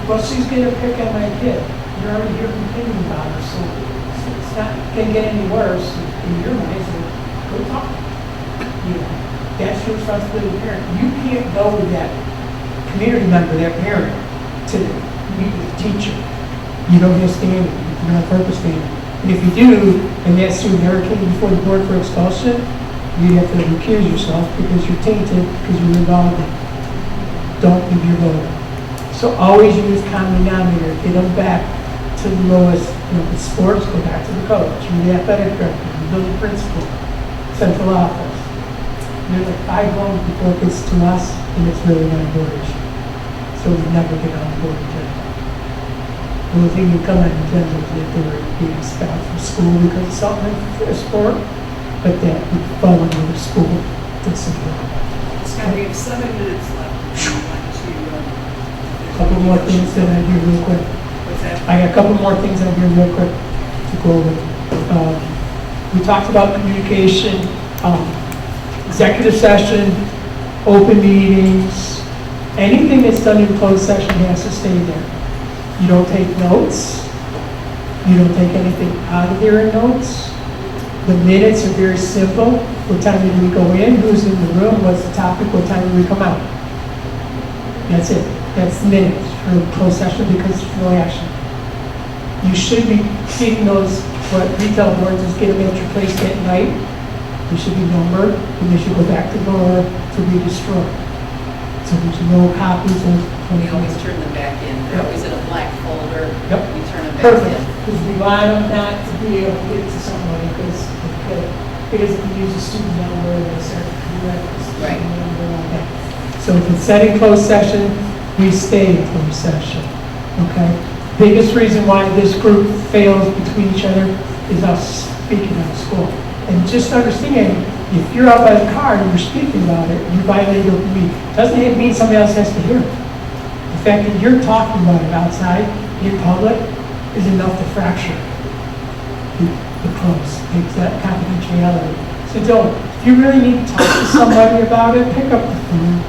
well, she's gonna pick on my kid. You're already here complaining about her, so it's not gonna get any worse in your mind, so go talk. That's your responsibility as a parent. You can't go with that community member, that parent, to meet with the teacher. You don't have standing, you don't have purpose standing. And if you do, and that student ever came before the board for expulsion, you have to recuse yourself because you're tainted, because you're involved in it. Don't give your vote. So always use common denominator, get them back to the lowest, with sports, go back to the coach, the athletic director, the building principal, central office. There's like 5 votes before it gets to us, and it's really not a board issue. So we never get on the board agenda. The only thing you come on the agenda is if they were being expelled from school because of something for a sport, but that would fall under the school discipline. Scott, we have 7 minutes left. Couple more things that I do real quick. What's that? I got a couple more things I do real quick to go over. We talked about communication, executive session, open meetings, anything that's done in closed session has to stay there. You don't take notes. You don't take anything out of there in notes. The minutes are very simple. What time did we go in? Who's in the room? What's the topic? What time did we come out? That's it. That's the minutes for the closed session because there's no action. You should be getting those, what retail boards is get them at your place at night. They should be numbered and they should go back to the door to be destroyed. So there's no copies of. We always turn them back in. They're always in a black folder. Yep. We turn them back Perfect, in. because we want them not to be able to get to somebody because if you use a student number, they start to correct the Right. student number like that. So if it's set in closed session, we stay in closed session, okay? Biggest reason why this group fails between each other is us speaking of school. And just understand, if you're out by the car and you're speaking about it, you violate open meeting. Doesn't it mean somebody else has to hear it? The fact that you're talking about it outside, in public, is enough to fracture the close, takes that confidentiality. So don't, if you really need to talk to somebody about it, pick up the phone.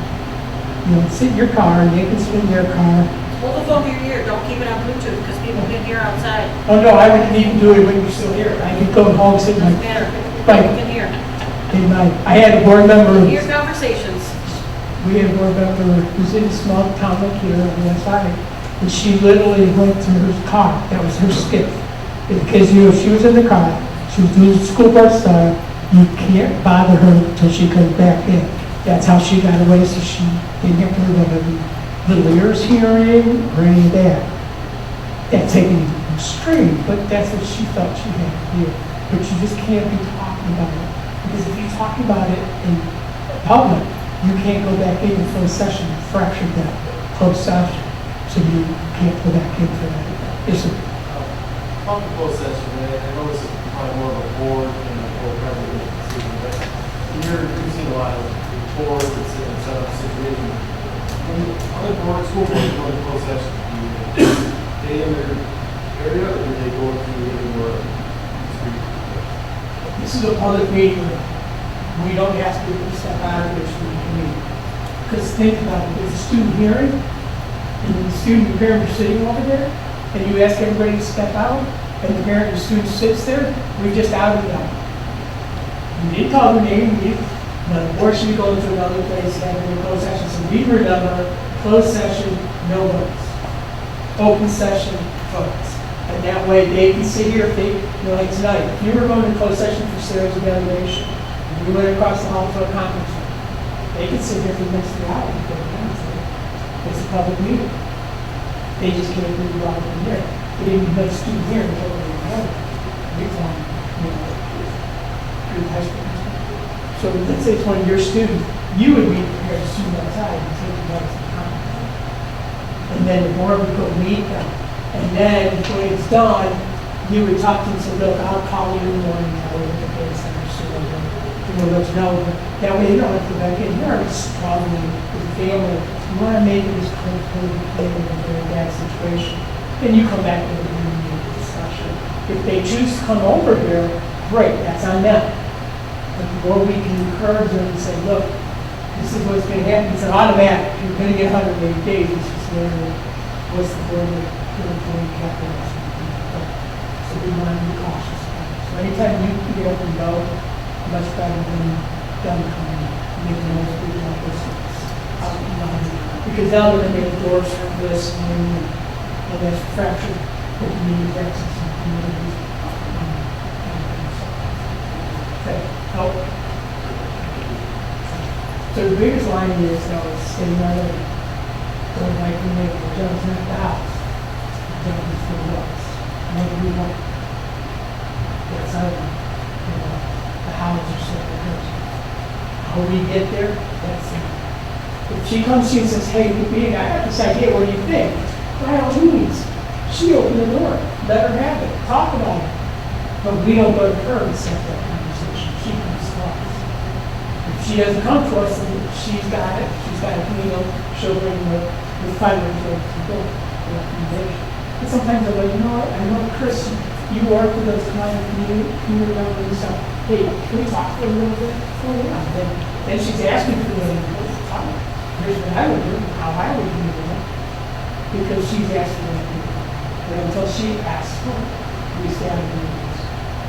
You know, sit in your car, and they can sit in their car. Hold the phone to your ear, don't keep it on Bluetooth, because people can hear outside. Oh, no, I wouldn't even do it when you're still here. I could go home, sit in my, Doesn't matter, Right. people can hear. in my, I had a board member, Hear conversations. we had a board member who's in a small town like here on the west side, and she literally went to her car, that was her skip. Because, you know, if she was in the car, she was doing school board stuff, you can't bother her until she comes back in. That's how she got away, so she didn't have to worry about any little ears hearing or any of that. That's taking it extreme, but that's what she felt she had to do. But you just can't be talking about it. Because if you talk about it in public, you can't go back in for a session and fracture that closed session. So you can't go back in for that. Yes, sir. Public closed session, I know this is probably more of a board and a board president decision, but you've seen a lot of boards that sit in set up situations. Other board, school boards, go to closed session, do they stay in their area or do they go to anywhere? This is a public meeting. We don't ask people to step out of their student meeting. Because think about it, there's a student hearing, and the student and parent are sitting over there, and you ask everybody to step out, and the parent and the student sits there, we just outed them. You didn't call their name, the board should go into another place, have a closed session. So we remember, closed session, no votes. Open session, votes. And that way they can sit here if they, you know, like tonight, if you were going to closed session for Sarah's evaluation, and you went across the hall for a conference room, they could sit here for the next 3 hours and go down. It's a public meeting. They just can't move out from there. They didn't let a student here until they were home. We found, you know, through high school. So let's say it's one of your students, you would be prepared to student outside and take the notes and comments. And then the board would go meet them. And then when it's done, you would talk to them and say, look, I'll call you in the morning, tell you what the case is, so we'll let you know. But that way you don't have to go back in here, it's probably with the family. You want to make this clear in a very bad situation. Then you come back to the discussion. If they choose to come over here, great, that's on them. But the more we can encourage them and say, look, this is what's going to happen. It's an automatic. You're going to get 180 days. It's just literally what's the board going to capitalize. So we want to be cautious. So anytime you can get up and go, much better than them coming and making those big numbers. Because now they're going to make doors for listening and that's fractured the community access and communities. Okay. Oh. So the biggest line is, though, is staying out of it. Don't like we make the judge not the house. The judge is for us. Maybe we want that's out of it. You know, the house or something. How we get there, that's it. If she comes to you and says, hey, I got this idea, what do you think? By all means, she opened the door. Let her have it. Talk about it. But we don't go to her and set that conversation. She comes to us. If she doesn't come to us, then she's got it. She's got a communal. She'll bring the fighter to the recommendation. And sometimes they'll go, you know what, I know Chris, you work with those client community members and stuff. Hey, can we talk for a little bit? Oh yeah. Then she's asking for the talk. Here's what I would do, how I would do it. Because she's asking me. But until she asks for it, we stand in this.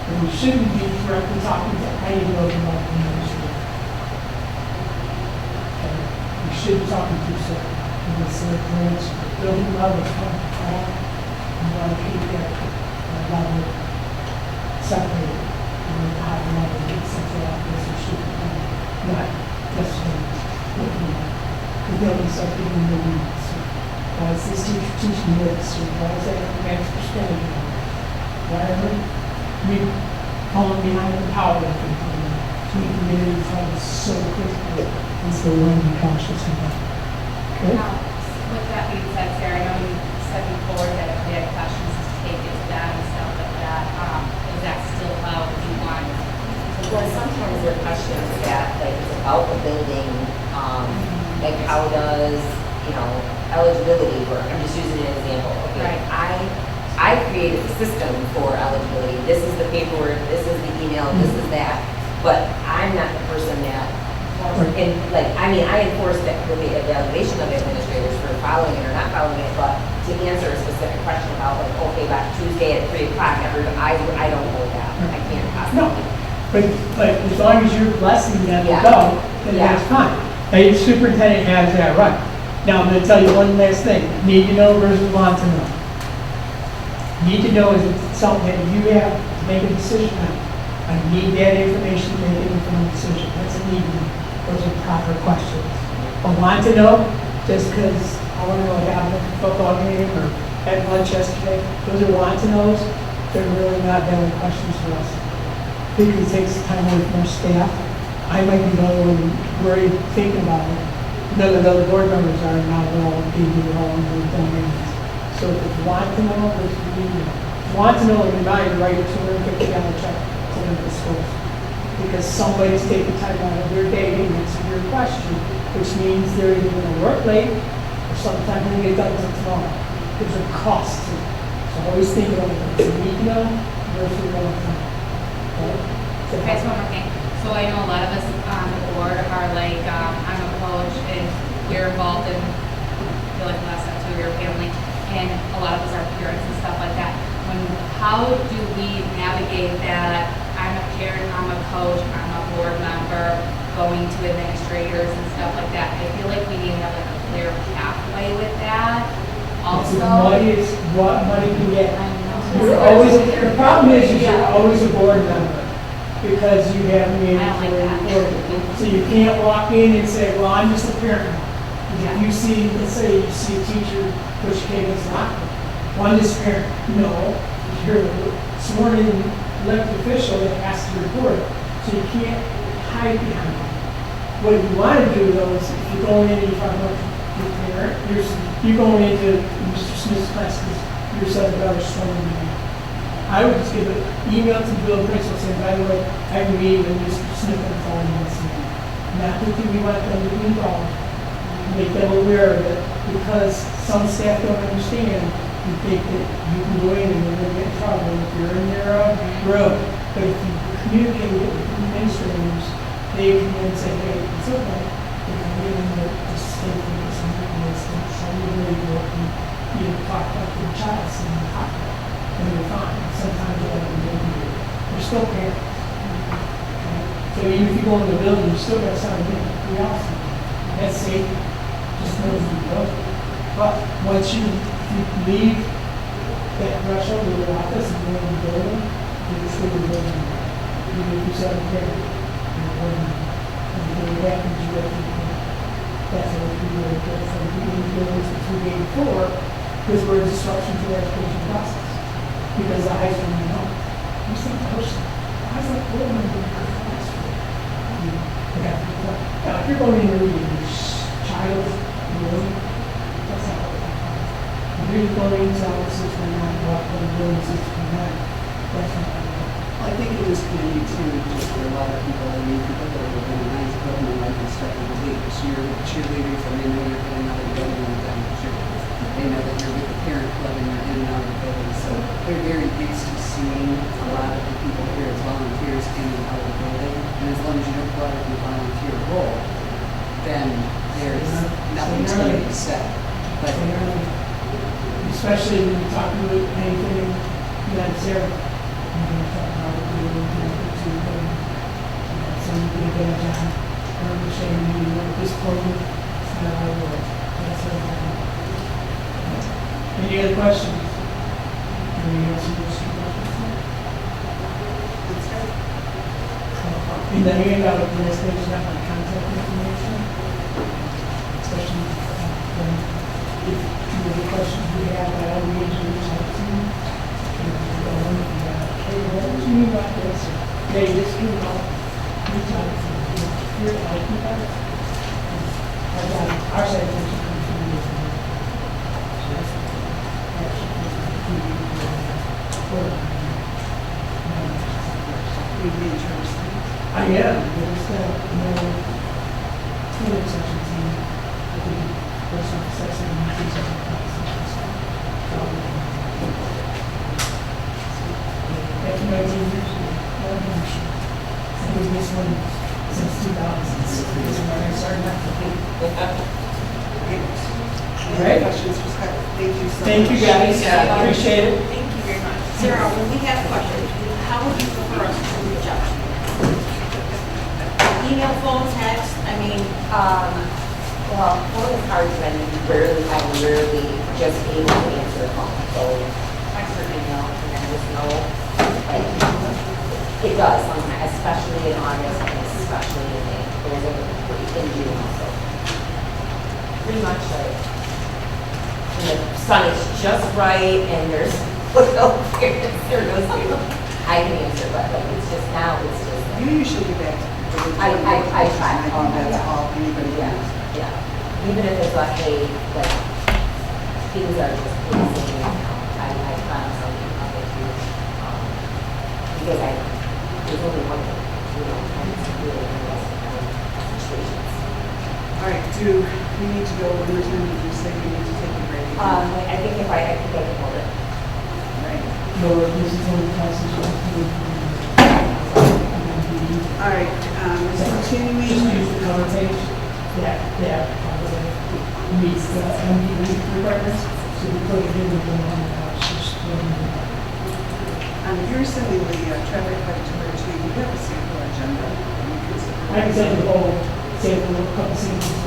And we shouldn't be directly talking to any of them about the ministry. Okay? We should be talking to Sarah. And the Sarah parents, building love is coming to all. We want to keep that level separated. And we have a level of central office and should be not necessarily looking at. Because they'll be something in the weeds. Why is this teacher teaching this? Or why is that from Max perspective? Why are we falling behind the power of people? So we can get in front of so quickly, and so we want to be cautious of that. Okay? With that being said, Sarah, I know you said before that if we had questions to take it to that and stuff like that, is that still how you want? Well, sometimes there are questions that, like, it's about the building, like how does, eligibility work? I'm just using an example. Okay, I created the system for eligibility. This is the paperwork, this is the email, this is that. But I'm not the person that, I enforce that with the evaluation of administrators for following it or not following it, but to answer a specific question about like, okay, by Tuesday at 3 o'clock, I don't know that. I can't possibly. But as long as you're blessing them to go, then that's fine. Now, your superintendent has that right. Now, I'm going to tell you one last thing. Need to know versus want to know. Need to know is something that you have to make a decision on. I need that information to make an informed decision. That's a need to know. Those are proper questions. But want to know, just because I want to know what happened at the football game or at lunch yesterday, those are want to knows. They're really not valid questions for us. Because it takes time away from our staff. I might be the only one worried thinking about it. None of the other board members are now. They're all giving their own domains. So if it's want to know, it's need to know. Want to know, in mind, write a $250 check to the schools. Because somebody's taking time out of their day to answer your question, which means they're either going to work late or sometimes going to get done until tomorrow. There's a cost to it. So always think about it. You need to know versus want to know. Okay, so one more thing. So I know a lot of us on the board are like, I'm a coach and you're involved in, I feel like the last time too, your family, and a lot of us are parents and stuff like that. How do we navigate that? I'm a parent, I'm a coach, I'm a board member, going to administrators and stuff like that. I feel like we need to have like a clear pathway with that also. What money can get. The problem is you're always a board member because you have mandatory reporting. So you can't walk in and say, well, I'm just a parent. If you see, let's say you see a teacher push Kagan's locker, well, I'm just a parent. No, you're a sworn in elected official that has to report it. So you can't hide behind it. What you want to do though is if you're going in and you find out your parent, you're going into Mr. Smith's class because your son or daughter's sworn in. I would just give an email to the building principal saying, by the way, I have a meeting with Mr. Smith on the phone once a month. Not that we want them to be involved, make them aware of it, because some staff don't understand. You think that you can go in and you're going to get in trouble if you're in their room. But if you communicate with the administrators, they can then say, hey, it's okay. You can get in there, just stay focused on that list. And so you really go and you talk about your child, so you talk about it. And you're fine. Sometimes you have to do it. You're still parents. Okay? So even if you go in the building, you still got to sign in. We all sign in. That's safe. Just know you go. But once you leave that threshold of the office and go in the building, you just leave the building. Even if you sign a parent, you're going and what happens, you have to do that. That's what we really good for the buildings in 284, because we're a disruption to the education process. Because the high school, you see the person. I was like, what am I doing for the high school? Now, if you're going in and reading your child's room, that's not what we're talking about. If you're going into our 619, walk on the room 619, that's not what we're I think in this community too, just for a lot of people, I mean, people that are really nice, building like and stuff in the league, because you're cheerleaders and they know you're getting out of the building all the time for cheerleaders. They know that you're with the parent club and you're in and out of the building, so they're very used to seeing a lot of the people here as volunteers in and out of the building. And as long as you don't go out of your volunteer role, then there's nothing's going to be said. But especially when you talk about anything that's there. You're going to talk about it, you're going to so you can get a job, or you're saying you work this program, it's not how it works. That's what I'm talking about. Any other questions? Can we answer those two questions? In the handout, the last page is got my contact information, especially if you have any questions we have, by all means, reach out to me. Hey, what do you mean by this? Hey, this came out. Reach out you made yours. I am, there's no tool exceptions in the personal section and teaching Back in 19 years, I was this one since 2000. This is when I started my Any other questions for Scott? Thank you so much. Thank you guys, appreciate it. Thank you very much. Sarah, when we have questions, how would you prefer us to reach out to you? Email, phone, text, I mean, Well, phone is hard when I'm rarely just able to answer a phone. So text or email, and then just know, like, it does sometimes, especially in August and especially in May. Those are in June also. Pretty much like, when the sun is just right and there's little clearance, there goes through. I can answer, but like, it's just now, it's just. You usually get back to I try. I think that's all anybody Yeah, does. yeah. Even if it's like, hey, like, things are just insane right now. I found something up with you. Because there's only one thing, and it's really interesting situations. All right, do we need to go one more time? Did you say we need to take a break? I think if I can hold it. Right. No, this is only passes All right, continuing. Use the cover page. Yeah. Meets the MDE requirements, so we put it in the one You're sending the traffic light to her too. You have a sample agenda. I can send the whole sample, a couple samples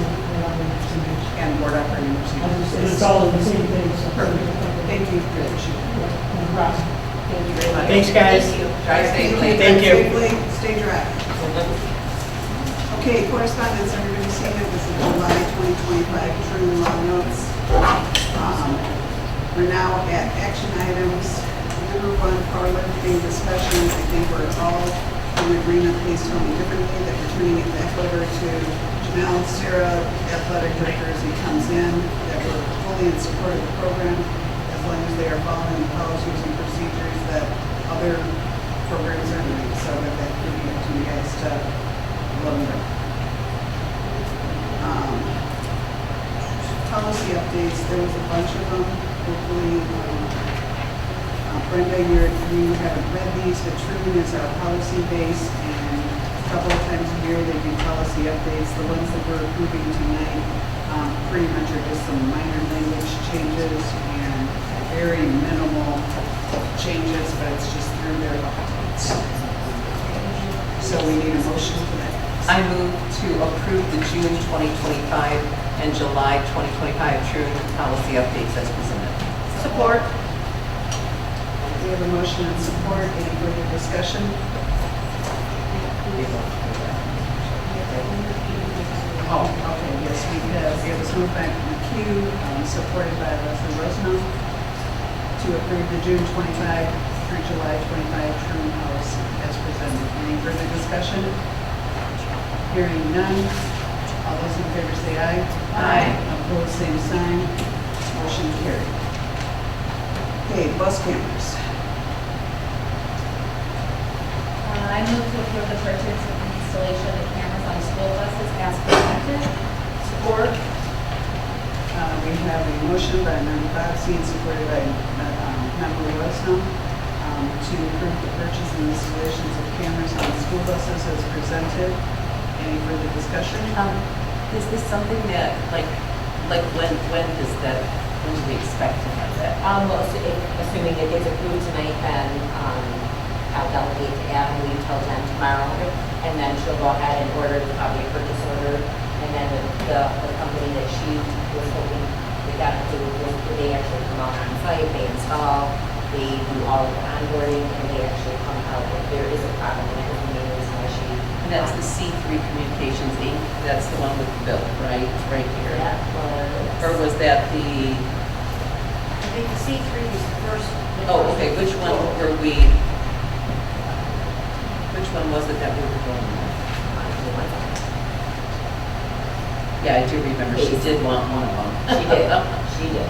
and board operating procedures. It's all the same thing. So Perfect. Thank you for that. No problem. Thank you very much. Thanks, guys. Thank you. Drive safely. Thank you. Stay dry. Okay, correspondence, everybody seen it, this is July 2025 True Law Notes. We're now at action items. Number one, powerlifting discussions. I think we're all in agreement, please tell me differently, that we're turning it back over to Janelle, Sarah, athletic director as he comes in, that we're fully in support of the program, as long as they are following the policies and procedures that other programs are doing, so that could be up to you guys to longer. Policy updates, there was a bunch of them. Hopefully, Brenda, you haven't read these, but True is our policy base, and a couple of times a year they do policy updates. The ones that we're approving tonight pretty much are just some minor language changes and very minimal changes, but it's just through their updates. So we need a motion for that. I move to approve the June 2025 and July 2025 True policy updates as presented. support. We have a motion and support. Any further discussion? Oh, okay, yes, it was moved by McHugh, supported by Leslie Rosenau, to approve the June 25 through July 25 True policy as presented. Any further discussion? Hearing none. All those in favor say aye. Aye. Opposed, same sign. Motion carried. Okay, bus cameras. I move to approve the purchase and installation of cameras on school buses as presented. Support. We have a motion by Member Botsy and supported by Member Rosenau to approve the purchase and installations of cameras on school buses as presented. Any further discussion? Is this something that, like when does that, when do we expect to have that? Assuming it gets approved tonight, then I'll delegate to Emily until Jen tomorrow, and then she'll go ahead and order probably a purchase order, and then the company that she was hoping they got approved, they actually come out on site, they install, they do all of the onboarding, and they actually come out if there is a problem, and that was the main reason why she. And that's the C3 Communications Inc. That's the one with the bill, right? It's right here. That was. Or was that the? I think the C3 was the first. Oh, okay. Which one were we? Which one was it that we were going with? Yeah, I do remember. She did want one of them. She did. She did.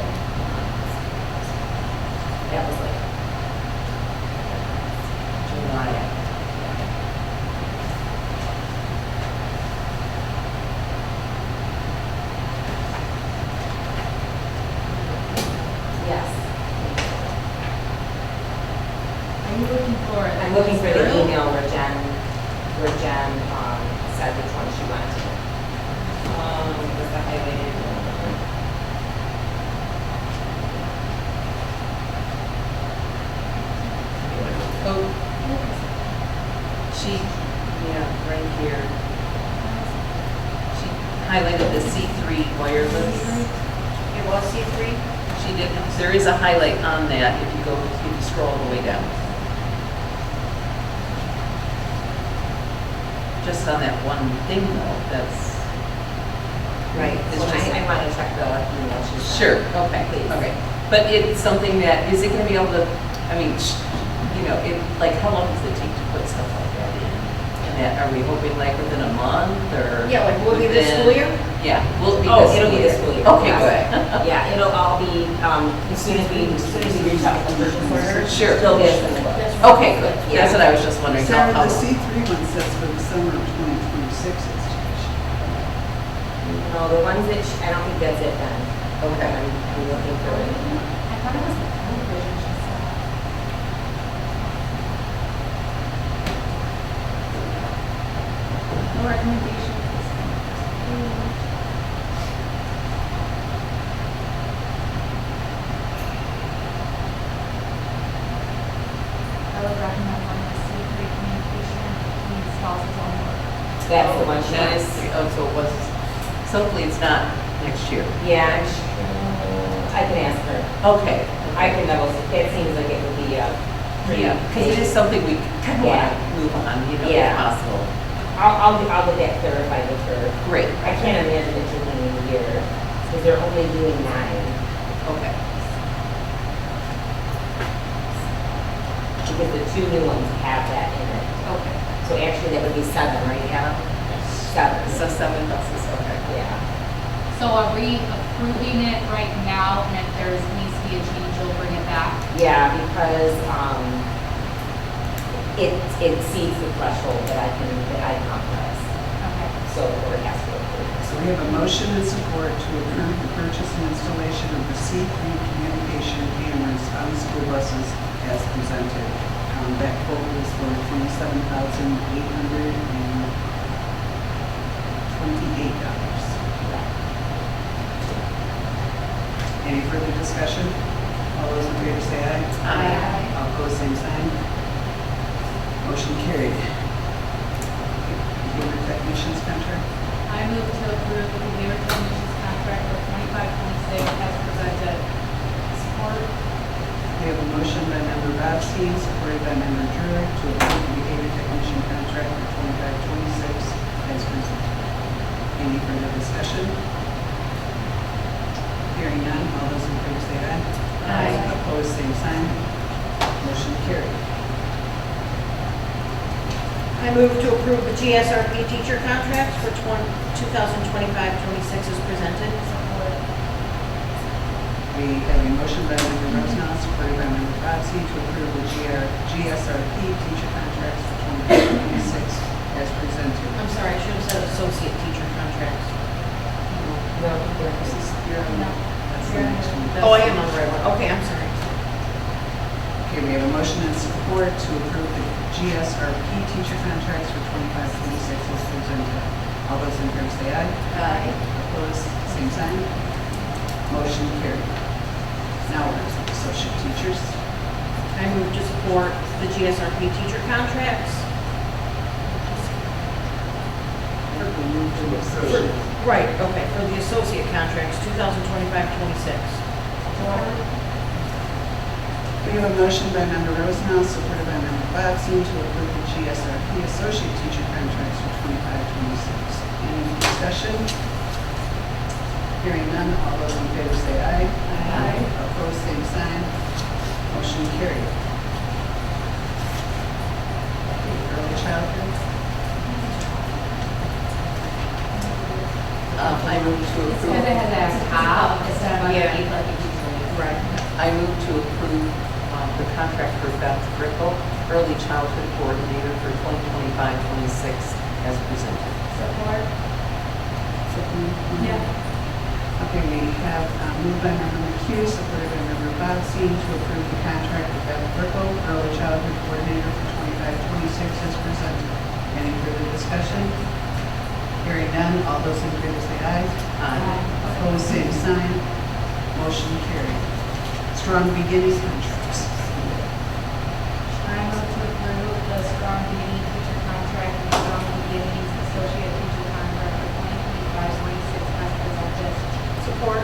That was like July. you looking for? I'm looking for the email where Jen said which one she went to. With the highlighted. Oh. She, right here. She highlighted the C3 wireless. It was C3? She did, there is a highlight on that if you scroll all the way down. Just on that one thing though, that's. Right, It's well, just- I want to check the email she sent. Sure, okay, Please. okay. But it's something that, is it gonna be able to, like, how long does it take to put stuff like that in? And that, are we hoping like within a month, or? Yeah, like, will it be this within- school year? Yeah, will it be Oh, this it'll school be year? this school year. Okay, yes. good. Yeah, it'll all be, as soon as we reach out with the purchase order. Sure. Still get us in the book. Okay, good. That's what I was just wondering. Sarah, how- the C3 one says for the summer of 2026 installation. No, the ones that, I don't think that's it then. Okay. I'm looking for it. I thought it was the television she said. No recommendations. I would recommend one with C3 communication. He installs his own work. That's the one she That is, wants. so it was, so hopefully it's not next year. Yeah, I can ask her. Okay. I can double, it seems like it would be, pretty. Yeah, because it is something we kind of want Yeah. to move on, if Yeah. possible. I'll get that clarified with her. Great. I can't imagine it taking a year, because they're only doing 9. Okay. Because the 2 new ones have that in it. Okay. So actually, that would be 7, right? Yeah. 7. So 7 buses, okay. Yeah. So are we approving it right now, and if there needs to be a change, you'll bring it back? Yeah, because, it exceeds the threshold that I authorize. Okay. So the board has to approve. So we have a motion and support to approve the purchase and installation of the C3 communication cameras on school buses as presented. That quote was for $27,828. Any further discussion? All those in favor say aye. Aye. All opposed, same sign. Motion carried. Behavior technicians contract. I move to approve the behavior technician's contract for 25-26 as presented. Support. We have a motion by member Robstein, supported by member Drury, to approve the behavior technician contract for 25-26 as presented. Any further discussion? Hearing none, all those in favor say aye. Aye. Opposed, same sign. Motion carried. I move to approve the GSRP teacher contracts for 2025-26 as presented. We have a motion by member Rosenau, supported by member Robstein, to approve the GSRP teacher contracts for 25-26 as presented. I'm sorry, I should have said associate teacher contracts. No, This is your, that's the next one. Oh, I am on the right one. Okay, I'm sorry. Okay, we have a motion and support to approve the GSRP teacher contracts for 25-26 as presented. All those in favor say aye. Aye. Opposed, same sign. Motion carried. Now, associate teachers. I move to support the GSRP teacher contracts. Right, okay, for the associate contracts, 2025-26. We have a motion by member Rosenau, supported by member Bobstein, to approve the GSRP associate teacher contracts for 25-26. Any discussion? Hearing none, all those in favor say aye. Aye. Opposed, same sign. Motion carried. Okay, early childhood. I move to approve. Because it has a top instead of Yeah. underneath like it usually is. Right. I move to approve the contract for Beth Grickel, early childhood coordinator for 2025-26 as presented. Support. Yeah. Okay, we have moved by member McHugh, supported by member Bobstein, to approve the contract with Beth Grickel, early childhood coordinator as presented. Any further discussion? Hearing none, all those in favor say aye. Aye. Opposed, same sign. Motion carried. Strong beginning contracts. I move to approve the strong beginning teacher contract and strong beginnings associate teacher contract for 2025-26 as presented. Support.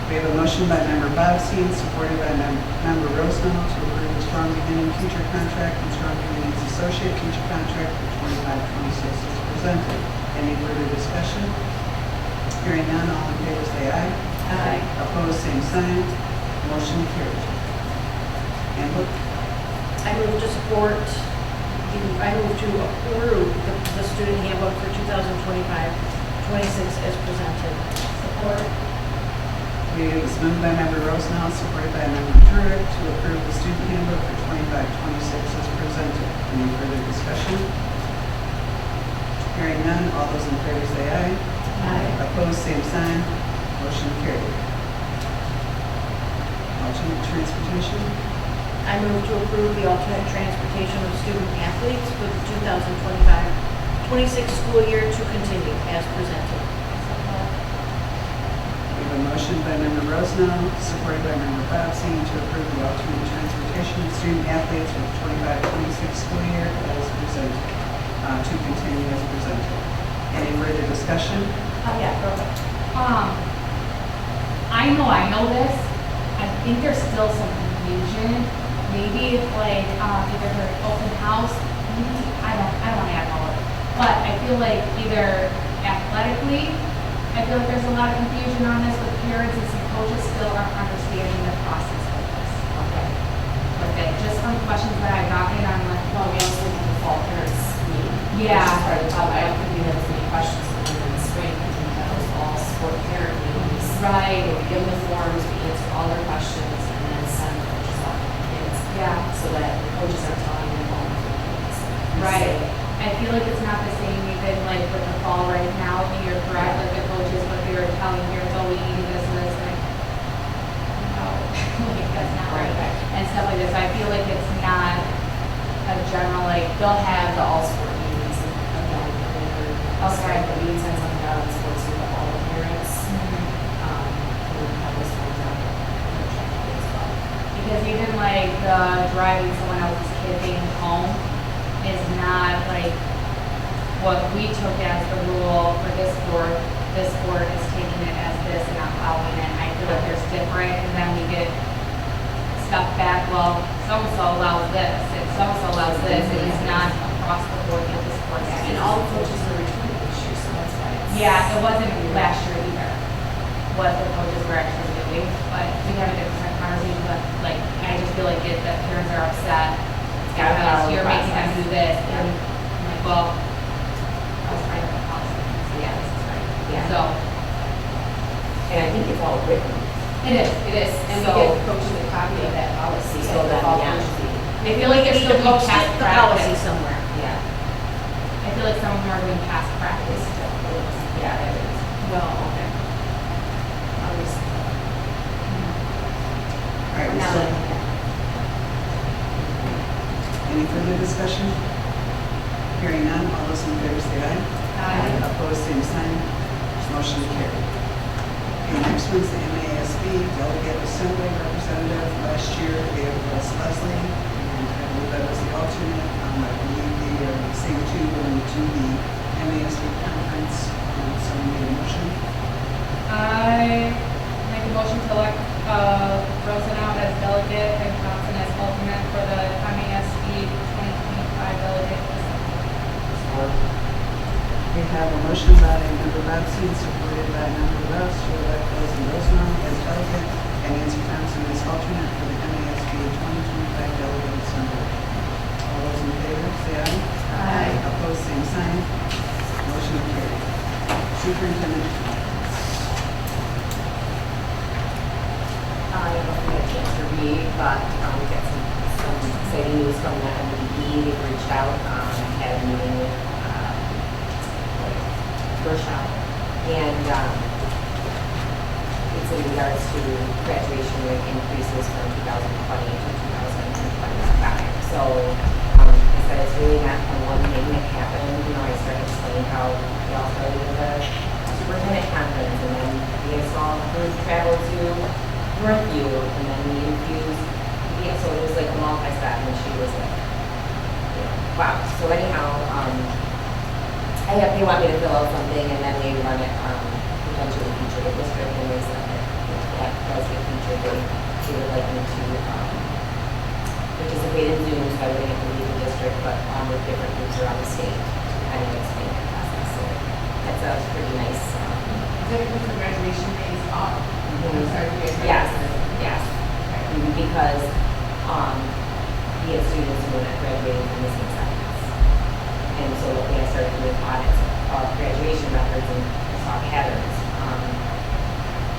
We have a motion by member Bobstein, supported by member Rosenau to approve the strong beginning teacher contract and strong beginnings associate teacher contract for 25-26 as presented. Any further discussion? Hearing none, all in favor say aye. Aye. Opposed, same sign. Motion carried. Handbook. I move to support, I move to approve the student handbook for 2025-26 as presented. Support. It was moved by member Rosenau, supported by member Turek to approve the student handbook for 25-26 as presented. Any further discussion? Hearing none, all those in favor say aye. Aye. Opposed, same sign. Motion carried. Alternate transportation. I move to approve the alternate transportation of student athletes for the 2025-26 school year to continue as presented. We have a motion by member Rosenau, supported by member Bobstein to approve the alternate transportation of student athletes for the 25-26 school year as presented, to continue as presented. Any further discussion? Yeah, perfect. I know this. I think there's still some confusion. Maybe it's like, either her open house, maybe, I don't want to add all of it. But I feel like either athletically, I feel like there's a lot of confusion on this with parents and some coaches still aren't understanding the process of this. Okay. Okay, just from questions that I got in, I'm like, Well, we also have the fall parents meeting. Yeah. Which is part of the job. I don't think we have as many questions as we did in the spring, because we had those all sport parent meetings. Right. We give them the forms, we answer all their questions, and then send the coaches out to the kids. Yeah. So that the coaches are telling them all the kids. Right. I feel like it's not the same even like with the fall right now, and you're correct, like the coaches, what they were telling you, oh, we need this and this, and no, like that's not right. And stuff like this. I feel like it's not a general, like, they'll have The all sport meetings, and again, Okay. the meeting sends something out in sports to all the parents. We have those forms out. As well. because even like the driving someone else's kid being home is not like what we took as the rule for this board. This board is taking it as this and not following it. I feel like there's different, and then we get stuff back, well, so-and-so allows this, and so-and-so allows this, and it's not across the board that this board has. And all the coaches are returning this year, so that's why it's. Yeah, it wasn't last year either, what the coaches were actually doing, but we have a different conversation, but like, I just feel like the parents are upset. Gotta follow the You're making them process. do this, and I'm like, well, I was right at the policy, so yeah, this is right. Yeah. So, And I think it's all written. it is, And we So- give coaches a copy of that policy. So at the then, fall yeah. coaches meeting. I feel like it's still Post past the policy practice. somewhere. Yeah. I feel like some of them are doing past practice still. Yeah, it is. Well, okay. All right, so any further discussion? Hearing none, all those in favor say aye. Aye. Opposed, same sign. Motion carried. Okay, next one's the MASB Delegate Assembly Representative. Last year, we had Leslie, and I believe that was the alternate. I believe they are the same two going to the MASB conference. So we need a motion. I make a motion to elect Rosenau as delegate and Johnson as alternate for the MASB 2025 delegate. We have a motion by member Bobstein, supported by member Ross, to elect Leslie Rosenau as delegate and Nancy Thompson as alternate for the MASB 2025 delegate assembly. All those in favor, say aye. Aye. Opposed, same sign. Motion carried. Superintendent comments. I don't know if we had a chance to read, but we got some exciting news from the MDE. They've reached out, had a meeting with Gershow, and it's in regards to graduation rate increases from 2020 to 2025. So was like, wow. So anyhow, they want me to fill out something, and then they run it, potentially feature the district, and they said that does get featured, they would like me to, participate in Zoom, so I wouldn't have to leave the district, but with different groups around the state to kind of explain that process. So that's a pretty nice. Is that because the graduation day is off? Yes, yes. Because we have students who are not graduating from missing assignments. And so we have started doing audits of graduation records and saw patterns.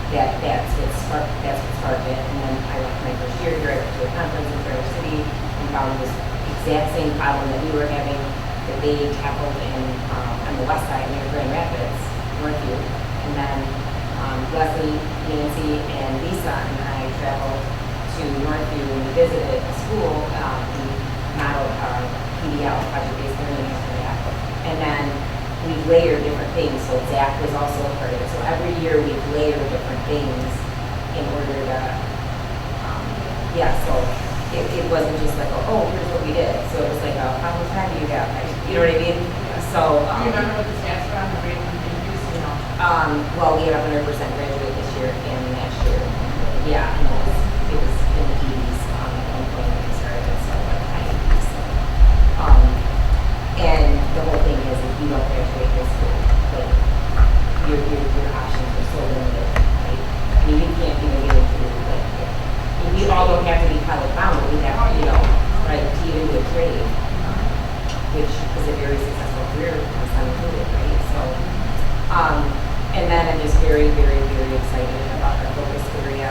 That's what sparked it. And then I went my first year here, I went to a conference in Traverse City and found this exact same problem that we were having that they tackled on the west side near Grand Rapids, Northview. And then Leslie, Nancy, and Lisa and I traveled to Northview and we visited a school, we modeled our PDL, project-based learning after that. And then we layered different things, so Zach was also a part of it. So every year we layered different things in order to, so it wasn't just like, oh, here's what we did. So it was like, how much time do you have? You know what I mean? So. Do you remember what the stats were on the rate of increase, you know? Well, we had 100% graduate this year and last year. Yeah, and it was in the 80s at one point when we started, so like high 80s. And the whole thing is, if you don't graduate high school, like your options are so limited, right? I mean, you can't even get into like, we all don't have to be college bound, but we have to, right, to even do a trade, which is a very successful career, some included, right? So, and then I'm just very, very, very excited about our focus area,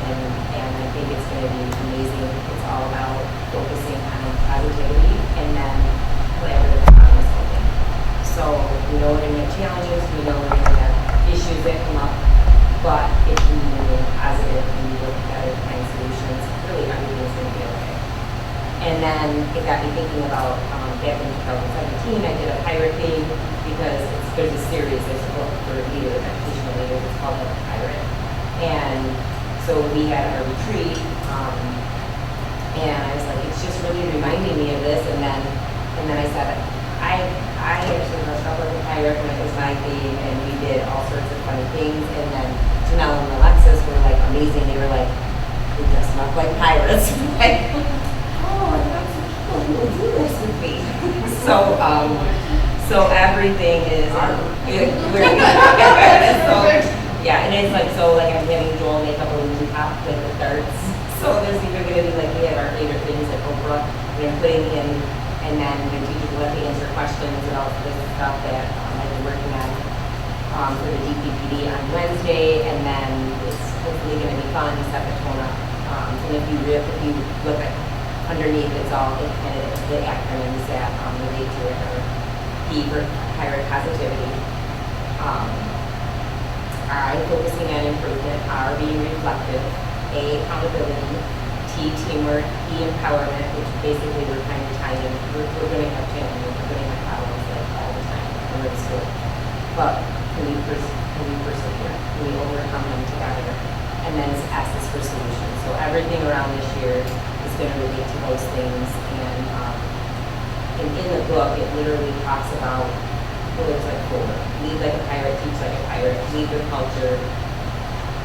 and I think it's going to be amazing. It's all about focusing on positivity and then collaborative problem solving. So we know we're going to have challenges, we know we're going to have issues that come up, but if we remain positive and we work together to find solutions, really everything's going to be okay. And then it got me thinking about, back in 2017, I did a pirate theme because there's a series, there's a book for leaders, educational leaders, it's called The Pirate. And so we had our retreat, and I was like, it's just really reminding me of this. And then I said, I actually dressed up like a pirate when it was my theme, and we did all sorts of funny things. And then Janelle and Alexis were like amazing. They were like, we dressed up like pirates. Like, oh, I've got some people who will do this with me. So everything is, and it's like, so like I'm having Joel make up a loom top with the darts. So there's even going to be like, we have our favorite things like Oprah, I'm putting in, and then the teachers will have to answer questions and all this stuff that I've been working on for the DPPD on Wednesday, and then it's hopefully going to be fun to set the tone up. And if you look at underneath, it's all the acronyms that relate to it, or P for pirate positivity. I, focusing on improvement, R, being reflective, A, accountability, T, teamwork, E, empowerment, which basically we're kind of tying in. We're going to have challenges, we're going to have problems like all the time when we're in school. But can we persevere? Can we overcome them together? And then S is for solutions. So everything around this year is going to relate to those things. And in the book, it literally talks about, there's like 4. Lead like a pirate, teach like a pirate, lead with culture,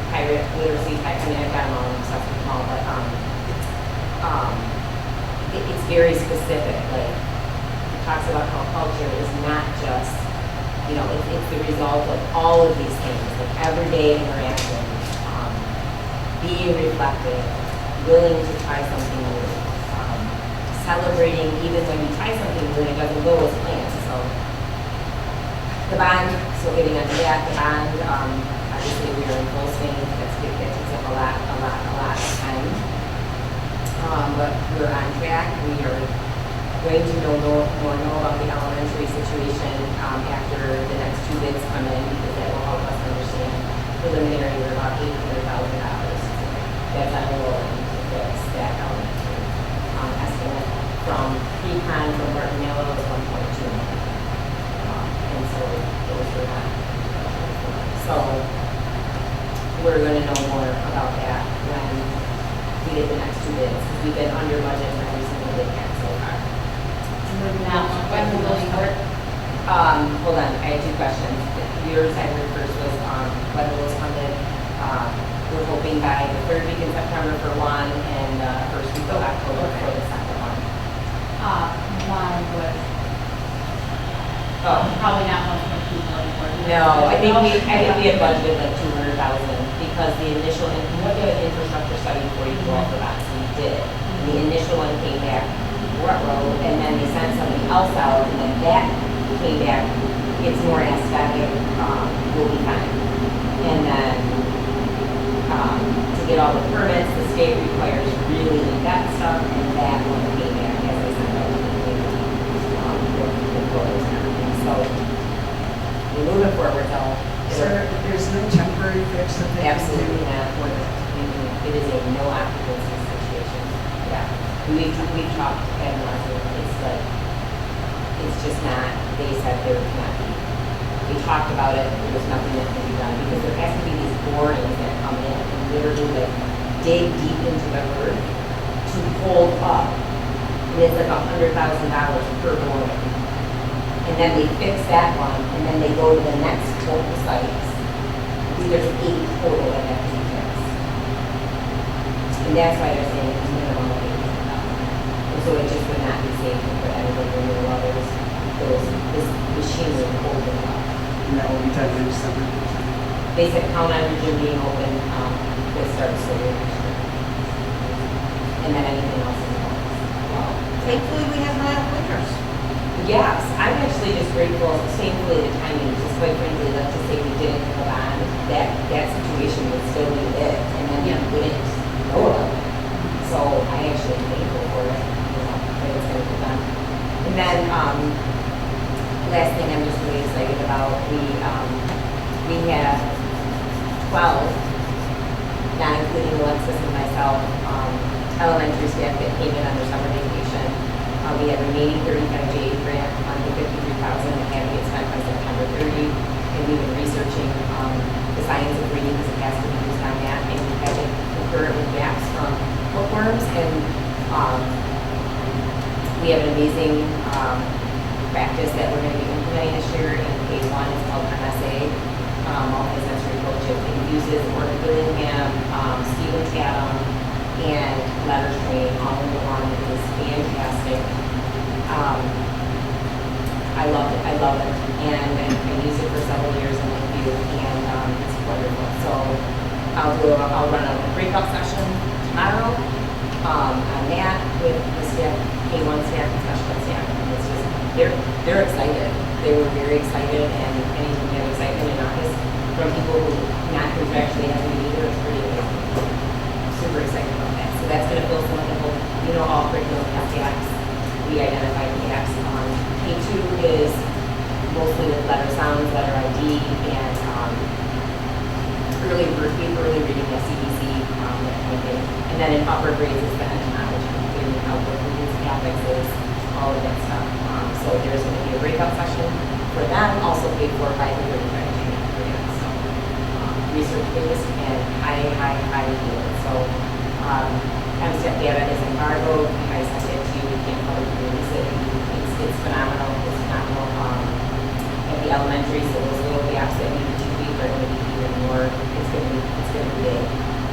pirate literacy type. I mean, I've got them all stuff with them all, but it's very specific. Like, it talks about how culture is not just, it's the result of all of these things, like everyday interactions, being reflective, willing to try something new, celebrating even when you try something new and it doesn't go as planned. So the bond, so getting into that, the bond, obviously we are in full swing. That takes up a lot of time. But we're on track. We are going to know about the elementary situation after the next 2 bids come in, because that will help us understand. Preliminary, we're about $800,000. That's on the roll to fix that elementary estimate. From pre-con from Martinello is 1.2 million. And so those were not. So we're going to know more about that when we get the next two bids, because we've been under budget for every single bid yet so far. Now, when will those start? Hold on, I have two questions. Yours, I heard first was, when will those funded? We're hoping by the third week in September for one, and, first week of October for the second one. One was Oh, probably not 1.2 million. no, I think we had budgeted like 200,000, because the initial, we did an infrastructure study before you go off the bat, so we did. And the initial one came back, road, and then they sent somebody else out, and then that came back, it's more aesthetic, will be fine. And then, to get all the permits, the state requires really in-depth stuff, and that one came back as I sent out to the community, the quotes and everything. So, we're moving forward, though. There's no temporary fix that they can do? Absolutely not. It is a no occupancy situation. Yeah. We've talked at nauseam. It's like, it's just not, they said there cannot be. We talked about it, there was nothing that can be done, because there has to be these borings that come in and literally like dig deep into the earth to hold up. And it's like $100,000 per boring. And then they fix that one, and then they go to the next total sites. There's 8 total that have to be fixed. And that's why they're saying it's minimum of 8,000. And so it just would not be safe to put anybody in the others. This machinery holding up. And that will be done in December? They said count on your gym being open, this starts slowly next year. And then anything else in the Well, thankfully, we have mild winters. Yes, I'm actually just grateful, thankfully, the timing, just quite frankly, let's just say we didn't have a bond, that situation would still be it, and then we didn't know about it. So I actually am thankful for it, that it's going to be done. And then, last thing I'm just really excited about, we have 12, not including Alexis and myself, elementary staff that came in on their summer vacation. We have remaining 35J grant on the 53,000 that had to get spent by September 30. And we've been researching the science of reading because it has to be used on that. And we've had to concur with gaps from bookworms. And we have an amazing practice that we're going to be implementing this year in K1. It's called MSA, multi-sensory coaching. It uses Morgan Billingham, Stephen Tatum, and letters training all in one. It is fantastic. I love it, and I used it for several years in Lakeview, and it's wonderful. So I'll run a breakout session tomorrow on that with the staff, K1 staff and special ed staff. And it's just they're excited. They were very excited, and anything you have excitement in August from people who not contractually have to be either, it's pretty amazing. Super excited about that. So that's going to fill some of the whole, all curriculum has gaps. We identified the gaps. K2 is mostly with letter sounds, letter ID, and early reading, the CBC, that kind of thing. And then in upper grades is the entomology, including outward movements, affixes, all of that stuff. So there's going to be a breakout session for them, also paid for by the 35G grant. So research-based and high yield. So MSTEP data is embargoed. You guys have it to you. We can't probably release it. It's phenomenal. It's phenomenal. At the elementary, so those little gaps that we need to keep are going to be even more. It's going to be big.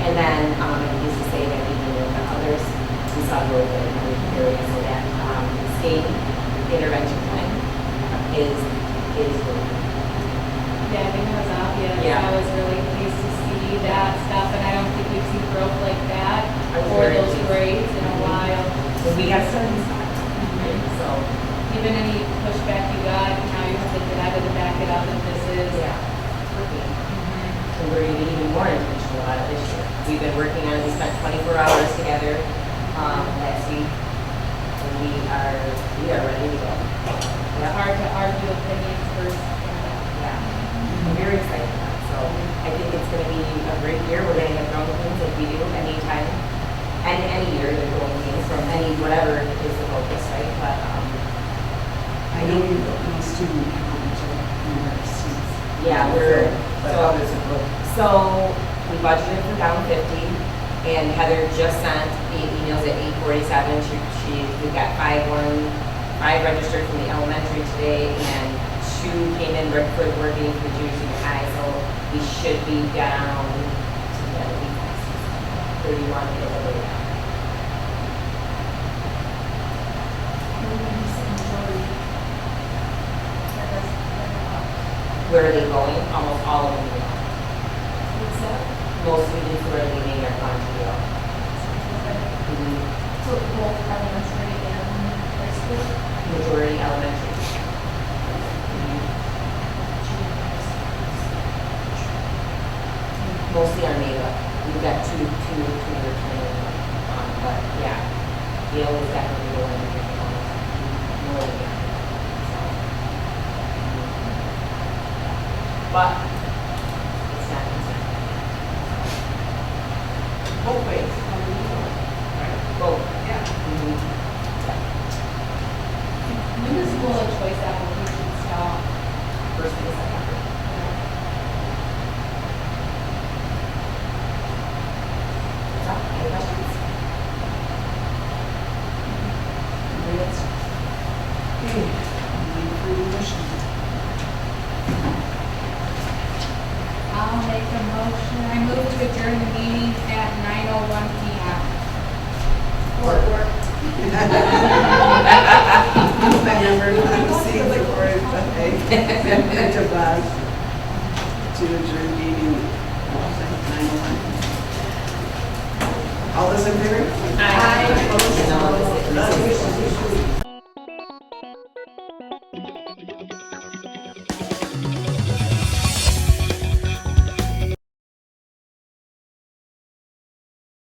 And then I'm pleased to say that even with the others, we saw growth in every area. So that state intervention plan is working. Yeah, I think that was obvious. Yeah. I was really pleased to see that stuff, and I don't think we've seen growth like that for those grades in a while. When we got started, so even any pushback you got, now you have the data to back it up, and this is working. And we're going to be even more intentional about it this year. We've been working on it. We spent 24 hours together last week, and we are ready to go. It's hard to argue opinions first. Yeah, I'm very excited about it. So I think it's going to be a great year. We're going to have growing things like we do anytime, any year they're growing things from any whatever is the focus, right? But I know you don't know student count yeah, we're but how does it look? so we budgeted for down 50. And Heather just sent 8 emails at 8:47. We've got 5 registered from the elementary today, and 2 came in right before the board meeting from the junior senior high, so we should be down to 31 middle of the way down. Where are they going? Almost all of them are gone. Most students who are leaving are gone to Yale. So both elementary and high school? Majority elementary. Mostly on Neva. We've got two returning, but yeah, Yale is definitely the one that more than that. But it's not consent. Both ways. Both. Yeah. When does school of choice application stop? First and second. Any questions? Okay. Need for a motion. I'll make a motion. I move to adjourn the meeting at 9:01 p.m. Work. Moved by member C, supported by member Bosch, to adjourn meeting at 9:01. All those in favor? Aye. Opposed? No, it's- None.